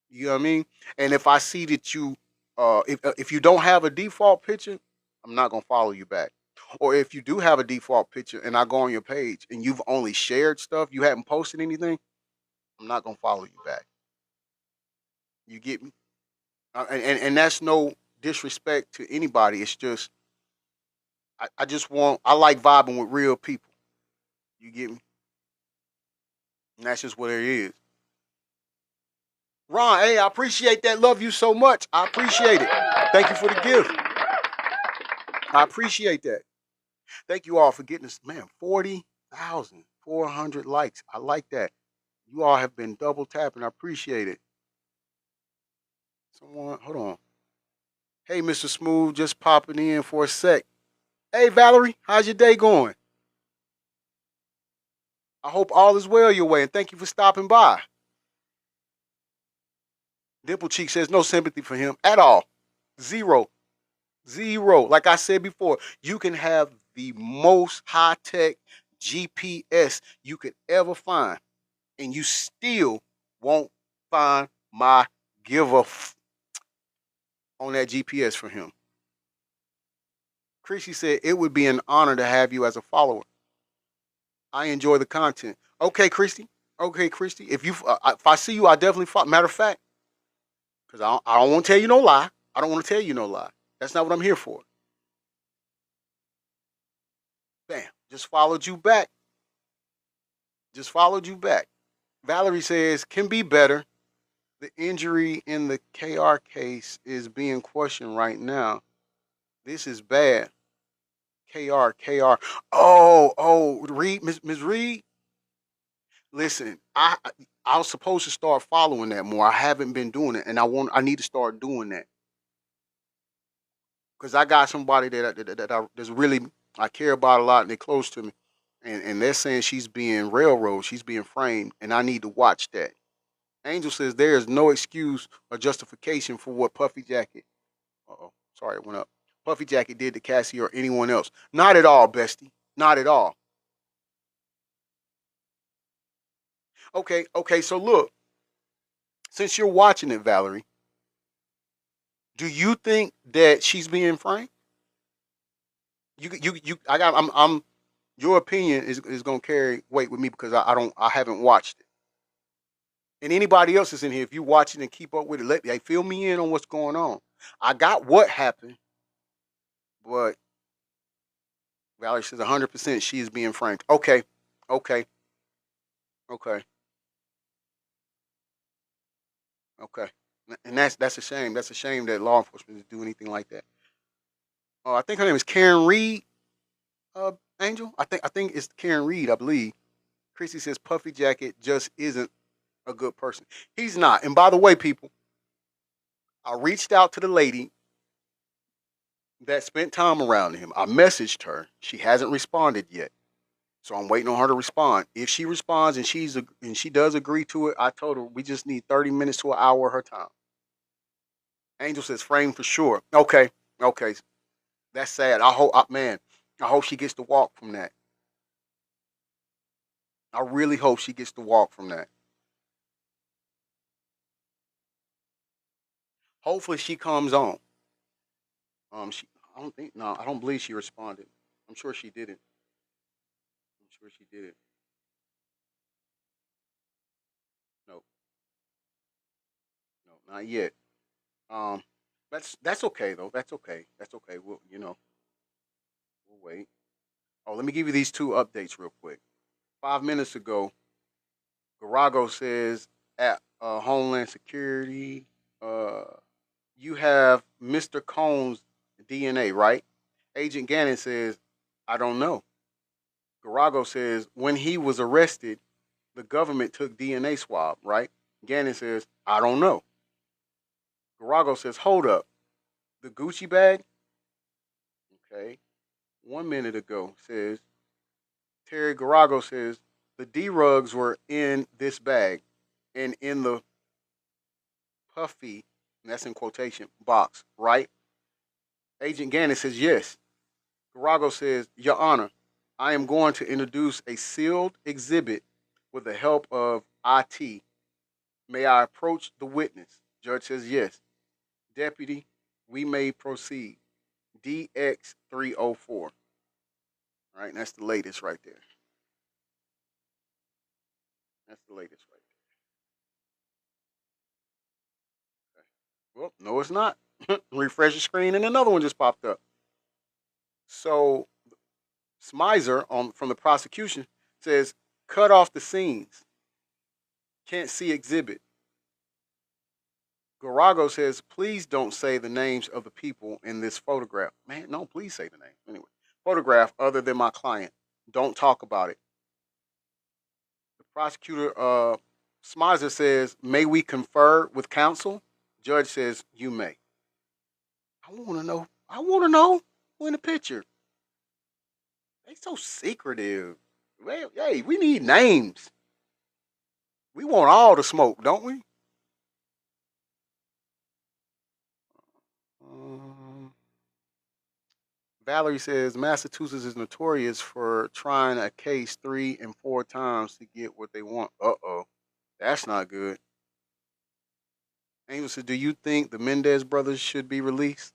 [SPEAKER 2] You know what I mean? And if I see that you, if you don't have a default picture, I'm not going to follow you back. Or if you do have a default picture and I go on your page and you've only shared stuff, you haven't posted anything, I'm not going to follow you back. You get me? And that's no disrespect to anybody. It's just, I like vibing with real people. You get me? And that's just what it is. Ron, hey, I appreciate that. Love you so much. I appreciate it. Thank you for the gift. I appreciate that. Thank you all for getting us, man, 40,400 likes. I like that. You all have been double tapping. I appreciate it. Someone, hold on. Hey, Mr. Smooth, just popping in for a sec. Hey, Valerie, how's your day going? I hope all is well your way, and thank you for stopping by. Dimple Cheek says no sympathy for him at all. Zero. Like I said before, you can have the most high-tech GPS you could ever find, and you still won't find my give a on that GPS for him. Chrissy said, it would be an honor to have you as a follower. I enjoy the content. Okay, Christy. Okay, Christy. If I see you, I definitely follow. Matter of fact, because I don't want to tell you no lie. I don't want to tell you no lie. That's not what I'm here for. Bam. Just followed you back. Just followed you back. Valerie says, can be better. The injury in the KR case is being questioned right now. This is bad. KR. Reed, Miss Reed. Listen, I was supposed to start following that more. I haven't been doing it, and I need to start doing that because I got somebody that's really I care about a lot, and they're close to me, and they're saying she's being railroaded, she's being framed, and I need to watch that. Angel says there is no excuse or justification for what Puffy Jacket. Sorry, it went up. Puffy Jacket did to Cassie or anyone else. Not at all, bestie. Not at all. Okay. So look, since you're watching it, Valerie, do you think that she's being framed? I'm. Your opinion is gonna carry weight with me because I haven't watched it. And anybody else is in here, if you watch it and keep up with it, fill me in on what's going on. I got what happened, but Valerie says 100% she is being framed. Okay. And that's a shame. That's a shame that law enforcement is do anything like that. Oh, I think her name is Karen Reed. Angel. I think it's Karen Reed. I believe. Chrissy says Puffy Jacket just isn't a good person. He's not. And by the way, people, I reached out to the lady that spent time around him. I messaged her. She hasn't responded yet. So I'm waiting on her to respond. If she responds and she does agree to it, I told her we just need 30 minutes to an hour of her time. Angel says frame for sure. Okay. That's sad. I hope she gets to walk from that. I really hope she gets to walk from that. Hopefully she comes on. I don't believe she responded. I'm sure she didn't. No, no, not yet. Um, that's okay though. That's okay. We'll wait. Oh, let me give you these two updates real quick. 5 minutes ago, Garago says at Homeland Security, uh, you have Mr. Cohn's DNA, right? Agent Gannon says, I don't know. Garago says, when he was arrested, the government took DNA swab, right? Gannon says, I don't know. Garago says, hold up. The Gucci bag? Okay. 1 minute ago says, Terry Garago says, the D rugs were in this bag and in the Puffy, and that's in quotation, box, right? Agent Gannon says, yes. Garago says, Your Honor, I am going to introduce a sealed exhibit with the help of IT. May I approach the witness? Judge says, yes. Deputy, we may proceed. DX 304. All right, and that's the latest right there. That's the latest right there. Okay. Well, no, it's not. Refresh the screen, and another one just popped up. So Smizer from the prosecution says, cut off the scenes. Can't see exhibit. Garago says, please don't say the names of the people in this photograph. Man, no, please say the name. Anyway, photograph other than my client. Don't talk about it. The prosecutor, Smizer says, may we confer with counsel? Judge says, you may. I want to know. Who in the picture. They so secretive. Hey, we need names. We want all the smoke, don't we? Valerie says Massachusetts is notorious for trying a case 3 and 4 times to get what they want. That's not good. Angel said, "Do you think the Mendez brothers should be released?"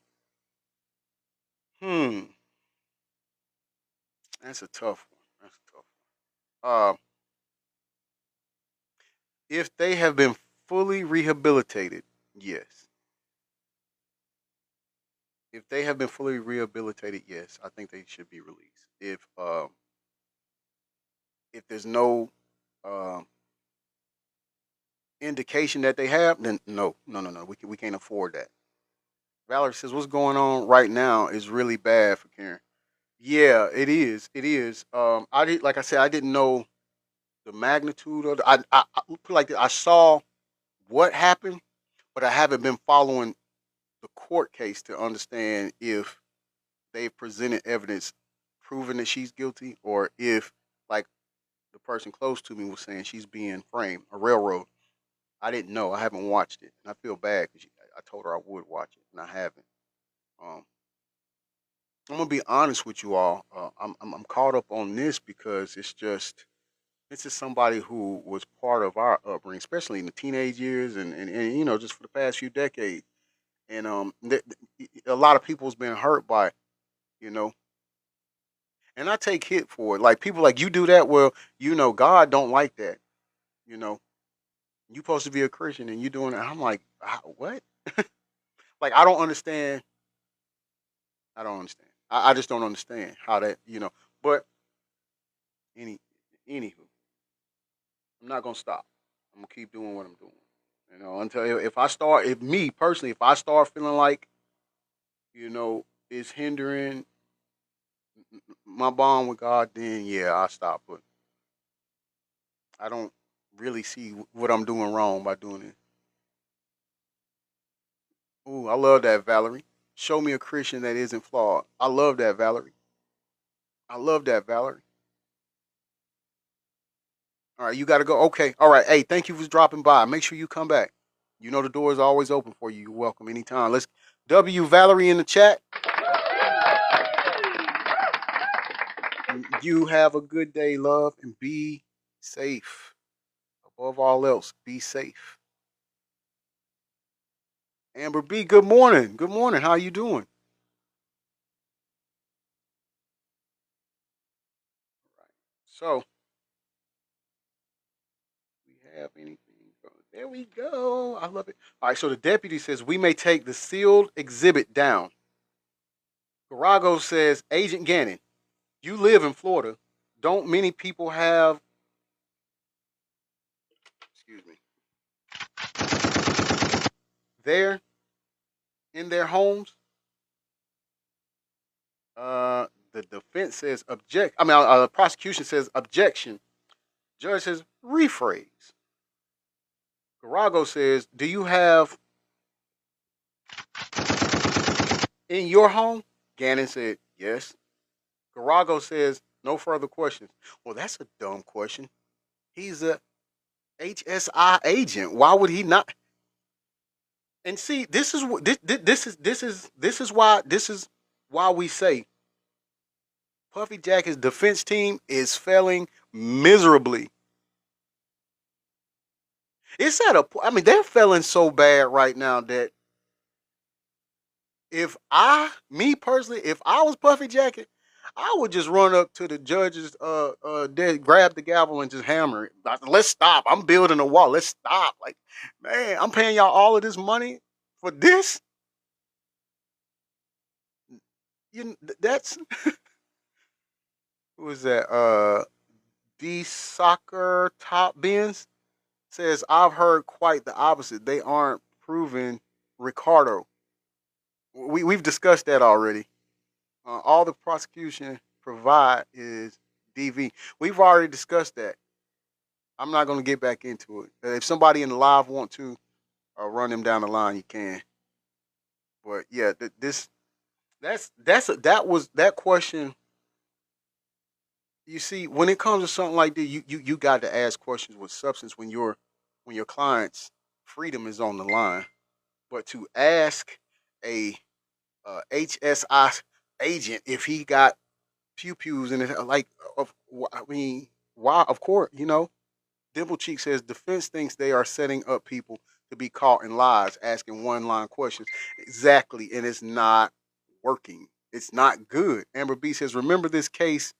[SPEAKER 2] Hmm, that's a tough one. That's a tough one. If they have been fully rehabilitated, yes. If they have been fully rehabilitated, yes, I think they should be released. If there's no um, indication that they have, then no, no, no, no. We can't afford that. Valerie says, "What's going on right now is really bad for Karen." Yeah, it is. It is. I did, like I said, I didn't know the magnitude of. I put it like this, I saw what happened, but I haven't been following the court case to understand if they've presented evidence proving that she's guilty, or if, like the person close to me was saying, she's being framed, a railroad. I didn't know. I haven't watched it, and I feel bad because I told her I would watch it, and I haven't. Um, I'm gonna be honest with you all. I'm caught up on this because it's just this is somebody who was part of our upbringing, especially in the teenage years, and just for the past few decades. And a lot of people's been hurt by it, you know. And I take hit for it. Like people like you do that. Well, God don't like that. You know, you supposed to be a Christian and you doing it. I'm like, what? Like I don't understand. I don't understand. I just don't understand how that. But any anywho, I'm not gonna stop. I'm gonna keep doing what I'm doing. Until if me personally, if I start feeling like it's hindering my bond with God, then yeah, I'll stop. But I don't really see what I'm doing wrong by doing it. Ooh, I love that, Valerie. Show me a Christian that isn't flawed. I love that, Valerie. I love that, Valerie. All right, you got to go. Okay. All right. Hey, thank you for dropping by. Make sure you come back. You know the door is always open for you. You're welcome anytime. Let's W Valerie in the chat. You have a good day, love, and be safe. Above all else, be safe. Amber B, good morning. Good morning. How you doing? So, we have anything? There we go. I love it. All right. So the deputy says we may take the sealed exhibit down. Garago says, Agent Gannon, you live in Florida. Don't many people have, excuse me, there in their homes? The defense says object. I mean, prosecution says objection. Judge says rephrase. Garago says, do you have in your home? Gannon said, yes. Garago says, no further questions. Well, that's a dumb question. He's a HSI agent. Why would he not? And see, this is what this is why we say Puffy Jacket's defense team is failing miserably. It's at a I mean, they're failing so bad right now that me personally, if I was Puffy Jacket, I would just run up to the judge's desk, grab the gavel, and just hammer it. Like, let's stop. I'm building a wall. Let's stop. Like, man, I'm paying y'all all of this money for this. That's who is that? D Soccer Top Bins says I've heard quite the opposite. They aren't proving Ricardo. We've discussed that already. All the prosecution provide is DV. We've already discussed that. I'm not going to get back into it. If somebody in the live want to run them down the line, you can. But yeah, that was that question. You see, when it comes to something like this, you got to ask questions with substance when your client's freedom is on the line. But to ask a HSI agent if he got pew pews and like, I mean, why? Of course, Dimple Cheek says defense thinks they are setting up people to be caught in lies, asking one-line questions. Exactly, and it's not working. It's not good. Amber B says, "Remember this case?"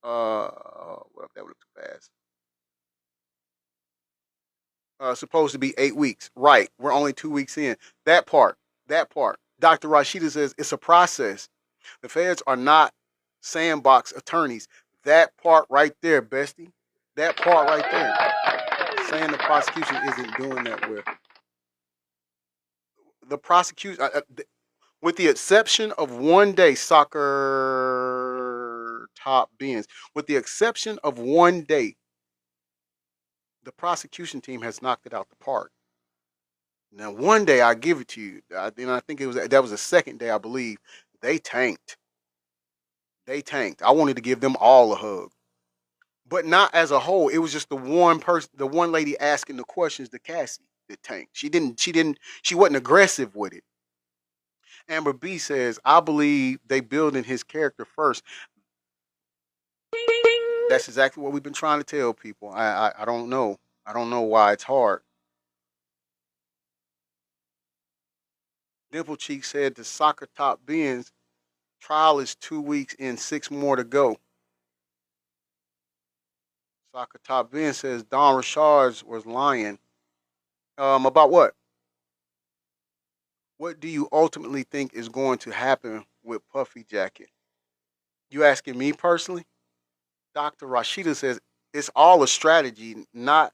[SPEAKER 2] Well, that was too fast. Supposed to be 8 weeks. Right. We're only 2 weeks in. That part. That part. Dr. Rashida says it's a process. The feds are not sandbox attorneys. That part right there, bestie. That part right there. Saying the prosecution isn't doing that well. The prosecution, with the exception of one day, soccer top bins, with the exception of one day, the prosecution team has knocked it out the park. Now, one day I give it to you. I think that was the second day, I believe. They tanked. They tanked. I wanted to give them all a hug, but not as a whole. It was just the one person, the one lady asking the questions to Cassie that tanked. She wasn't aggressive with it. Amber B says, "I believe they building his character first." That's exactly what we've been trying to tell people. I don't know. I don't know why it's hard. Dimple Cheek said the soccer top Benz trial is 2 weeks and 6 more to go. Soccer top Ben says Don Richards was lying. About what? What do you ultimately think is going to happen with Puffy Jacket? You asking me personally? Dr. Rashida says it's all a strategy, not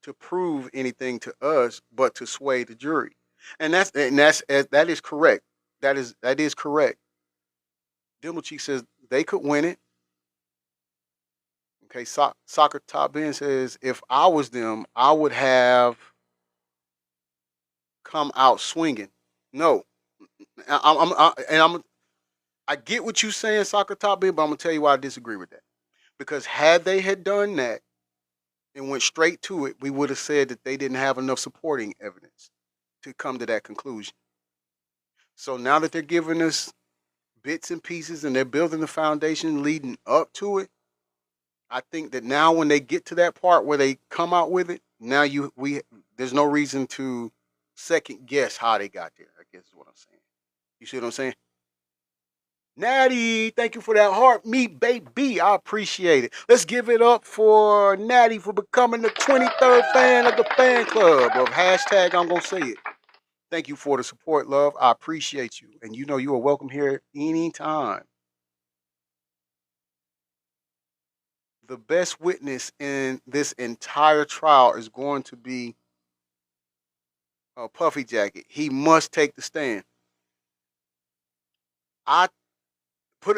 [SPEAKER 2] to prove anything to us, but to sway the jury. And that is correct. That is correct. Dimmelcheek says they could win it. Okay, Soccer Top Ben says if I was them, I would have come out swinging. No, I get what you're saying, Soccer Top Ben, but I'm gonna tell you why I disagree with that. Because had they had done that and went straight to it, we would have said that they didn't have enough supporting evidence to come to that conclusion. So now that they're giving us bits and pieces and they're building the foundation leading up to it, I think that now when they get to that part where they come out with it, now there's no reason to second guess how they got there, I guess is what I'm saying. You see what I'm saying? Natty, thank you for that heart meat, baby. I appreciate it. Let's give it up for Natty for becoming the 23rd fan of the fan club of hashtag I'm gonna say it. Thank you for the support, love. I appreciate you. And you know you are welcome here anytime. The best witness in this entire trial is going to be Puffy Jacket. He must take the stand. I put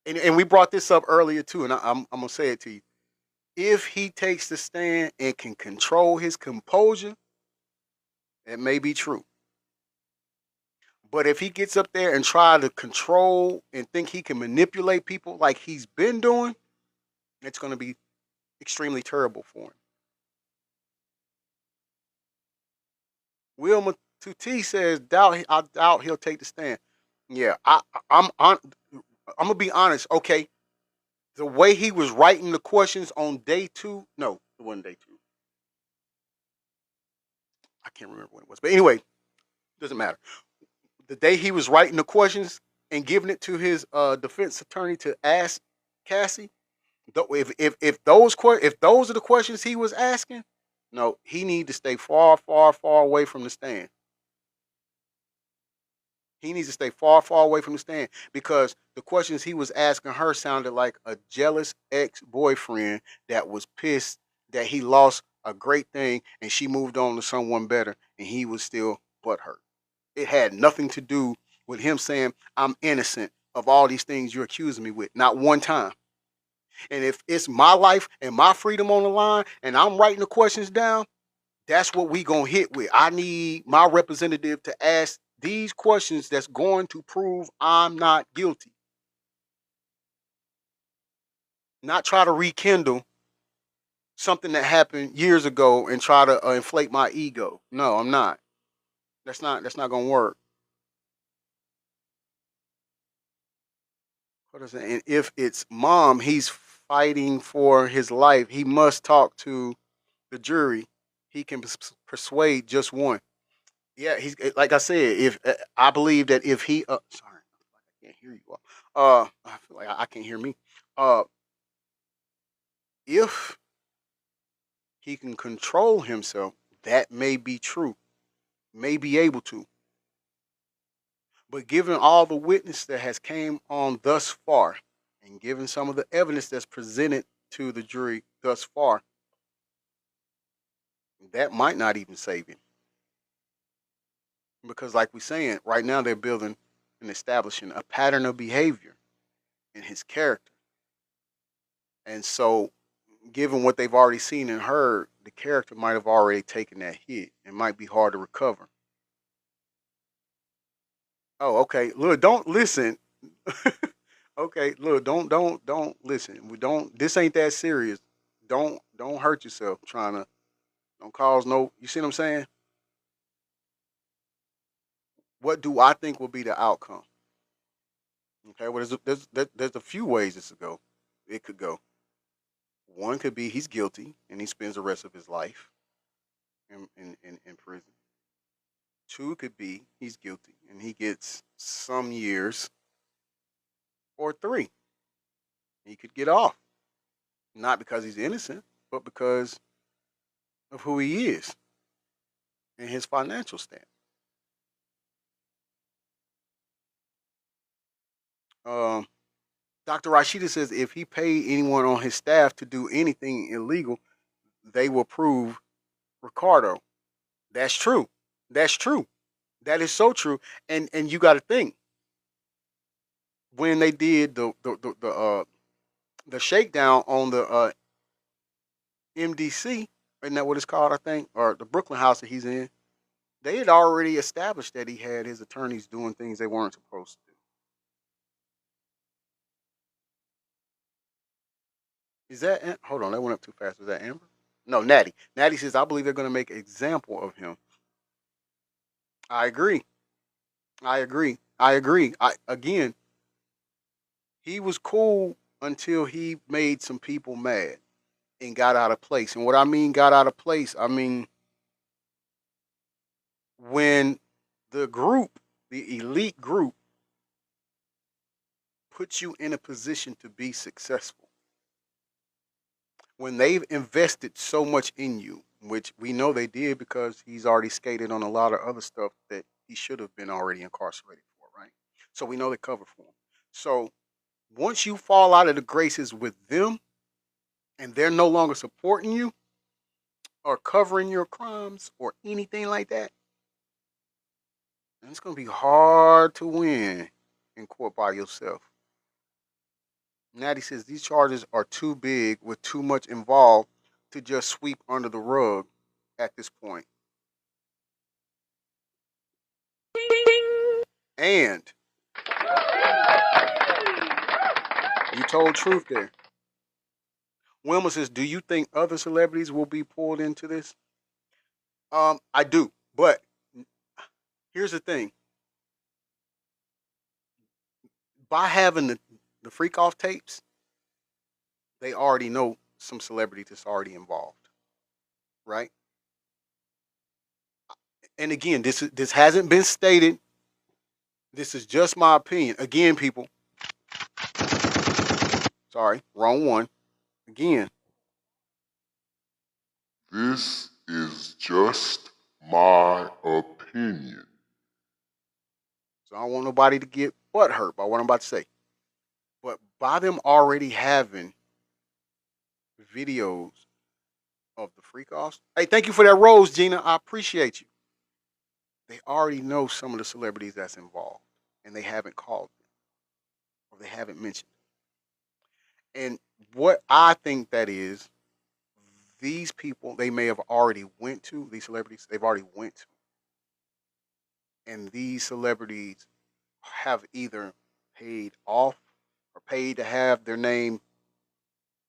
[SPEAKER 2] and we brought this up earlier too, and I'm gonna say it to you. If he takes the stand and can control his composure, it may be true. But if he gets up there and try to control and think he can manipulate people like he's been doing, it's going to be extremely terrible for him. Wilma Tuti says, I doubt he'll take the stand. Yeah, I'm gonna be honest. Okay, the way he was writing the questions on day 2, no, it wasn't day 2. I can't remember when it was, but anyway, doesn't matter. The day he was writing the questions and giving it to his defense attorney to ask Cassie, if those are the questions he was asking, no, he need to stay far, far, far away from the stand. He needs to stay far, far away from the stand because the questions he was asking her sounded like a jealous ex-boyfriend that was pissed that he lost a great thing and she moved on to someone better and he was still butthurt. It had nothing to do with him saying, I'm innocent of all these things you're accusing me with. Not one time. And if it's my life and my freedom on the line and I'm writing the questions down, that's what we gonna hit with. I need my representative to ask these questions that's going to prove I'm not guilty. Not try to rekindle something that happened years ago and try to inflate my ego. No, I'm not. That's not gonna work. What is it? And if it's mom, he's fighting for his life, he must talk to the jury. He can persuade just one. Yeah, he's like I said. If I believe that if he, sorry, I can't hear you. I feel like I can't hear me. Uh, if he can control himself, that may be true, may be able to. But given all the witness that has came on thus far, and given some of the evidence that's presented to the jury thus far, that might not even save him. Because, like we're saying, right now they're building and establishing a pattern of behavior in his character. And so, given what they've already seen and heard, the character might have already taken that hit. It might be hard to recover. Oh, okay. Look, don't listen. Okay, look, don't listen. We don't. This ain't that serious. Don't hurt yourself trying to. Don't cause no. You see what I'm saying? What do I think will be the outcome? Okay, well, there's a few ways this could go. It could go. One could be he's guilty and he spends the rest of his life in prison. Two could be he's guilty and he gets some years, or three, he could get off. Not because he's innocent, but because of who he is and his financial stance. Um, Dr. Rashida says if he paid anyone on his staff to do anything illegal, they will prove Ricardo. That's true. That's true. That is so true. And you got to think when they did the shakedown on the MDC, isn't that what it's called? I think, or the Brooklyn house that he's in. They had already established that he had his attorneys doing things they weren't supposed to do. Is that hold on? That went up too fast. Was that Amber? No, Natty. Natty says I believe they're going to make an example of him. I agree. I agree. I agree. I again, he was cool until he made some people mad and got out of place. And what I mean got out of place, I mean when the group, the elite group, puts you in a position to be successful. When they've invested so much in you, which we know they did because he's already skated on a lot of other stuff that he should have been already incarcerated for, right? So we know they cover for him. So once you fall out of the graces with them and they're no longer supporting you or covering your crimes or anything like that, then it's going to be hard to win in court by yourself. Natty says these charges are too big with too much involved to just sweep under the rug at this point. And you told truth there. Wilma says, do you think other celebrities will be pulled into this? I do. But here's the thing. By having the freak off tapes, they already know some celebrity that's already involved. Right? And again, this hasn't been stated. This is just my opinion. Again, people. Sorry, wrong one. Again.
[SPEAKER 8] This is just my opinion.
[SPEAKER 2] So I don't want nobody to get butt hurt by what I'm about to say. But by them already having videos of the freak offs. Hey, thank you for that rose, Gina. I appreciate you. They already know some of the celebrities that's involved. And they haven't called them. Or they haven't mentioned them. And what I think that is, these people they may have already went to, these celebrities, they've already went to. And these celebrities have either paid off or paid to have their name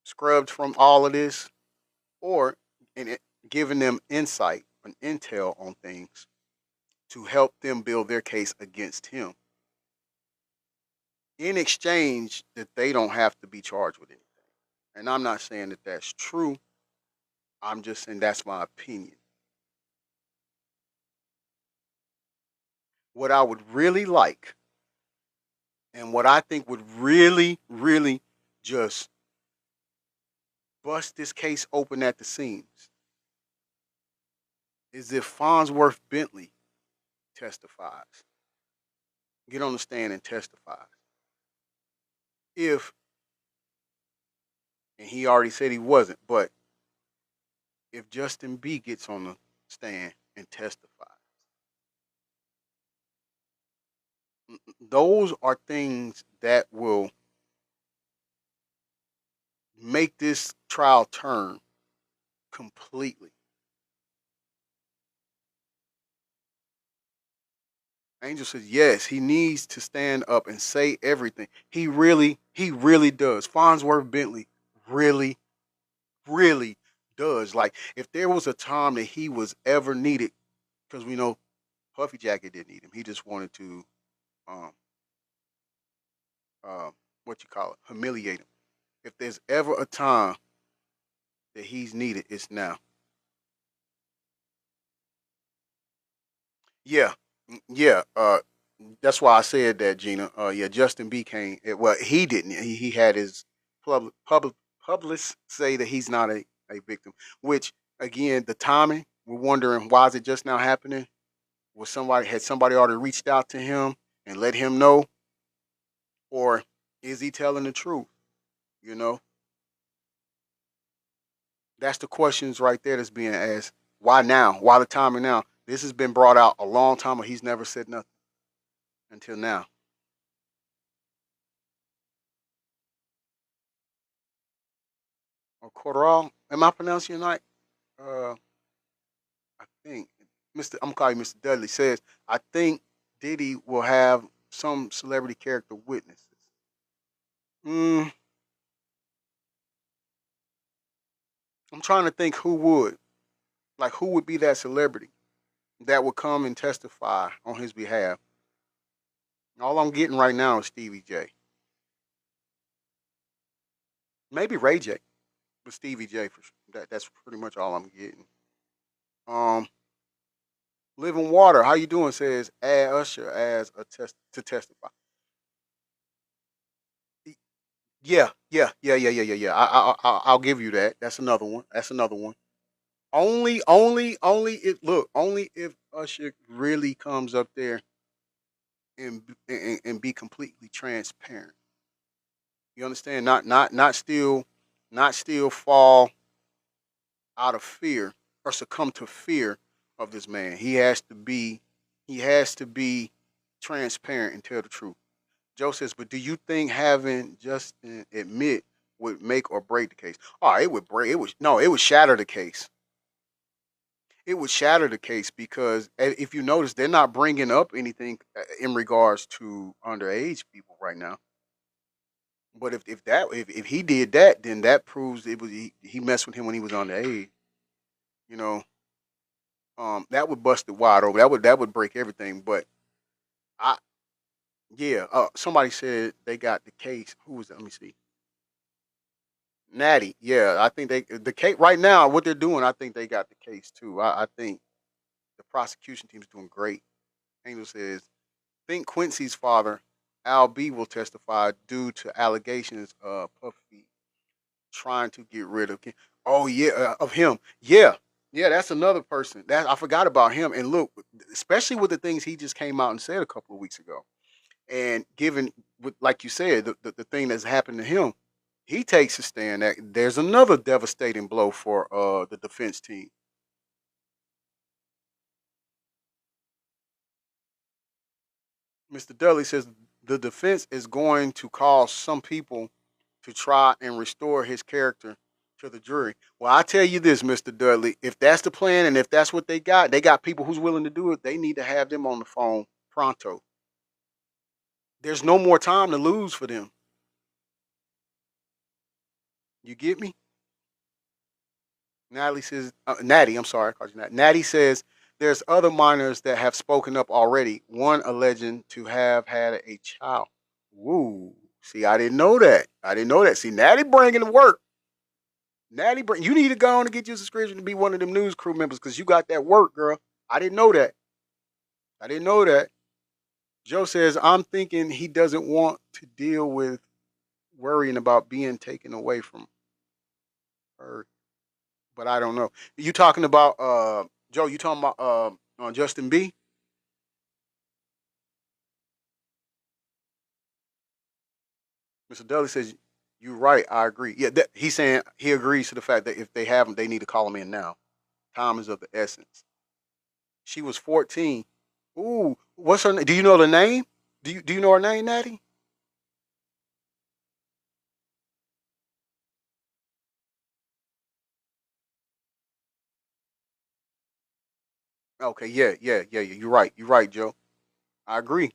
[SPEAKER 2] scrubbed from all of this, or in it, giving them insight and intel on things to help them build their case against him in exchange that they don't have to be charged with anything. And I'm not saying that that's true. I'm just saying that's my opinion. What I would really like, and what I think would really, really just bust this case open at the seams, is if Farnsworth Bentley testifies, get on the stand and testifies. If, and he already said he wasn't, but if Justin B gets on the stand and testifies, those are things that will make this trial turn completely. Angel says yes, he needs to stand up and say everything. He really does. Farnsworth Bentley really, really does. Like if there was a time that he was ever needed, because we know Puffy Jacket didn't need him. He just wanted to, um, what you call it, humiliate him. If there's ever a time that he's needed, it's now. Yeah, yeah. That's why I said that, Gina. Yeah, Justin B came. Well, he didn't. He had his public say that he's not a victim. Which again, the timing. We're wondering why is it just now happening? Was somebody already reached out to him and let him know, or is he telling the truth? You know, that's the questions right there that's being asked. Why now? Why the timing now? This has been brought out a long time, but he's never said nothing until now. Or Corral, am I pronouncing it right? Uh, I think I'm calling you Mr. Dudley says I think Diddy will have some celebrity character witnesses. Mm, I'm trying to think who would who would be that celebrity that would come and testify on his behalf. All I'm getting right now is Stevie J. Maybe Ray J, but Stevie J for sure. That's pretty much all I'm getting. Um, Living Water, how you doing? Says add Usher as a test to testify. Yeah. I'll give you that. That's another one. That's another one. Only if only if Usher really comes up there and be completely transparent. You understand? Not still fall out of fear or succumb to fear of this man. He has to be transparent and tell the truth. Joe says, but do you think having Justin admit would make or break the case? Oh, it would break. It would no. It would shatter the case. It would shatter the case because if you notice, they're not bringing up anything in regards to underage people right now. But if he did that, then that proves it was he messed with him when he was underage. You know, that would bust it wide open. That would break everything. But I yeah, somebody said they got the case. Who was that? Let me see. Natty, yeah, I think the case right now. What they're doing, I think they got the case too. I think the prosecution team's doing great. Angel says, think Quincy's father, Al B, will testify due to allegations of Puffy trying to get rid of. Oh yeah, of him. Yeah, yeah, that's another person. That I forgot about him. And look, especially with the things he just came out and said a couple of weeks ago, and given with like you said, the thing that's happened to him, he takes a stand. That there's another devastating blow for the defense team. Mr. Dudley says the defense is going to cause some people to try and restore his character to the jury. Well, I tell you this, Mr. Dudley, if that's the plan and if that's what they got people who's willing to do it, they need to have them on the phone pronto. There's no more time to lose for them. You get me? Natalie says, Natty, I'm sorry, I called you Nat. Natty says there's other minors that have spoken up already. One alleging to have had a child. Woo. See, I didn't know that. I didn't know that. See, Natty bringing the work. Natty, you need to go on and get your subscription to be one of them news crew members because you got that work, girl. I didn't know that. I didn't know that. Joe says, I'm thinking he doesn't want to deal with worrying about being taken away from her, but I don't know. You talking about Joe? You talking about Justin B? Mr. Dudley says you're right. I agree. Yeah, he's saying he agrees to the fact that if they have him, they need to call him in now. Time is of the essence. She was 14. Ooh, what's her name? Do you know the name? Do you know her name, Natty? Okay, yeah. You're right. You're right, Joe. I agree.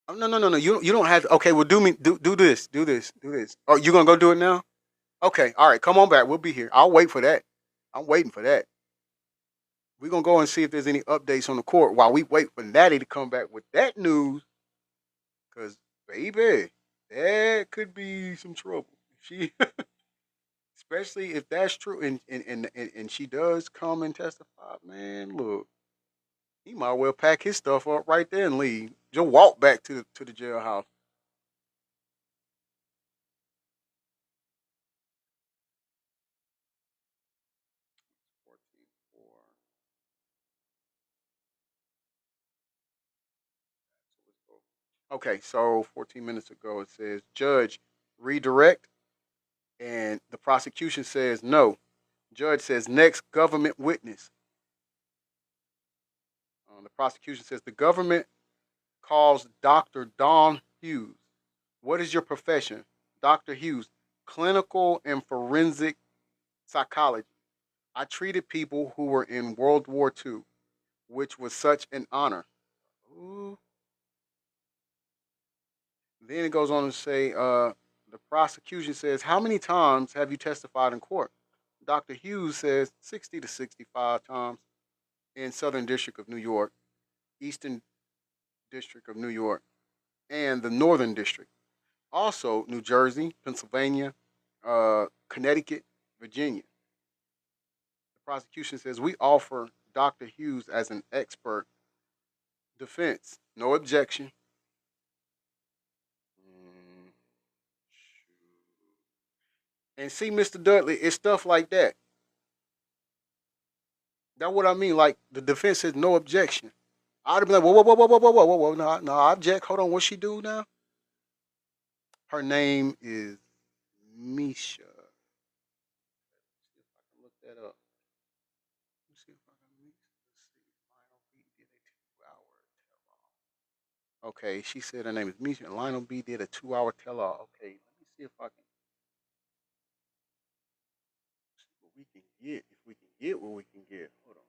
[SPEAKER 2] Oh, no. You don't have to. Okay, well, do this. Do this. Do this. Oh, you gonna go do it now? Okay. All right. Come on back. We'll be here. I'll wait for that. I'm waiting for that. We're gonna go and see if there's any updates on the court while we wait for Natty to come back with that news. Cause baby, that could be some trouble. She, especially if that's true, and she does come and testify. Man, look, he might well pack his stuff up right there and leave. Just walk back to the jailhouse. Okay, so 14 minutes ago it says judge redirect, and the prosecution says no. Judge says next government witness. The prosecution says the government calls Dr. Don Hughes. What is your profession? Dr. Hughes, clinical and forensic psychology. I treated people who were in World War II, which was such an honor. Ooh. Then it goes on to say the prosecution says, how many times have you testified in court? Dr. Hughes says 60 to 65 times in Southern District of New York, Eastern District of New York, and the Northern District. Also, New Jersey, Pennsylvania, Connecticut, Virginia. The prosecution says we offer Dr. Hughes as an expert defense. No objection. Mm, And see, Mr. Dudley, it's stuff like that. That's what I mean. Like the defense says no objection. I'd have been like, whoa. No, I object. Hold on, what she do now? Her name is Misha. See if I can look that up. Let me see if I can let's see. Lionel B did a 2 hour tell all. Okay, she said her name is Misha, and Lionel B did a 2 hour tell all. Okay, let me see if I can see what we can get. If we can get what we can get. Hold on.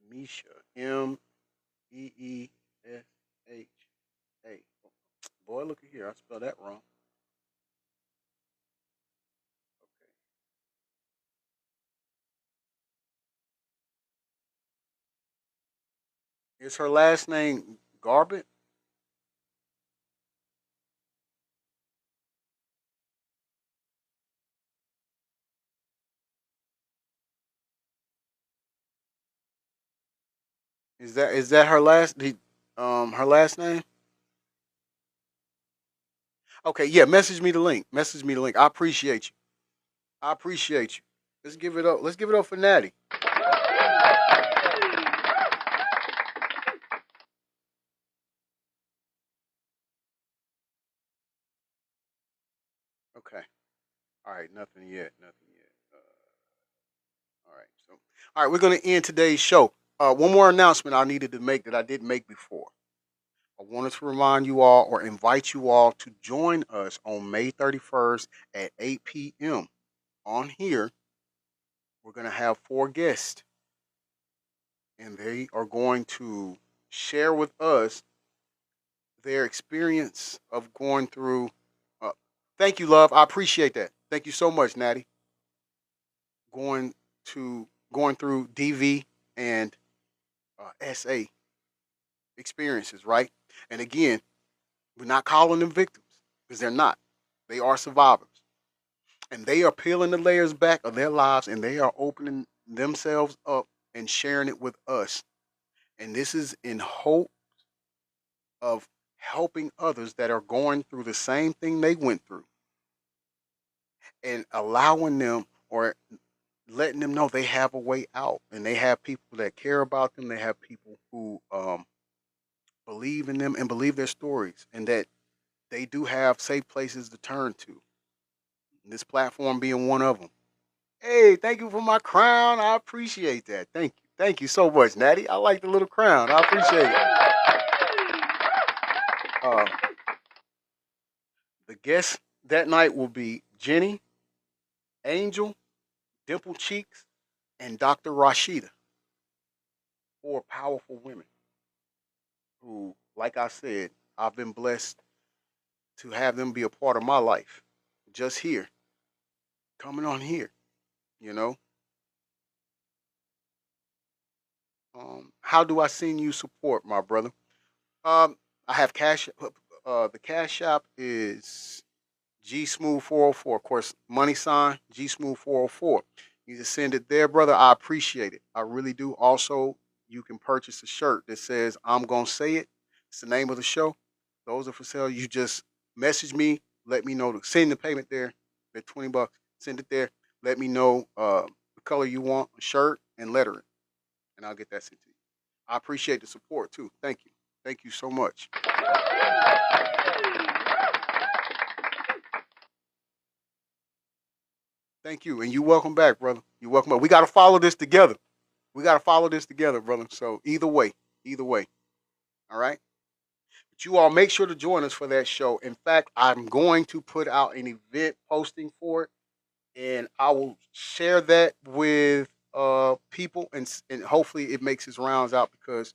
[SPEAKER 2] Misha. Meesha. Boy, look at here. I spelled that wrong. Okay. Is her last name Garbett? Is that her last name? Okay, yeah. Message me the link. Message me the link. I appreciate you. I appreciate you. Let's give it up. Let's give it up for Natty. Okay. All right. Nothing yet. Nothing yet. All right. So, all right. We're gonna end today's show. One more announcement I needed to make that I didn't make before. I wanted to remind you all or invite you all to join us on May 31st at 8 p.m. On here, we're going to have 4 guests, and they are going to share with us their experience of going through. Thank you, love. I appreciate that. Thank you so much, Natty. Going to going through DV and SA experiences, right? And again, we're not calling them victims because they're not. They are survivors. And they are peeling the layers back of their lives and they are opening themselves up and sharing it with us. And this is in hope of helping others that are going through the same thing they went through and allowing them or letting them know they have a way out and they have people that care about them. They have people who believe in them and believe their stories and that they do have safe places to turn to. This platform being one of them. Hey, thank you for my crown. I appreciate that. Thank you. Thank you so much, Natty. I like the little crown. I appreciate it. The guests that night will be Jenny, Angel, Dimple Cheeks, and Dr. Rashida. 4 powerful women who, like I said, I've been blessed to have them be a part of my life. Just here. Coming on here. You know? How do I send you support, my brother? I have cash. The cash app is G Smooth 404. Of course, money sign G Smooth 404. You just send it there, brother. I appreciate it. I really do. Also, you can purchase a shirt that says "I'm gonna say it." It's the name of the show. Those are for sale. You just message me. Let me know. Send the payment there. They're $20. Send it there. Let me know the color you want, a shirt, and lettering, and I'll get that sent to you. I appreciate the support too. Thank you. Thank you so much. Thank you. And you welcome back, brother. You welcome back. We got to follow this together. We got to follow this together, brother. So either way. All right. But you all make sure to join us for that show. In fact, I'm going to put out an event posting for it. And I will share that with people and hopefully it makes its rounds out because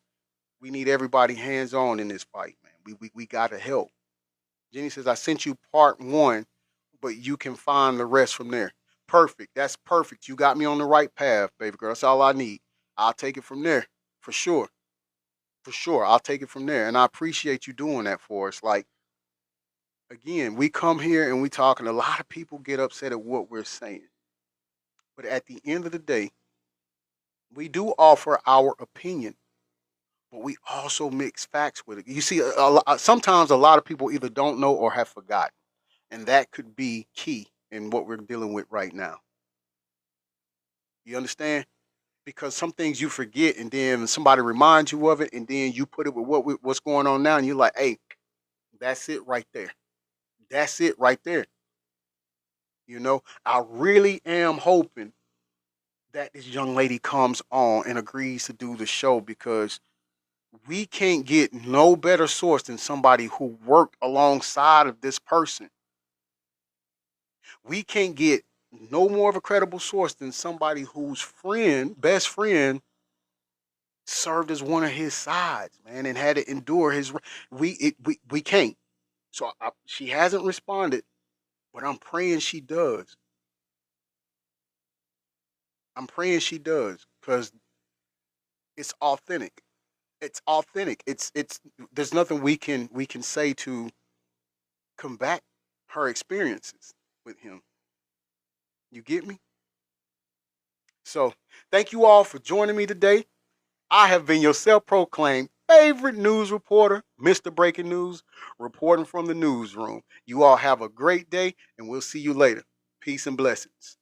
[SPEAKER 2] we need everybody hands on in this fight, man. We gotta help. Jenny says, I sent you part 1, but you can find the rest from there. Perfect. That's perfect. You got me on the right path, baby girl. That's all I need. I'll take it from there. For sure. For sure. I'll take it from there. And I appreciate you doing that for us. Like, again, we come here and we talk, and a lot of people get upset at what we're saying. But at the end of the day, we do offer our opinion, but we also mix facts with it. You see, sometimes a lot of people either don't know or have forgotten, and that could be key in what we're dealing with right now. You understand? Because some things you forget, and then somebody reminds you of it, and then you put it with what's going on now, and you're like, hey, that's it right there. That's it right there. You know, I really am hoping that this young lady comes on and agrees to do the show because we can't get no better source than somebody who worked alongside of this person. We can't get no more of a credible source than somebody whose best friend, served as one of his sides, man, and had to endure his. We can't. So she hasn't responded, but I'm praying she does. I'm praying she does because it's authentic. It's authentic. It's there's nothing we can say to combat her experiences with him. You get me? So thank you all for joining me today. I have been your self-proclaimed favorite news reporter, Mr. Breaking News, reporting from the newsroom. You all have a great day, and we'll see you later. Peace and blessings.